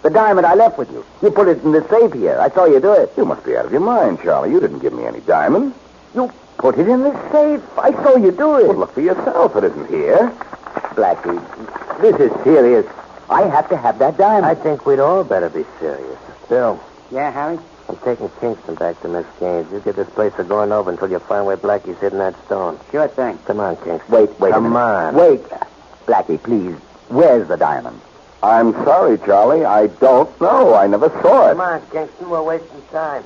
The diamond I left with you. You put it in the safe here. I saw you do it. You must be out of your mind, Charlie. You didn't give me any diamond. You put it in the safe. I saw you do it. Well, look for yourself. It isn't here. Blackie, this is serious. I have to have that diamond. I think we'd all better be serious. Bill. Yeah, Harry? I'm taking Kingston back to Miss Gaines. You get this place a going over until you find where Blackie's hidden that stone. Sure thing. Come on, Kingston. Wait Come a minute. on. Wait. Blackie, please. Where's the diamond? I'm sorry, Charlie. I don't know. I never saw it. Come on, Kingston. We're wasting time.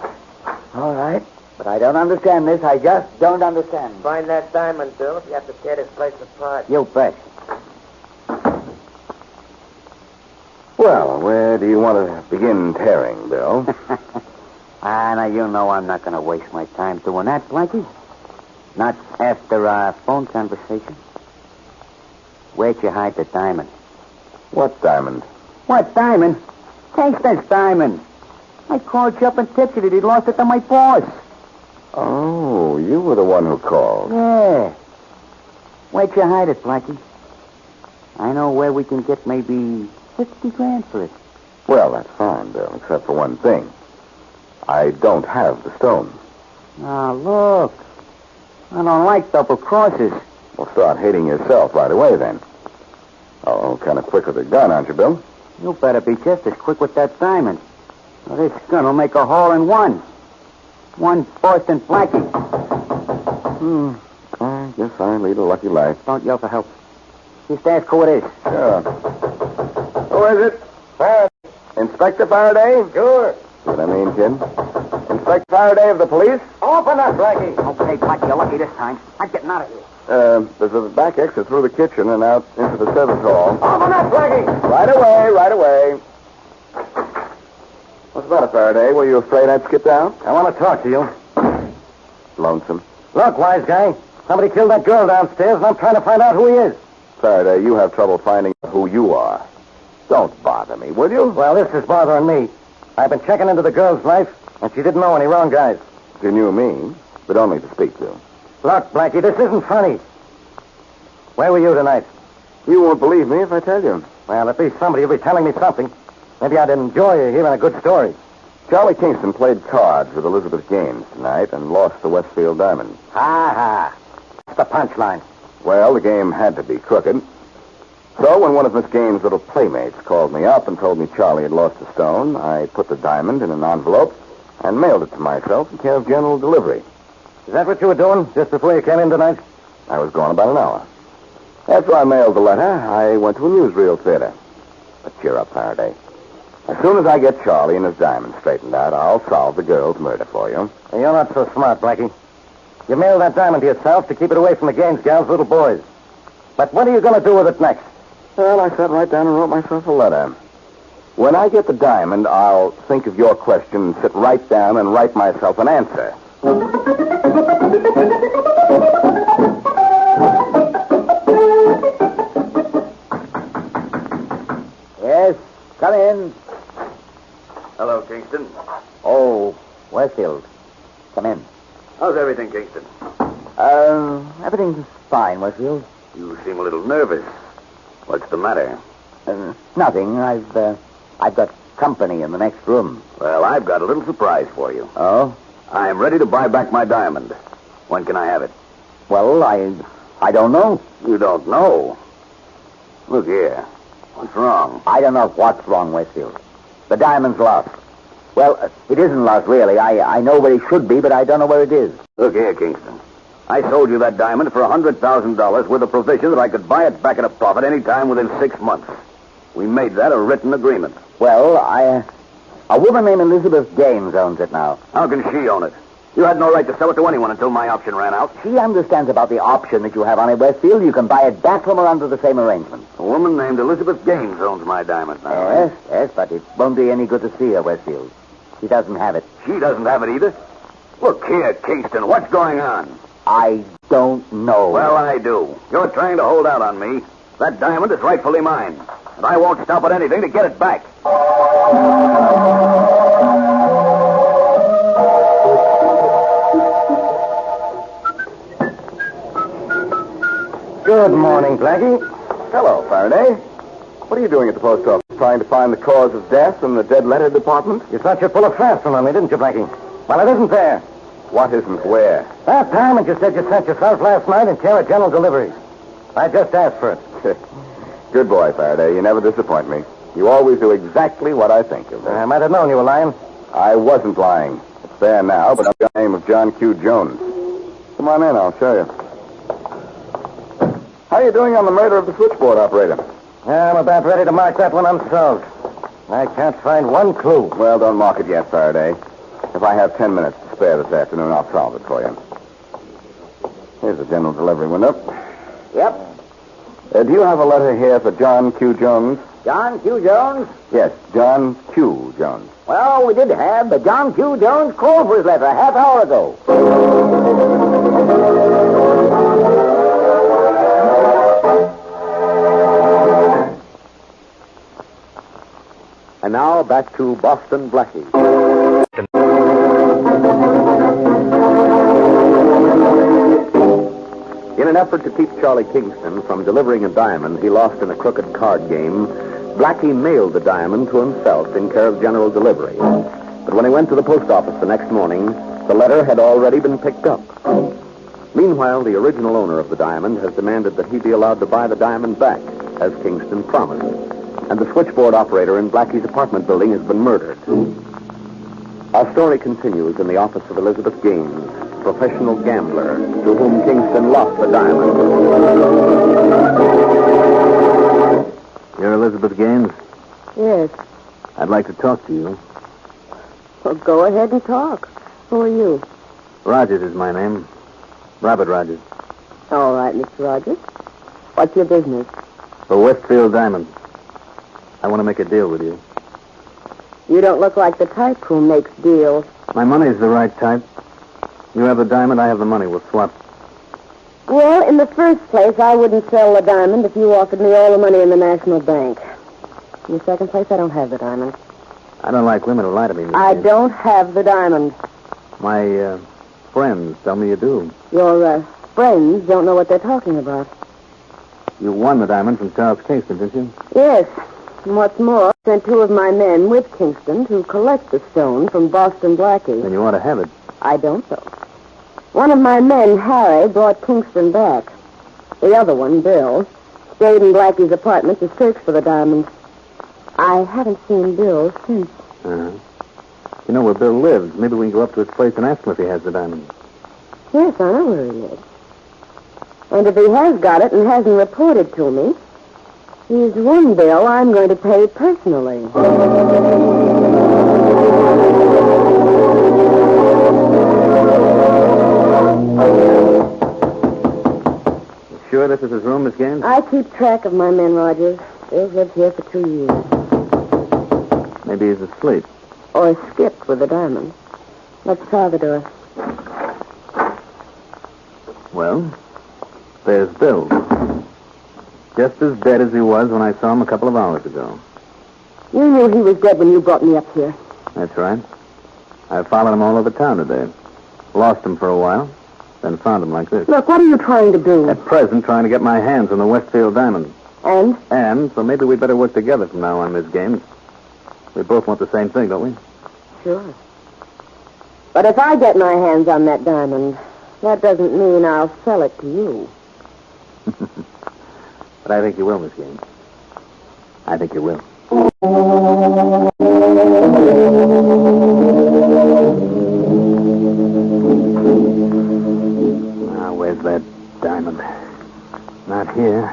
All right. But I don't understand this. I just don't understand. Find that diamond, Bill, if you have to tear this place apart. You bet. Well, where do you want to begin tearing, Bill? Now, you know I'm not going to waste my time doing that, Blackie. Not after our phone conversation. Where'd you hide the diamond? What diamond? What diamond? Kingston's diamond. I called you up and tipped you that he'd lost it to my boss. Oh, you were the one who called. Yeah. Where'd you hide it, Blackie? I know where we can get maybe 50 grand for it. Well, that's fine, Bill, except for one thing. I don't have the stone. Now, look. I don't like double crosses. Well, start hating yourself right away, then. Oh, kind of quick with a gun, aren't you, Bill? You better be just as quick with that diamond. Now, this gun will make a hole in one. One Boston Blackie. I guess I lead a lucky life. Don't yell for help. Just ask who it is. Sure. Who is it? Faraday. Inspector Faraday? Sure. See what I mean, kid? Inspector Faraday of the police? Open up, Blackie. Okay, Blackie, you're lucky this time. I'm getting out of here. There's a back exit through the kitchen and out into the service hall. Open up, Blackie. Right away, right away. What's the matter, Faraday? Were you afraid I'd skip out? I want to talk to you. Lonesome. Look, wise guy. Somebody killed that girl downstairs, and I'm trying to find out who he is. Faraday, you have trouble finding out who you are. Don't bother me, will you? Well, this is bothering me. I've been checking into the girl's life, and she didn't know any wrong guys. You knew me, but only to speak to. Look, Blackie, this isn't funny. Where were you tonight? You won't believe me if I tell you. Well, at least somebody will be telling me something. Maybe I'd enjoy hearing a good story. Charlie Kingston played cards with Elizabeth Gaines tonight and lost the Westfield diamond. Ha. That's the punchline. Well, the game had to be crooked. So when one of Miss Gaines' little playmates called me up and told me Charlie had lost a stone, I put the diamond in an envelope and mailed it to myself in care of general delivery. Is that what you were doing just before you came in tonight? I was gone about an hour. After I mailed the letter, I went to a newsreel theater. But cheer up, Faraday. As soon as I get Charlie and his diamond straightened out, I'll solve the girl's murder for you. You're not so smart, Blackie. You mailed that diamond to yourself to keep it away from the Gaines gal's little boys. But what are you going to do with it next? Well, I sat right down and wrote myself a letter. When I get the diamond, I'll think of your question and sit right down and write myself an answer. Yes, come in. Hello, Kingston. Oh, Westfield. Come in. How's everything, Kingston? Everything's fine, Westfield. You seem a little nervous. What's the matter? Nothing. I've got company in the next room. Well, I've got a little surprise for you. Oh? I'm ready to buy back my diamond. When can I have it? Well, I don't know. You don't know? Look here. What's wrong? I don't know what's wrong, Westfield. The diamond's lost. Well, it isn't lost, really. I know where it should be, but I don't know where it is. Look here, Kingston. I sold you that diamond for $100,000 with a provision that I could buy it back at a profit any time within 6 months. We made that a written agreement. Well, A woman named Elizabeth Gaines owns it now. How can she own it? You had no right to sell it to anyone until my option ran out. She understands about the option that you have on it, Westfield. You can buy it back from her under the same arrangement. A woman named Elizabeth Gaines owns my diamond now. Yes, but it won't be any good to see her, Westfield. She doesn't have it. She doesn't have it either? Look here, Kingston, what's going on? I don't know. Well, I do. You're trying to hold out on me. That diamond is rightfully mine, and I won't stop at anything to get it back. Good morning, Blackie. Hello, Faraday. What are you doing at the post office? Trying to find the cause of death in the dead letter department? You thought you'd pull a fast one on me, didn't you, Blackie? Well, it isn't there. What isn't where? That diamond you said you sent yourself last night in care of General Deliveries. I just asked for it. Good boy, Faraday. You never disappoint me. You always do exactly what I think of. I might have known you were lying. I wasn't lying. It's there now, but under the name of John Q. Jones. Come on in, I'll show you. How are you doing on the murder of the switchboard operator? I'm about ready to mark that one unsolved. I can't find one clue. Well, don't mark it yet, Faraday. If I have 10 minutes to spare this afternoon, I'll solve it for you. Here's the general delivery window. Yep. Do you have a letter here for John Q. Jones? John Q. Jones? Yes, John Q. Jones. Well, we did have, but John Q. Jones called for his letter a half hour ago. And now back to Boston Blackie. In an effort to keep Charlie Kingston from delivering a diamond he lost in a crooked card game, Blackie mailed the diamond to himself in care of General Delivery. But when he went to the post office the next morning, the letter had already been picked up. Meanwhile, the original owner of the diamond has demanded that he be allowed to buy the diamond back, as Kingston promised. And the switchboard operator in Blackie's apartment building has been murdered. Our story continues in the office of Elizabeth Gaines, professional gambler to whom Kingston lost the diamond. You're Elizabeth Gaines? Yes. I'd like to talk to you. Well, go ahead and talk. Who are you? Rogers is my name. Robert Rogers. All right, Mr. Rogers. What's your business? For Westfield Diamond. I want to make a deal with you. You don't look like the type who makes deals. My money's the right type. You have the diamond, I have the money. We'll swap. Well, in the first place, I wouldn't sell the diamond if you offered me all the money in the National Bank. In the second place, I don't have the diamond. I don't like women who lie to me, Miss I Gaines. don't have the diamond. My friends tell me you do. Your friends don't know what they're talking about. You won the diamond from Charles Kingston, didn't you? Yes. And what's more, I sent two of my men with Kingston to collect the stone from Boston Blackie. Then you ought to have it. I don't, though. One of my men, Harry, brought Kingston back. The other one, Bill, stayed in Blackie's apartment to search for the diamond. I haven't seen Bill since. Uh-huh. You know where Bill lives. Maybe we can go up to his place and ask him if he has the diamond. Yes, I know where he lives. And if he has got it and hasn't reported to me, he's one bill I'm going to pay personally. You sure this is his room, Miss Gaines? I keep track of my men, Rogers. They've lived here for 2 years. Maybe he's asleep. Or skipped with the diamond. Let's try the door. Well, there's Bill. Just as dead as he was when I saw him a couple of hours ago. You knew he was dead when you brought me up here. That's right. I followed him all over town today. Lost him for a while, then found him like this. Look, what are you trying to do? At present, trying to get my hands on the Westfield diamond. And? So maybe we better work together from now on, Miss Gaines. We both want the same thing, don't we? Sure. But if I get my hands on that diamond, that doesn't mean I'll sell it to you. But I think you will, Miss Gaines. I think you will. Now, where's that diamond? Not here.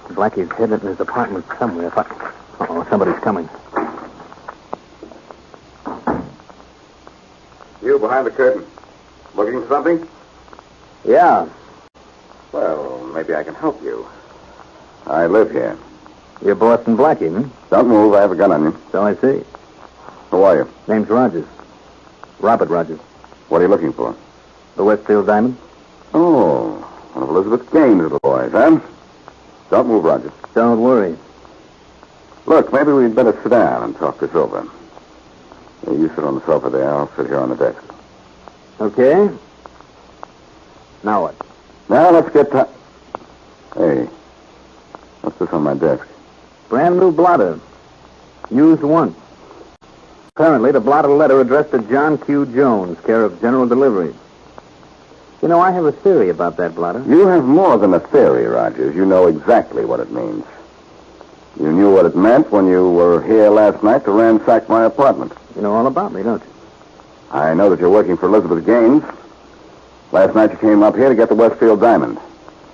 Blackie's hidden it in his apartment somewhere. Uh-oh, somebody's coming. You behind the curtain. Looking for something? Yeah. Well, maybe I can help you. I live here. You're Boston Blackie, hmm? Don't move. I have a gun on you. So I see. Who are you? Name's Rogers. Robert Rogers. What are you looking for? The Westfield diamond? Oh, one of Elizabeth Gaines' little boys, huh? Don't move, Rogers. Don't worry. Look, maybe we'd better sit down and talk this over. You sit on the sofa there. I'll sit here on the desk. Okay. Now what? Now let's get to... Hey, what's this on my desk? Brand new blotter. Used once. Apparently, the blotted letter addressed to John Q. Jones, care of General Delivery. You know, I have a theory about that blotter. You have more than a theory, Rogers. You know exactly what it means. You knew what it meant when you were here last night to ransack my apartment. You know all about me, don't you? I know that you're working for Elizabeth Gaines. Last night you came up here to get the Westfield diamond.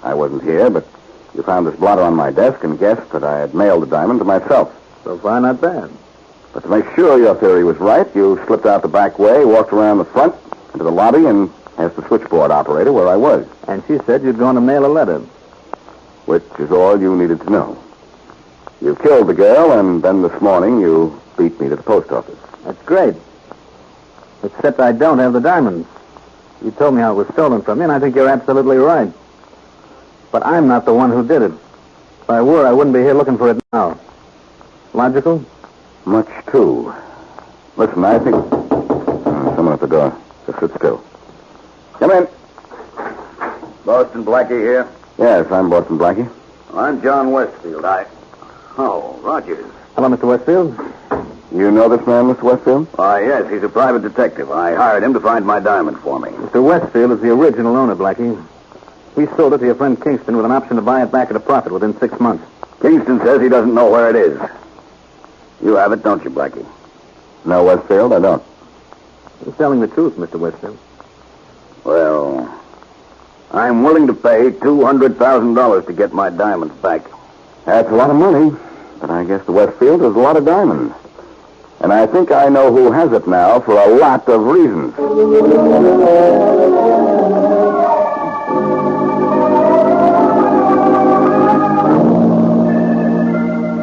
I wasn't here, but you found this blotter on my desk and guessed that I had mailed the diamond to myself. So far, not bad. But to make sure your theory was right, you slipped out the back way, walked around the front, into the lobby, and asked the switchboard operator where I was. And she said you'd gone to mail a letter. Which is all you needed to know. You killed the girl, and then this morning you beat me to the post office. That's great. Except I don't have the diamonds. You told me how it was stolen from you, and I think you're absolutely right. But I'm not the one who did it. If I were, I wouldn't be here looking for it now. Logical? Much too. Listen, I think... someone at the door. Just sit still. Come in. Boston Blackie here? Yes, I'm Boston Blackie. I'm John Westfield. Oh, Rogers. Hello, Mr. Westfield. You know this man, Mr. Westfield? Why, yes, he's a private detective. I hired him to find my diamond for me. Mr. Westfield is the original owner, Blackie. He sold it to your friend Kingston with an option to buy it back at a profit within 6 months. Kingston says he doesn't know where it is. You have it, don't you, Blackie? No, Westfield, I don't. You're telling the truth, Mr. Westfield. Well, I'm willing to pay $200,000 to get my diamonds back. That's a lot of money, but I guess the Westfield is a lot of diamonds. And I think I know who has it now for a lot of reasons.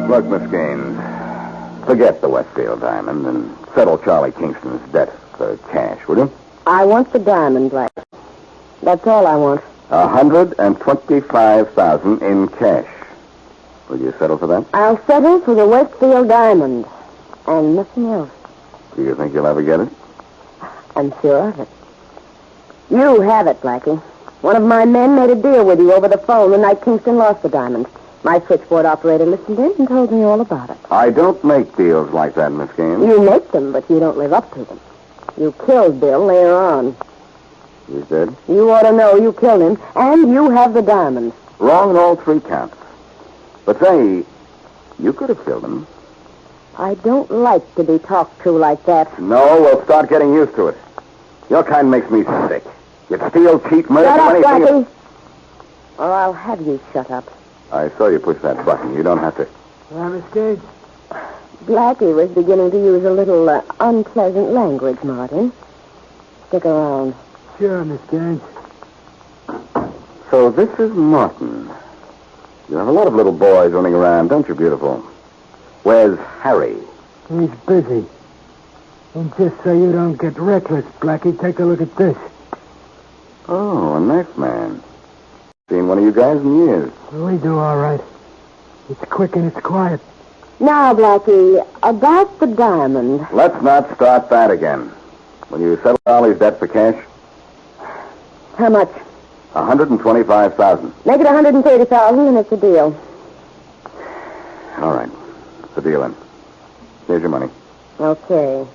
Look, Miss Gaines, forget the Westfield diamond and settle Charlie Kingston's debt for cash, will you? I want the diamond, Blackie. That's all I want. $125,000 in cash. Will you settle for that? I'll settle for the Westfield diamond. And nothing else. Do you think you'll ever get it? I'm sure of it. You have it, Blackie. One of my men made a deal with you over the phone the night Kingston lost the diamond. My switchboard operator listened in and told me all about it. I don't make deals like that, Miss Gaines. You make them, but you don't live up to them. You killed Bill later on. He's dead? You ought to know you killed him, and you have the diamond. Wrong on all three counts. But say, you could have killed him. I don't like to be talked to like that. No, we'll start getting used to it. Your kind makes me sick. You'd steal, cheat, murder, Shut up, anything. Blackie. Or I'll have you shut up. I saw you push that button. You don't have to. Well, Miss Gaines? Blackie was beginning to use a little unpleasant language, Martin. Stick around. Sure, Miss Gaines. So this is Martin. You have a lot of little boys running around, don't you, beautiful? Where's Harry? He's busy. And just so you don't get reckless, Blackie, take a look at this. Oh, a knife man. Seen one of you guys in years. We do all right. It's quick and it's quiet. Now, Blackie, about the diamond. Let's not start that again. Will you settle Ollie's debt for cash? How much? $125,000. Make it $130,000 and it's a deal. All right. It's a deal then. Here's your money. Okay.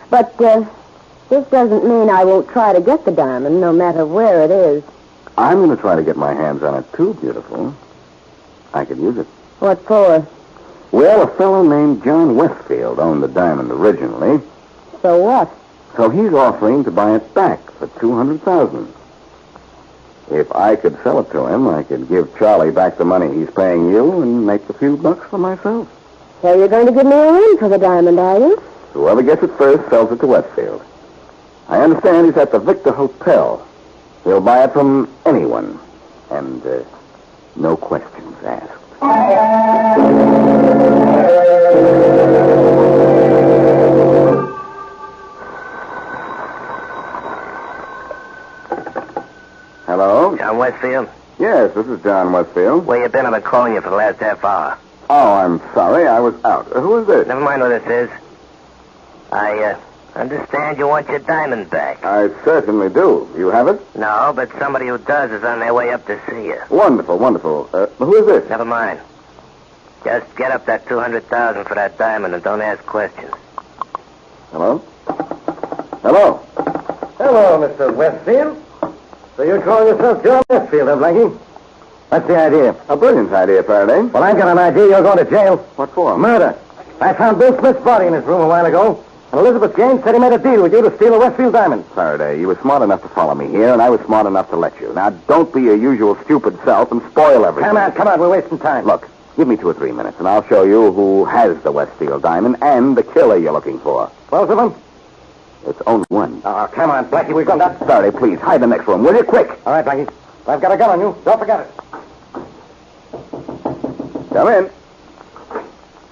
But this doesn't mean I won't try to get the diamond, no matter where it is. I'm going to try to get my hands on it, too, beautiful. I could use it. What for? Well, a fellow named John Westfield owned the diamond originally. So what? So he's offering to buy it back for $200,000. If I could sell it to him, I could give Charlie back the money he's paying you and make a few bucks for myself. So you're going to give me a run for the diamond, are you? Whoever gets it first sells it to Westfield. I understand he's at the Victor Hotel. He'll buy it from anyone. And, no questions asked. Hello? John Westfield? Yes, this is John Westfield. Where you been? I've been calling you for the last half hour. Oh, I'm sorry. I was out. Who is this? Never mind what this is. I understand you want your diamond back. I certainly do. You have it? No, but somebody who does is on their way up to see you. Wonderful, wonderful. Who is this? Never mind. Just get up that $200,000 for that diamond and don't ask questions. Hello? Hello? Hello, Mr. Westfield. So you're calling yourself John Westfield, Blackie? What's the idea? A brilliant idea, Faraday. Well, I've got an idea. You're going to jail. What for? Murder. I found Bill Smith's body in his room a while ago. And Elizabeth Gaines said he made a deal with you to steal a Westfield diamond. Faraday, you were smart enough to follow me here, and I was smart enough to let you. Now, don't be your usual stupid self and spoil everything. Come on. We're wasting time. Look, give me 2 or 3 minutes, and I'll show you who has the Westfield diamond and the killer you're looking for. Both of them? It's only one. Oh, come on, Blackie. We've got that. Faraday, please, hide in the next room, will you? Quick. All right, Blackie. I've got a gun on you. Don't forget it. Come in.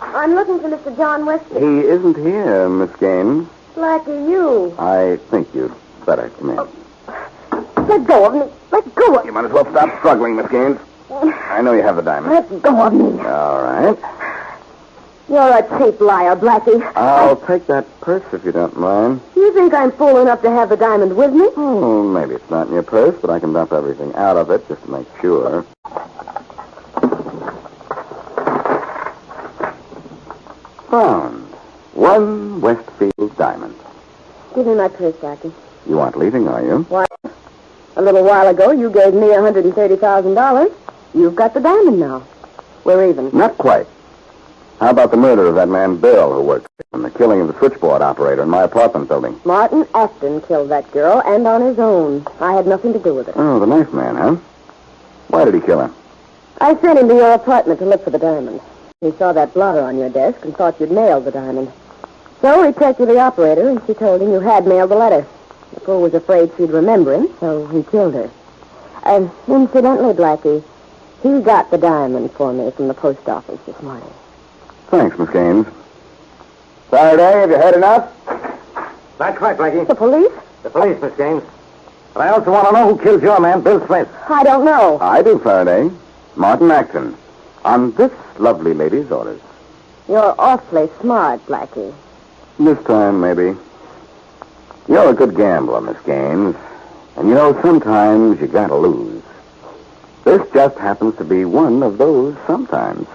I'm looking for Mr. John Westfield. He isn't here, Miss Gaines. Blackie, you. I think you'd better come in. Let go of me. Let go of me. You might as well stop struggling, Miss Gaines. I know you have the diamond. Let go of me. All right. You're a cheap liar, Blackie. I'll take that purse if you don't mind. You think I'm fool enough to have the diamond with me? Oh, maybe it's not in your purse, but I can dump everything out of it just to make sure. Found. One Westfield diamond. Give me my purse, Blackie. You aren't leaving, are you? Why? A little while ago, you gave me $130,000. You've got the diamond now. We're even. Not quite. How about the murder of that man Bill who worked and the killing of the switchboard operator in my apartment building? Martin Afton killed that girl, and on his own. I had nothing to do with it. Oh, the knife man, huh? Why did he kill him? I sent him to your apartment to look for the diamond. He saw that blotter on your desk and thought you'd mailed the diamond. So he checked with the operator, and she told him you had mailed the letter. The fool was afraid she'd remember him, so he killed her. And incidentally, Blackie, he got the diamond for me from the post office this morning. Thanks, Miss Gaines. Faraday, have you heard enough? Not quite, Blackie. The police? The police, Miss Gaines. But I also want to know who killed your man, Bill Smith. I don't know. I do, Faraday. Martin Acton. On this lovely lady's orders. You're awfully smart, Blackie. This time, maybe. You're a good gambler, Miss Gaines. And you know, sometimes you gotta lose. This just happens to be one of those sometimes.